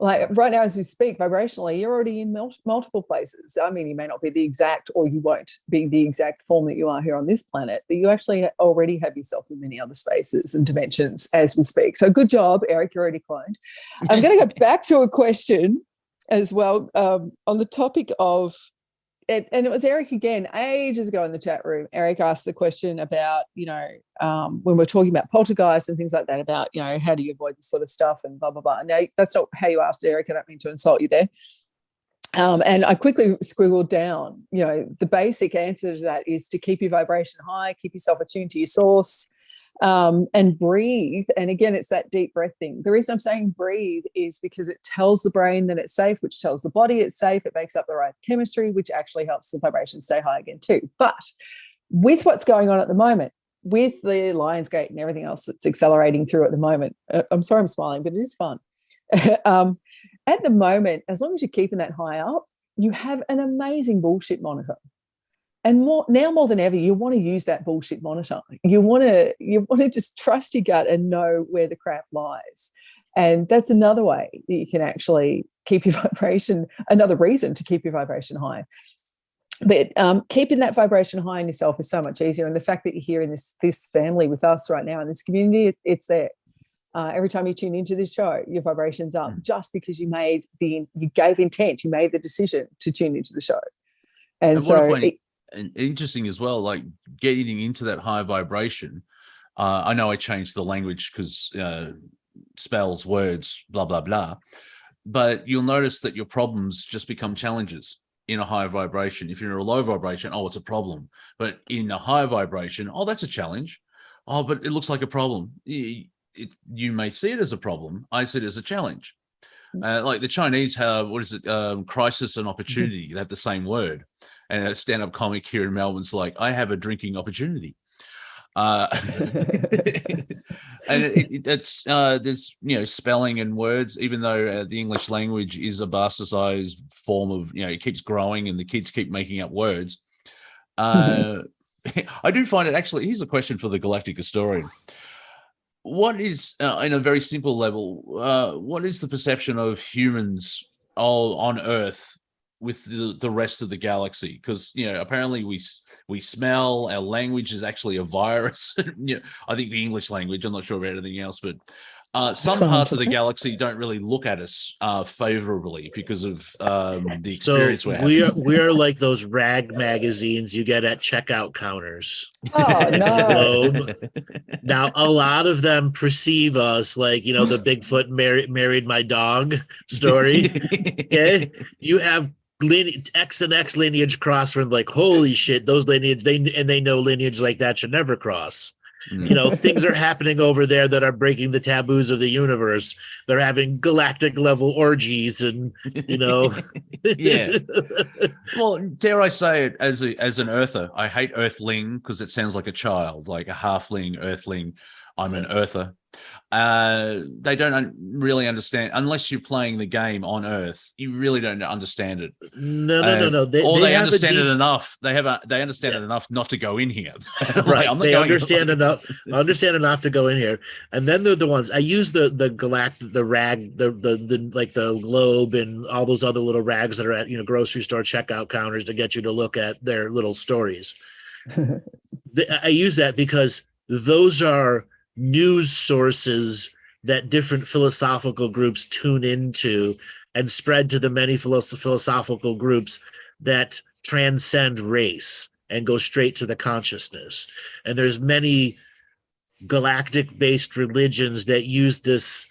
Like right now, as we speak, vibrationally, you're already in multiple places. I mean, you may not be the exact, or you won't be the exact form that you are here on this planet, but you actually already have yourself in many other spaces and dimensions as we speak. So good job, Eric, you're already cloned. I'm going to go back to a question as well on the topic of, and it was Eric again, ages ago in the chat room. Eric asked the question about, when we're talking about poltergeist and things like that, about, how do you avoid this sort of stuff and blah, blah, blah. Now, that's not how you asked, Eric. I don't mean to insult you there. And I quickly squiggled down, the basic answer to that is to keep your vibration high, keep yourself attuned to your source, and breathe. And again, it's that deep breath thing. The reason I'm saying breathe is because it tells the brain that it's safe, which tells the body it's safe. It makes up the right chemistry, which actually helps the vibration stay high again too. But with what's going on at the moment, with the Lionsgate and everything else that's accelerating through at the moment, I'm sorry I'm smiling, but it is fun. At the moment, as long as you're keeping that high up, you have an amazing bullshit monitor. And more than ever, you want to use that bullshit monitor. You want to just trust your gut and know where the crap lies. And that's another way that you can actually keep your vibration, another reason to keep your vibration high. But keeping that vibration high in yourself is so much easier. And the fact that you're here in this family with us right now in this community, it's there. Every time you tune into this show, your vibration's up just because you gave intent, you made the decision to tune into the show. And so and interesting as well, like getting into that high vibration. I know I changed the language because spells, words, blah, blah, blah. But you'll notice that your problems just become challenges in a high vibration. If you're in a low vibration, oh, it's a problem. But in a high vibration, oh, that's a challenge. Oh, but it looks like a problem. You may see it as a problem. I see it as a challenge. Like the Chinese have, crisis and opportunity. They have the same word. And a stand-up comic here in Melbourne's like, I have a drinking opportunity. And it's there's spelling and words, even though the English language is a bastardized form of, it keeps growing and the kids keep making up words. I do find it actually, here's a question for the Galactic historian. What is, in a very simple level, what is the perception of humans on Earth with the rest of the galaxy? Because apparently we smell, our language is actually a virus. I think the English language, I'm not sure about anything else, but some parts of the galaxy don't really look at us favorably because of the experience we're having. We are like those rag magazines you get at checkout counters. Oh no! Now a lot of them perceive us like the Bigfoot married my dog story. Okay, you have X and X lineage cross from like, holy shit, those lineage they know lineage like that should never cross. Things are happening over there that are breaking the taboos of the universe. They're having galactic level orgies and yeah. Well, dare I say it, as an earther, I hate earthling because it sounds like a child, like a halfling, earthling. I'm an earther. They don't really understand unless you're playing the game on Earth. You really don't understand it. No. They understand it enough. They understand it enough not to go in here. Right. They understand enough. Understand enough to go in here. And then they're the ones I use the galactic, the rag, the like the globe and all those other little rags that are at grocery store checkout counters to get you to look at their little stories. I use that because those are news sources that different philosophical groups tune into and spread to the many philosophical groups that transcend race and go straight to the consciousness. And there's many galactic-based religions that use this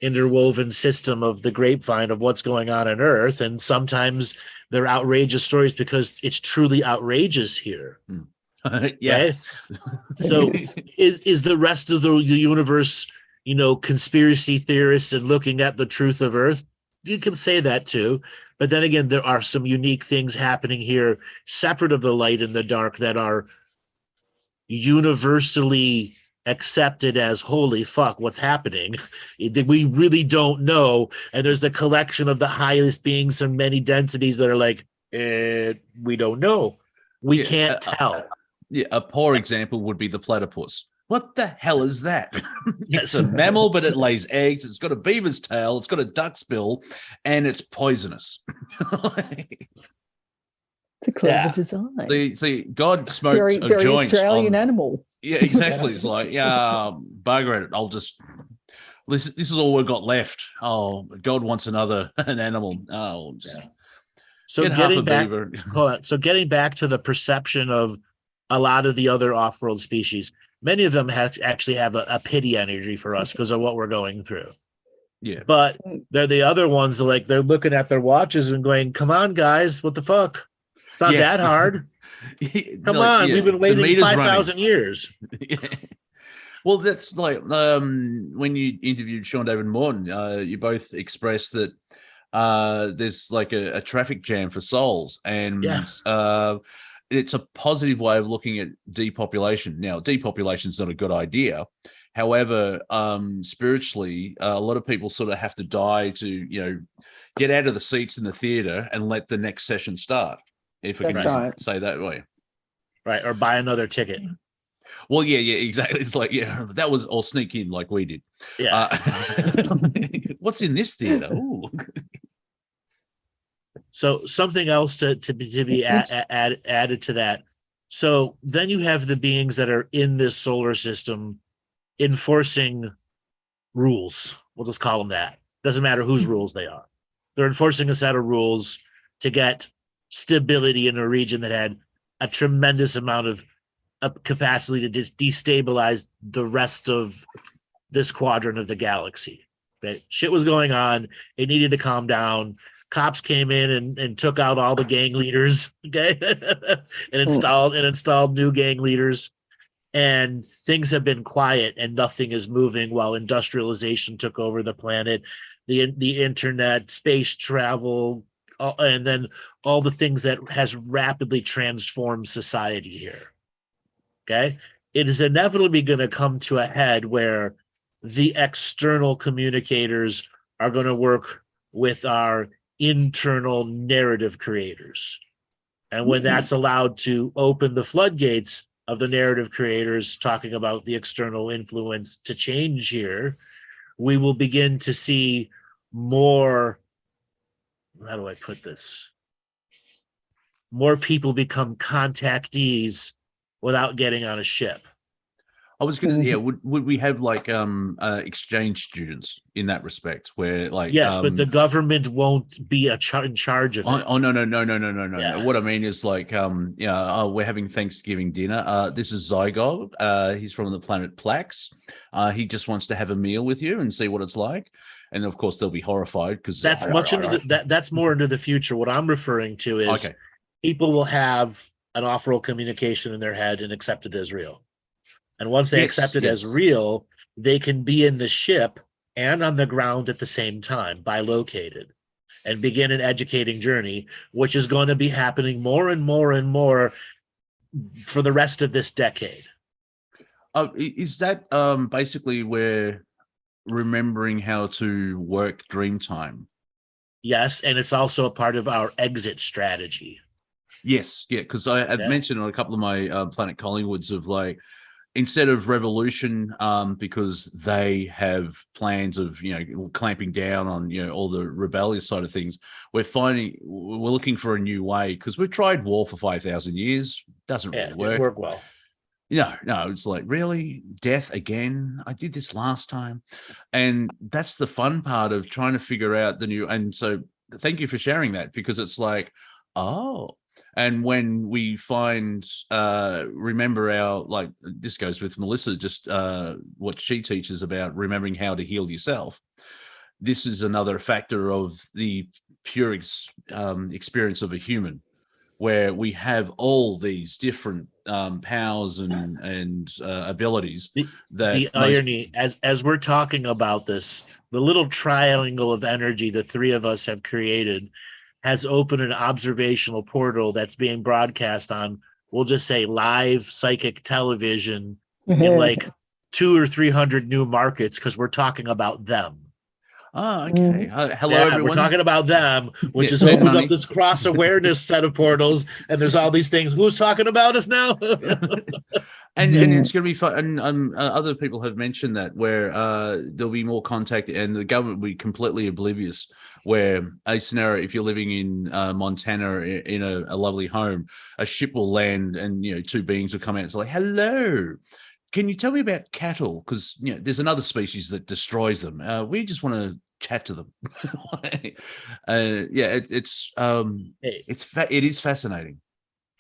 interwoven system of the grapevine of what's going on Earth, and sometimes they're outrageous stories because it's truly outrageous here. Yeah. Right? So is the rest of the universe, conspiracy theorists and looking at the truth of Earth? You can say that too. But then again, there are some unique things happening here separate of the light and the dark that are universally accepted as holy fuck, what's happening? We really don't know. And there's a collection of the highest beings from many densities that are like, we don't know. We can't tell. A poor example would be the platypus. What the hell is that? Yes. It's a mammal, but it lays eggs. It's got a beaver's tail. It's got a duck's bill, and it's poisonous. It's a clever design. See, God smoked very, a very joint Australian animal. Yeah, exactly. It's like, bugger it. I'll just. This is all we've got left. Oh, God wants an animal. Oh, just. So getting back, hold on. So getting back to the perception of a lot of the other off-world species, many of them actually have a pity energy for us because of what we're going through. Yeah. But they're the other ones that, like, they're looking at their watches and going, come on, guys, what the fuck? It's not that hard. Come on, we've been waiting 5,000 years. Well, that's like when you interviewed Sean David Morton, you both expressed that there's like a traffic jam for souls, and it's a positive way of looking at depopulation. Now, depopulation is not a good idea. However, spiritually, a lot of people sort of have to die to, get out of the seats in the theater and let the next session start, if we can say that way. Right, or buy another ticket. Well, yeah, exactly. It's like, that was, or sneak in like we did. Yeah. What's in this theater? Ooh. So something else to be added to that. So then you have the beings that are in this solar system enforcing rules. We'll just call them that. Doesn't matter whose rules they are. They're enforcing a set of rules to get stability in a region that had a tremendous amount of capacity to destabilize the rest of this quadrant of the galaxy. Okay? Shit was going on. It needed to calm down. Cops came in and took out all the gang leaders, okay, and installed new gang leaders. And things have been quiet and nothing is moving while industrialization took over the planet, the internet, space travel, and then all the things that has rapidly transformed society here. Okay, it is inevitably going to come to a head where the external communicators are going to work with our internal narrative creators. And when that's allowed to open the floodgates of the narrative creators talking about the external influence to change here, we will begin to see more, how do I put this? More people become contactees without getting on a ship. I was going to, would we have like exchange students in that respect, where like but the government won't be in charge of it. Oh no. What I mean is like we're having Thanksgiving dinner. This is Zygote. He's from the planet Plax. He just wants to have a meal with you and see what it's like. And of course they'll be horrified because that's that's more into the future. What I'm referring to is people will have an off-world communication in their head and accept it as real. And once they accept it as real, they can be in the ship and on the ground at the same time, bilocated, and begin an educating journey, which is going to be happening more and more and more for the rest of this decade. Is that basically where remembering how to work Dreamtime? Yes, and it's also a part of our exit strategy. Yes, because I had mentioned on a couple of my Planet Collingwoods of like, instead of revolution, because they have plans of, clamping down on, all the rebellious side of things, we're looking for a new way, because we've tried war for 5,000 years. Doesn't really work. It work well. No, it's like, really? Death again? I did this last time. And that's the fun part of trying to figure out the new. And so thank you for sharing that, because it's like, and when we remember this goes with Melissa, just what she teaches about remembering how to heal yourself. This is another factor of the pure experience of a human, where we have all these different powers and abilities. The irony, as we're talking about this, the little triangle of energy the three of us have created has opened an observational portal that's being broadcast on, we'll just say, live psychic television in like 200 or 300 new markets because we're talking about them. Oh, okay. Hello, everyone. We're talking about them, which is send opened money. up this cross-awareness set of portals, and there's all these things. Who's talking about us now? And it's going to be fun. And other people have mentioned that where there'll be more contact, and the government will be completely oblivious. Where a scenario, if you're living in Montana in a lovely home, a ship will land, and two beings will come out and say, "Hello, can you tell me about cattle? Because there's another species that destroys them. We just want to chat to them." It is fascinating.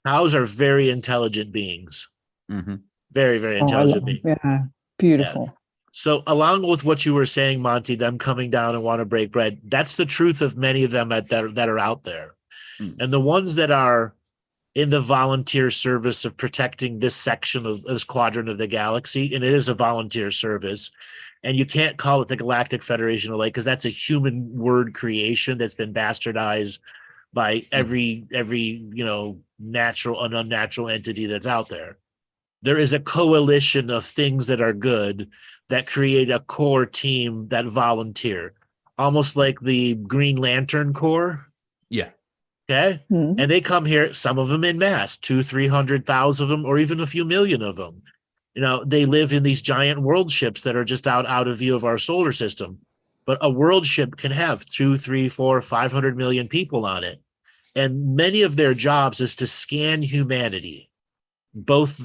Cows are very intelligent beings. Mm-hmm. Very, very intelligent beings. Yeah, beautiful. Yeah. So along with what you were saying, Monty, them coming down and want to break bread, that's the truth of many of them that are out there. And the ones that are in the volunteer service of protecting this section of this quadrant of the galaxy, and it is a volunteer service, and you can't call it the Galactic Federation of Light because that's a human word creation that's been bastardized by every natural and unnatural entity that's out there. There is a coalition of things that are good that create a core team that volunteer, almost like the Green Lantern Corps. Yeah. Okay. Mm-hmm. And they come here, some of them in mass, 200,000-300,000 of them, or even a few million of them. They live in these giant world ships that are just out of view of our solar system. But a world ship can have 200, 300, 400, 500 million people on it. And many of their jobs is to scan humanity, both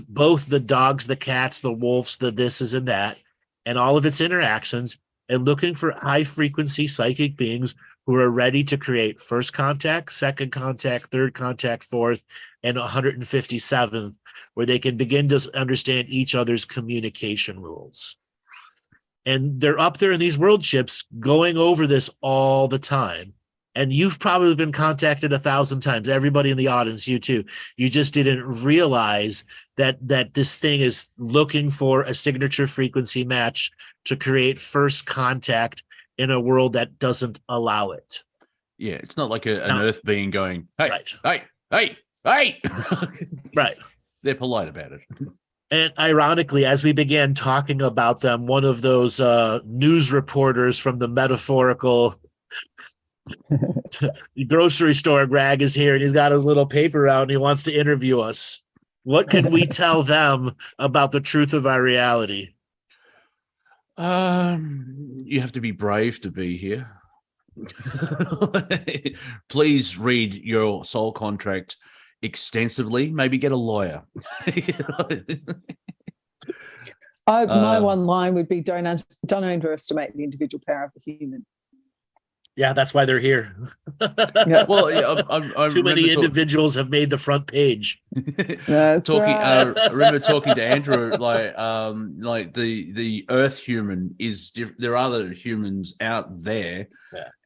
the dogs, the cats, the wolves, the thises and that, and all of its interactions, and looking for high frequency psychic beings who are ready to create first contact, second contact, third contact, fourth, and 157th, where they can begin to understand each other's communication rules. And they're up there in these world ships going over this all the time. And you've probably been contacted 1,000 times. Everybody in the audience, you too. You just didn't realize that this thing is looking for a signature frequency match to create first contact in a world that doesn't allow it. Yeah, it's not like an Earth being going, hey. Right. They're polite about it. And ironically, as we began talking about them, one of those news reporters from the metaphorical grocery store, Greg, is here, and he's got his little paper out and he wants to interview us. What can we tell them about the truth of our reality? You have to be brave to be here. Please read your soul contract extensively. Maybe get a lawyer. My one line would be: don't underestimate the individual power of the human. Yeah, that's why they're here. Yeah. Well, I too many individuals have made the front page. That's right. I remember talking to Andrew, like the Earth human is different. There are other humans out there,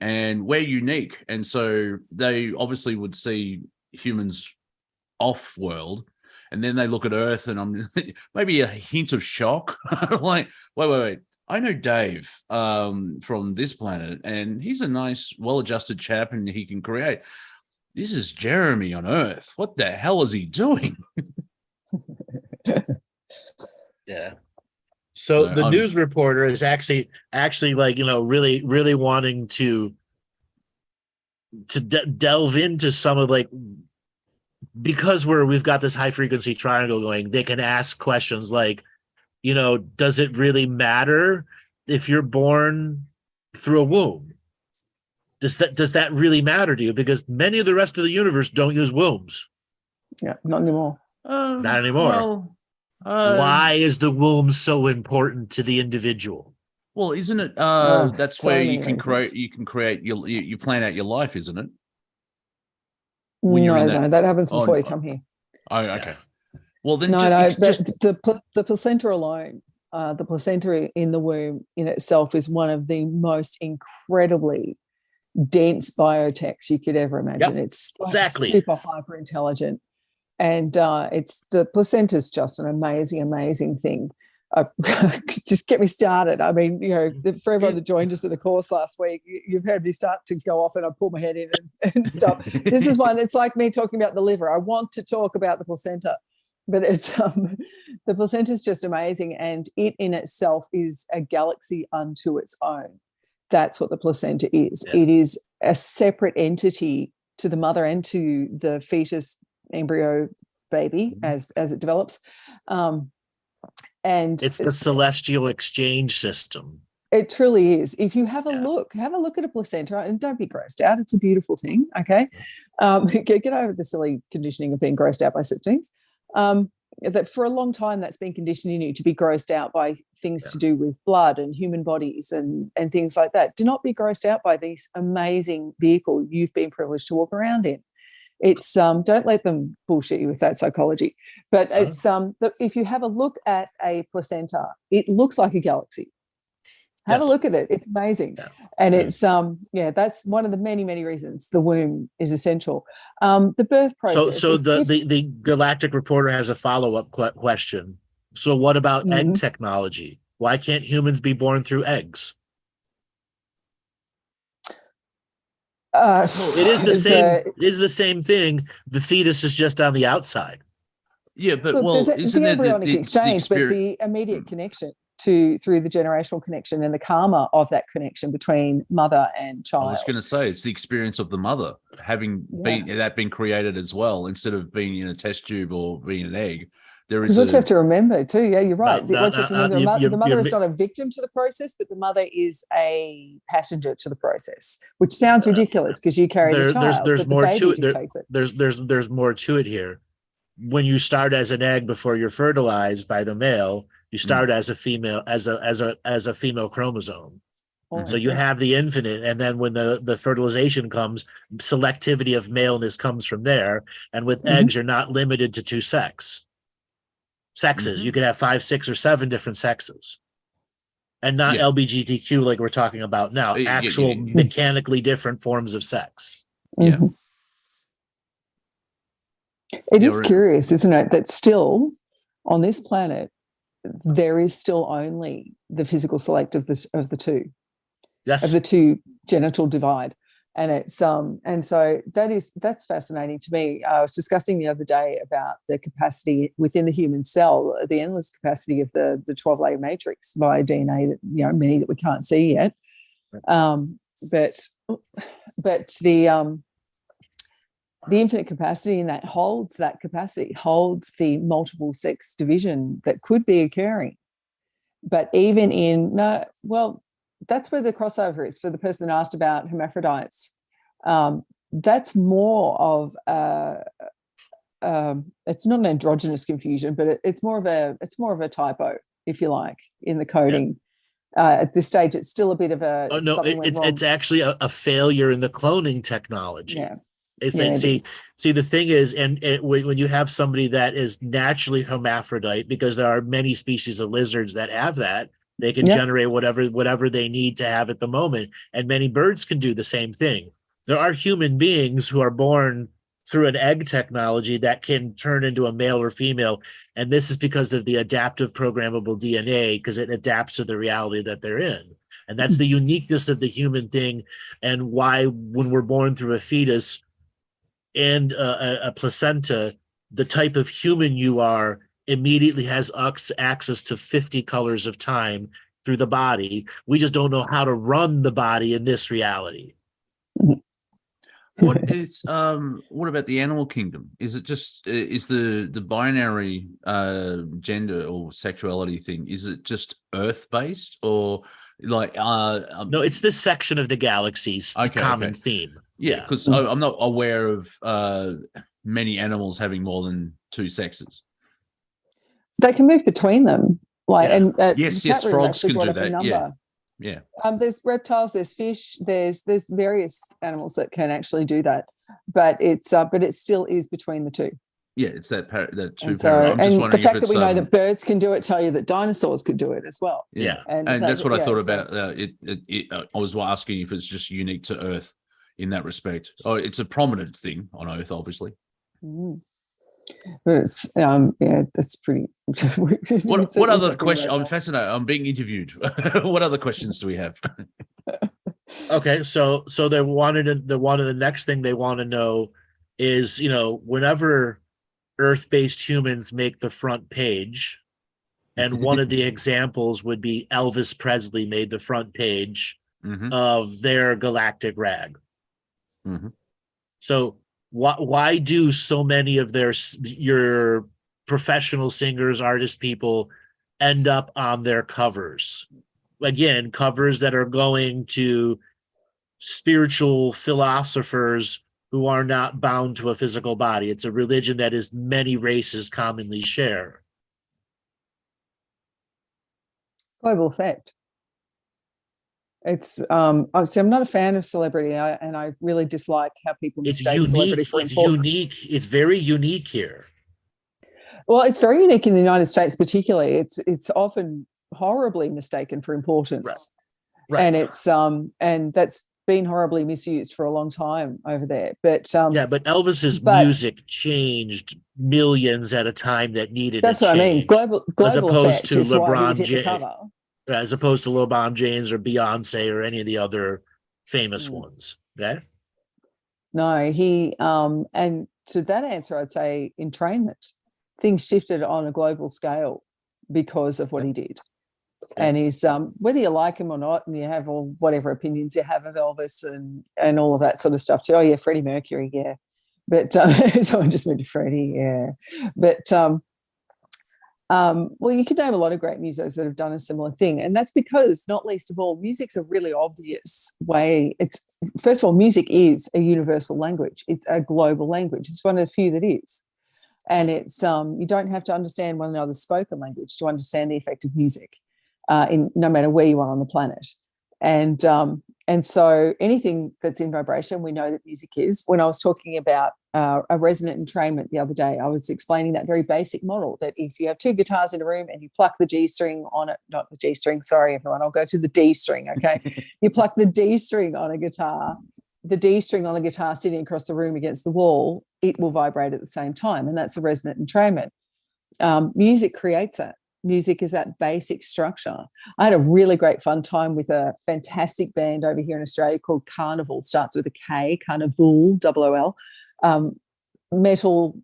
and we're unique, and so they obviously would see humans off world, and then they look at Earth, and I'm maybe a hint of shock, like wait. I know Dave from this planet, and he's a nice, well-adjusted chap, and he can create. This is Jeremy on Earth. What the hell is he doing? Yeah. So the news reporter is actually like, really, really wanting to delve into some of, like, because we've got this high frequency triangle going, they can ask questions like, does it really matter if you're born through a womb? Does that really matter to you? Because many of the rest of the universe don't use wombs. Yeah, not anymore. Not anymore. Well, why is the womb so important to the individual? Well, isn't it? That's so where many you can reasons. create you plan out your life, isn't it? No, that happens before you come here. Oh, okay. Well, then the placenta alone, the placenta in the womb in itself is one of the most incredibly dense biotechs you could ever imagine. Yep, it's exactly super hyper intelligent, and the placenta is just an amazing thing. Just get me started. I mean, for everyone that joined us at the course last week, you've heard me start to go off and I pull my head in and stuff. This is one. It's like me talking about the liver. I want to talk about the placenta. but it's the placenta is just amazing, and it in itself is a galaxy unto its own. That's what the placenta is. Yeah. It is a separate entity to the mother and to the fetus, embryo, baby as it develops. And it's the celestial exchange system. It truly is. If you have a look at a placenta, and don't be grossed out. It's a beautiful thing. Okay, get over the silly conditioning of being grossed out by such things. That for a long time that's been conditioning you to be grossed out by things to do with blood and human bodies and things like that. Do not be grossed out by this amazing vehicle you've been privileged to walk around in. It's don't let them bullshit you with that psychology. But it's if you have a look at a placenta, it looks like a galaxy. Have a look at it. It's amazing. Yeah. And it's that's one of the many, many reasons the womb is essential. The birth process. So the Galactic reporter has a follow-up question. So what about egg technology? Why can't humans be born through eggs? It is the same. It is the same thing. The fetus is just on the outside. Yeah, but isn't the there embryonic exchange, but the immediate connection through the generational connection and the karma of that connection between mother and child. I was going to say it's the experience of the mother having been created as well, instead of being in a test tube or being an egg. Because what you have to remember too, you're right. The mother is not a victim to the process, but the mother is a passenger to the process, which sounds ridiculous because you carry the child. There's more to it. There's more to it here. When you start as an egg before you're fertilized by the male, you start as a female, as a female chromosome. So you have the infinite, and then when the fertilization comes, selectivity of maleness comes from there. And with eggs, you're not limited to two sexes. You could have 5, 6, or 7 different sexes, and not LGBTQ like we're talking about now. Actual mechanically different forms of sex. Yeah. It is curious, isn't it, that still on this planet there is still only the physical select of the two. Yes. Of the two genital divide. And it's and so that's fascinating to me. I was discussing the other day about the capacity within the human cell, the endless capacity of the 12-layer matrix via DNA that many that we can't see yet. But the infinite capacity in that holds the multiple sex division that could be occurring. But even that's where the crossover is for the person that asked about hermaphrodites. That's more of it's not an androgynous confusion, but it's more of a typo, if you like, in the coding. At this stage, it's still a bit of a. Oh no, it's actually a failure in the cloning technology. Yeah. See, the thing is, and when you have somebody that is naturally hermaphrodite, because there are many species of lizards that have that, they can generate whatever they need to have at the moment, and many birds can do the same thing. There are human beings who are born through an egg technology that can turn into a male or female, and this is because of the adaptive programmable DNA, because it adapts to the reality that they're in. And that's the uniqueness of the human thing, and why when we're born through a fetus and a placenta, the type of human you are immediately has access to 50 colors of time through the body. We just don't know how to run the body in this reality. What about the animal kingdom? Is it just is the binary gender or sexuality thing, is it just Earth based, or like no, it's this section of the galaxy's common theme. Yeah, because I'm not aware of many animals having more than two sexes. They can move between them, and yes, frogs can do that. Yeah. There's reptiles, there's fish, there's various animals that can actually do that, but it still is between the two. Yeah, it's that two. And, the fact that we know that birds can do it tell you that dinosaurs could do it as well. Yeah, and that's what I thought about. I was asking if it's just unique to Earth in that respect. Oh, it's a prominent thing on Earth, obviously. But it's it's pretty. What other question? I'm fascinated. I'm being interviewed. What other questions do we have? Okay, so the next thing they want to know is, whenever Earth-based humans make the front page. And one of the examples would be Elvis Presley made the front page of their Galactic rag. So why do so many of your professional singers, artist people end up on their covers? Again, covers that are going to spiritual philosophers who are not bound to a physical body. It's a religion that is many races commonly share. Global effect. It's obviously I'm not a fan of celebrity, and I really dislike how people mistake celebrity for importance. Unique. It's very unique here. Well, it's very unique in the United States, particularly. It's often horribly mistaken for importance, right. And it's and that's been horribly misused for a long time over there. But but Elvis's music changed millions at a time that needed. That's what I mean. Global as opposed effect to is LeBron James, as opposed to LeBron James or Beyonce or any of the other famous ones. Okay. No, he and to that answer, I'd say entrainment. Things shifted on a global scale because of what he did. And he's whether you like him or not, and you have all whatever opinions you have of Elvis and all of that sort of stuff too. Oh yeah, Freddie Mercury, yeah. But so I just went to Freddie, yeah. But well, you could name a lot of great musos that have done a similar thing, and that's because, not least of all, music's a really obvious way. It's first of all, music is a universal language. It's a global language. It's one of the few that is. And it's you don't have to understand one another's spoken language to understand the effect of music, in no matter where you are on the planet. And so anything that's in vibration, we know that music is. When I was talking about a resonant entrainment the other day, I was explaining that very basic model, that if you have two guitars in a room and you pluck the G string on it, not the G string, sorry everyone, I'll go to the D string, okay? You pluck the D string on a guitar, the D string on the guitar sitting across the room against the wall, it will vibrate at the same time, and that's a resonant entrainment. Music creates that. Music is that basic structure. I had a really great fun time with a fantastic band over here in Australia called Carnival. Starts with a K, Carnival, WOL. Metal,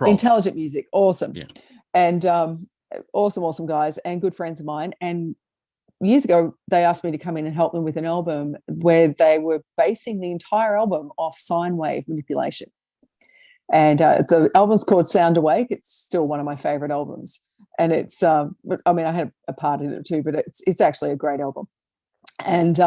intelligent music, awesome. Yeah. And awesome guys and good friends of mine. And years ago, they asked me to come in and help them with an album where they were basing the entire album off sine wave manipulation. And the album's called Sound Awake. It's still one of my favorite albums. And it's, I mean, I had a part in it too, but it's actually a great album. And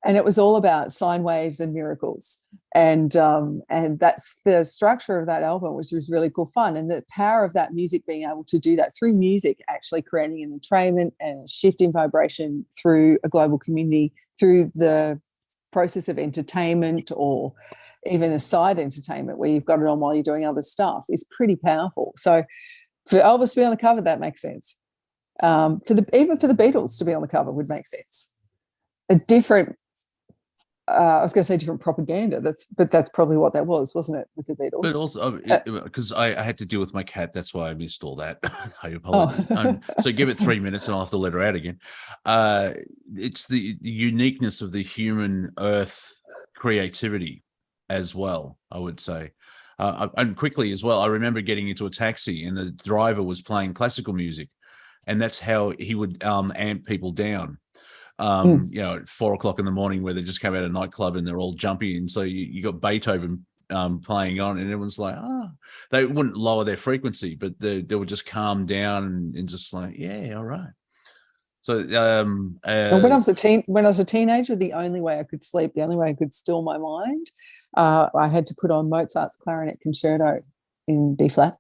it was all about sine waves and miracles. And that's the structure of that album, which was really cool fun. And the power of that music being able to do that through music, actually creating an entrainment and a shift in vibration through a global community, through the process of entertainment, or even a side entertainment where you've got it on while you're doing other stuff, is pretty powerful. So for Elvis to be on the cover, that makes sense. Even for the Beatles to be on the cover would make sense. A different, I was going to say different propaganda. But that's probably what that was, wasn't it, with the Beatles? But also, because I had to deal with my cat, that's why I missed all that. I apologize. Oh. So give it 3 minutes and I'll have to let her out again. It's the uniqueness of the human Earth creativity as well, I would say. And quickly as well, I remember getting into a taxi and the driver was playing classical music, and that's how he would amp people down. You know, at 4 o'clock in the morning, where they just come out of a nightclub and they're all jumpy, and so you got Beethoven playing on, and everyone's like, they wouldn't lower their frequency, but they would just calm down and just like, yeah, all right. So when I was a teenager, the only way I could sleep, the only way I could still my mind, I had to put on Mozart's Clarinet Concerto in B flat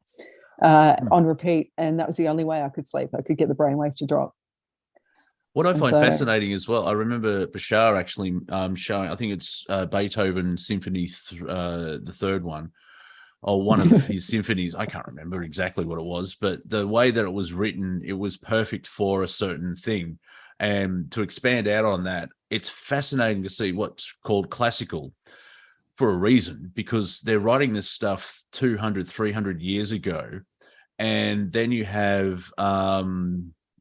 on repeat, and that was the only way I could sleep. I could get the brainwave to drop. What I find fascinating as well, I remember Bashar actually showing, I think it's Beethoven Symphony, the third one, or one of his symphonies. I can't remember exactly what it was, but the way that it was written, it was perfect for a certain thing. And to expand out on that, it's fascinating to see what's called classical for a reason, because they're writing this stuff 200, 300 years ago. And then you have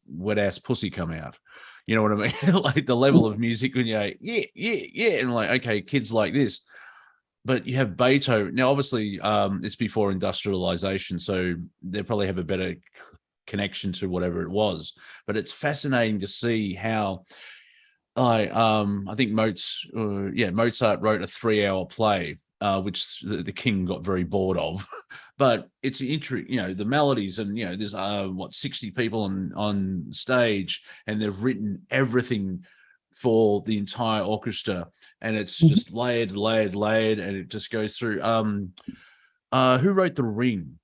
Wet Ass Pussy come out. You know what I mean? Like the level of music when you're like, yeah. And like, okay, kids like this. but you have Beethoven. Now, obviously, it's before industrialization, so they probably have a better connection to whatever it was. But it's fascinating to see how I think Mozart wrote a 3-hour play, which the king got very bored of. But it's the melodies, and there's 60 people on stage, and they've written everything for the entire orchestra, and it's just layered, and it just goes through. Who wrote The Ring?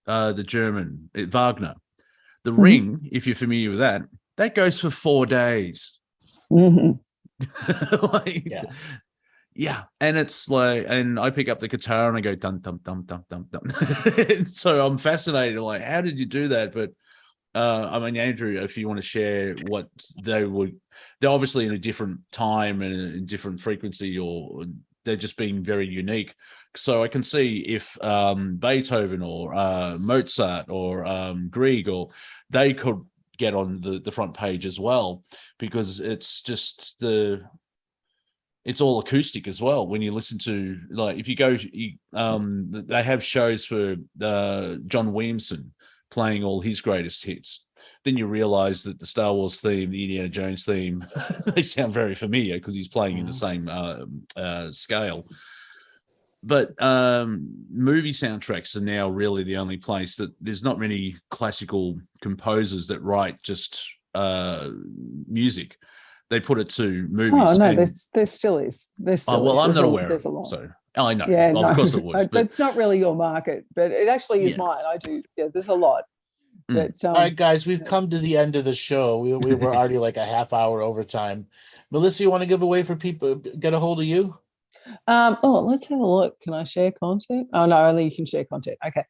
The German Wagner. The Ring, if you're familiar with that goes for 4 days. Yeah, and it's like, and I pick up the guitar and I go dum dum dum dum dum dum. So I'm fascinated, like, how did you do that? But I mean, Andrew, if you want to share what they're obviously in a different time and a different frequency, or they're just being very unique. So I can see if Beethoven or Mozart or Grieg, or they could get on the front page as well, because it's just it's all acoustic as well. When you listen to, like, if you go, they have shows for John Williamson playing all his greatest hits. Then you realize that the Star Wars theme, the Indiana Jones theme, they sound very familiar because he's playing in the same scale. But movie soundtracks are now really the only place that there's not many classical composers that write just music. They put it to movies. Oh no, there still is. Well, I'm not aware. There's a lot. So I know. Yeah, well, no, of course it was. That's not really your market, but it actually is mine. I do. Yeah, there's a lot. But, all right, guys, we've come to the end of the show. We were already like a half hour over time. Melissa, you want to give away for people? Get a hold of you. Let's have a look. Can I share content? Oh no, only you can share content. Okay.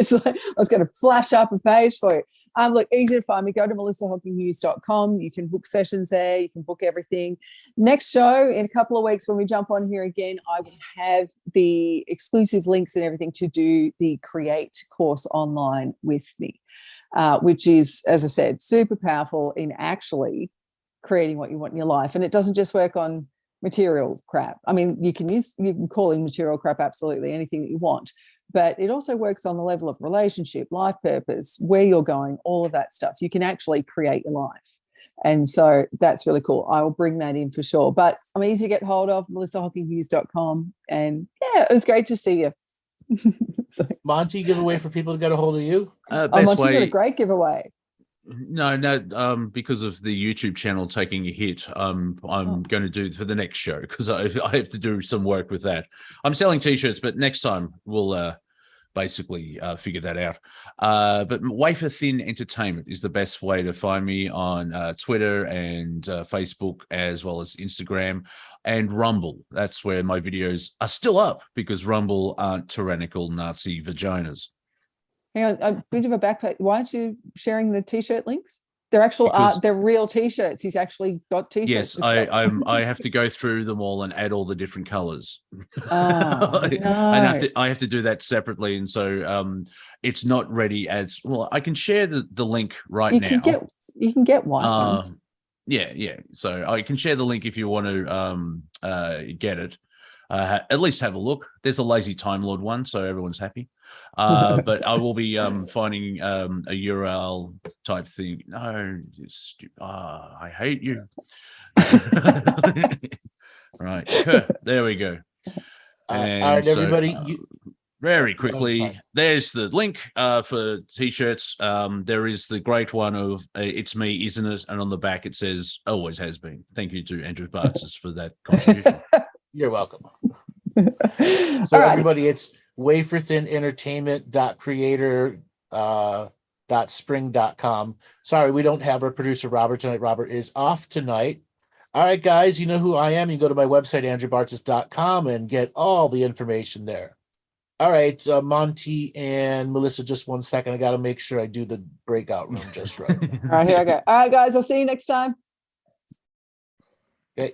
So I was going to flash up a page for you. Look, easy to find me. Go to melissahawkinghughes.com. You can book sessions there. You can book everything. Next show in a couple of weeks when we jump on here again, I will have the exclusive links and everything to do the Create course online with me, which is, as I said, super powerful in actually creating what you want in your life. And it doesn't just work on material crap. I mean, you can call in material crap absolutely anything that you want, but it also works on the level of relationship, life purpose, where you're going, all of that stuff. You can actually create your life. And so that's really cool. I will bring that in for sure. But I'm easy to get hold of, melissahawkinghughes.com. And yeah, it was great to see you. Monty, giveaway for people to get a hold of you? Monty got a great giveaway. No, because of the YouTube channel taking a hit, I'm going to do for the next show, because I have to do some work with that. I'm selling T-shirts, but next time we'll basically figure that out. But Wafer Thin Entertainment is the best way to find me on Twitter and Facebook, as well as Instagram and Rumble. That's where my videos are still up, because Rumble aren't tyrannical Nazi vaginas. Hang on, a bit of a backpack. Why aren't you sharing the T-shirt links? They're actual they're real T-shirts. He's actually got T-shirts. Yes, I have to go through them all and add all the different colors. Oh, no. I have to do that separately, and so it's not ready as well. I can share the link now. You can get white ones. Yeah. So I can share the link if you want to get it. At least have a look. There's a Lazy Time Lord one, so everyone's happy. But I will be finding a URL type thing. No, I hate you. Right, there we go. All right, everybody. Very quickly, there's the link for T-shirts. There is the great one of "It's Me, Isn't It?" and on the back it says "Always Has Been." Thank you to Andrew Bartzis for that contribution. You're welcome. So everybody, it's waferthinentertainment.creator.spring.com. Sorry, we don't have our producer Robert tonight. Robert is off tonight. All right, guys, you know who I am. You go to my website, andrewbartzis.com, and get all the information there. All right, Monty and Melissa, just 1 second. I got to make sure I do the breakout room just right. All right, here I go. All right, guys, I'll see you next time. Okay.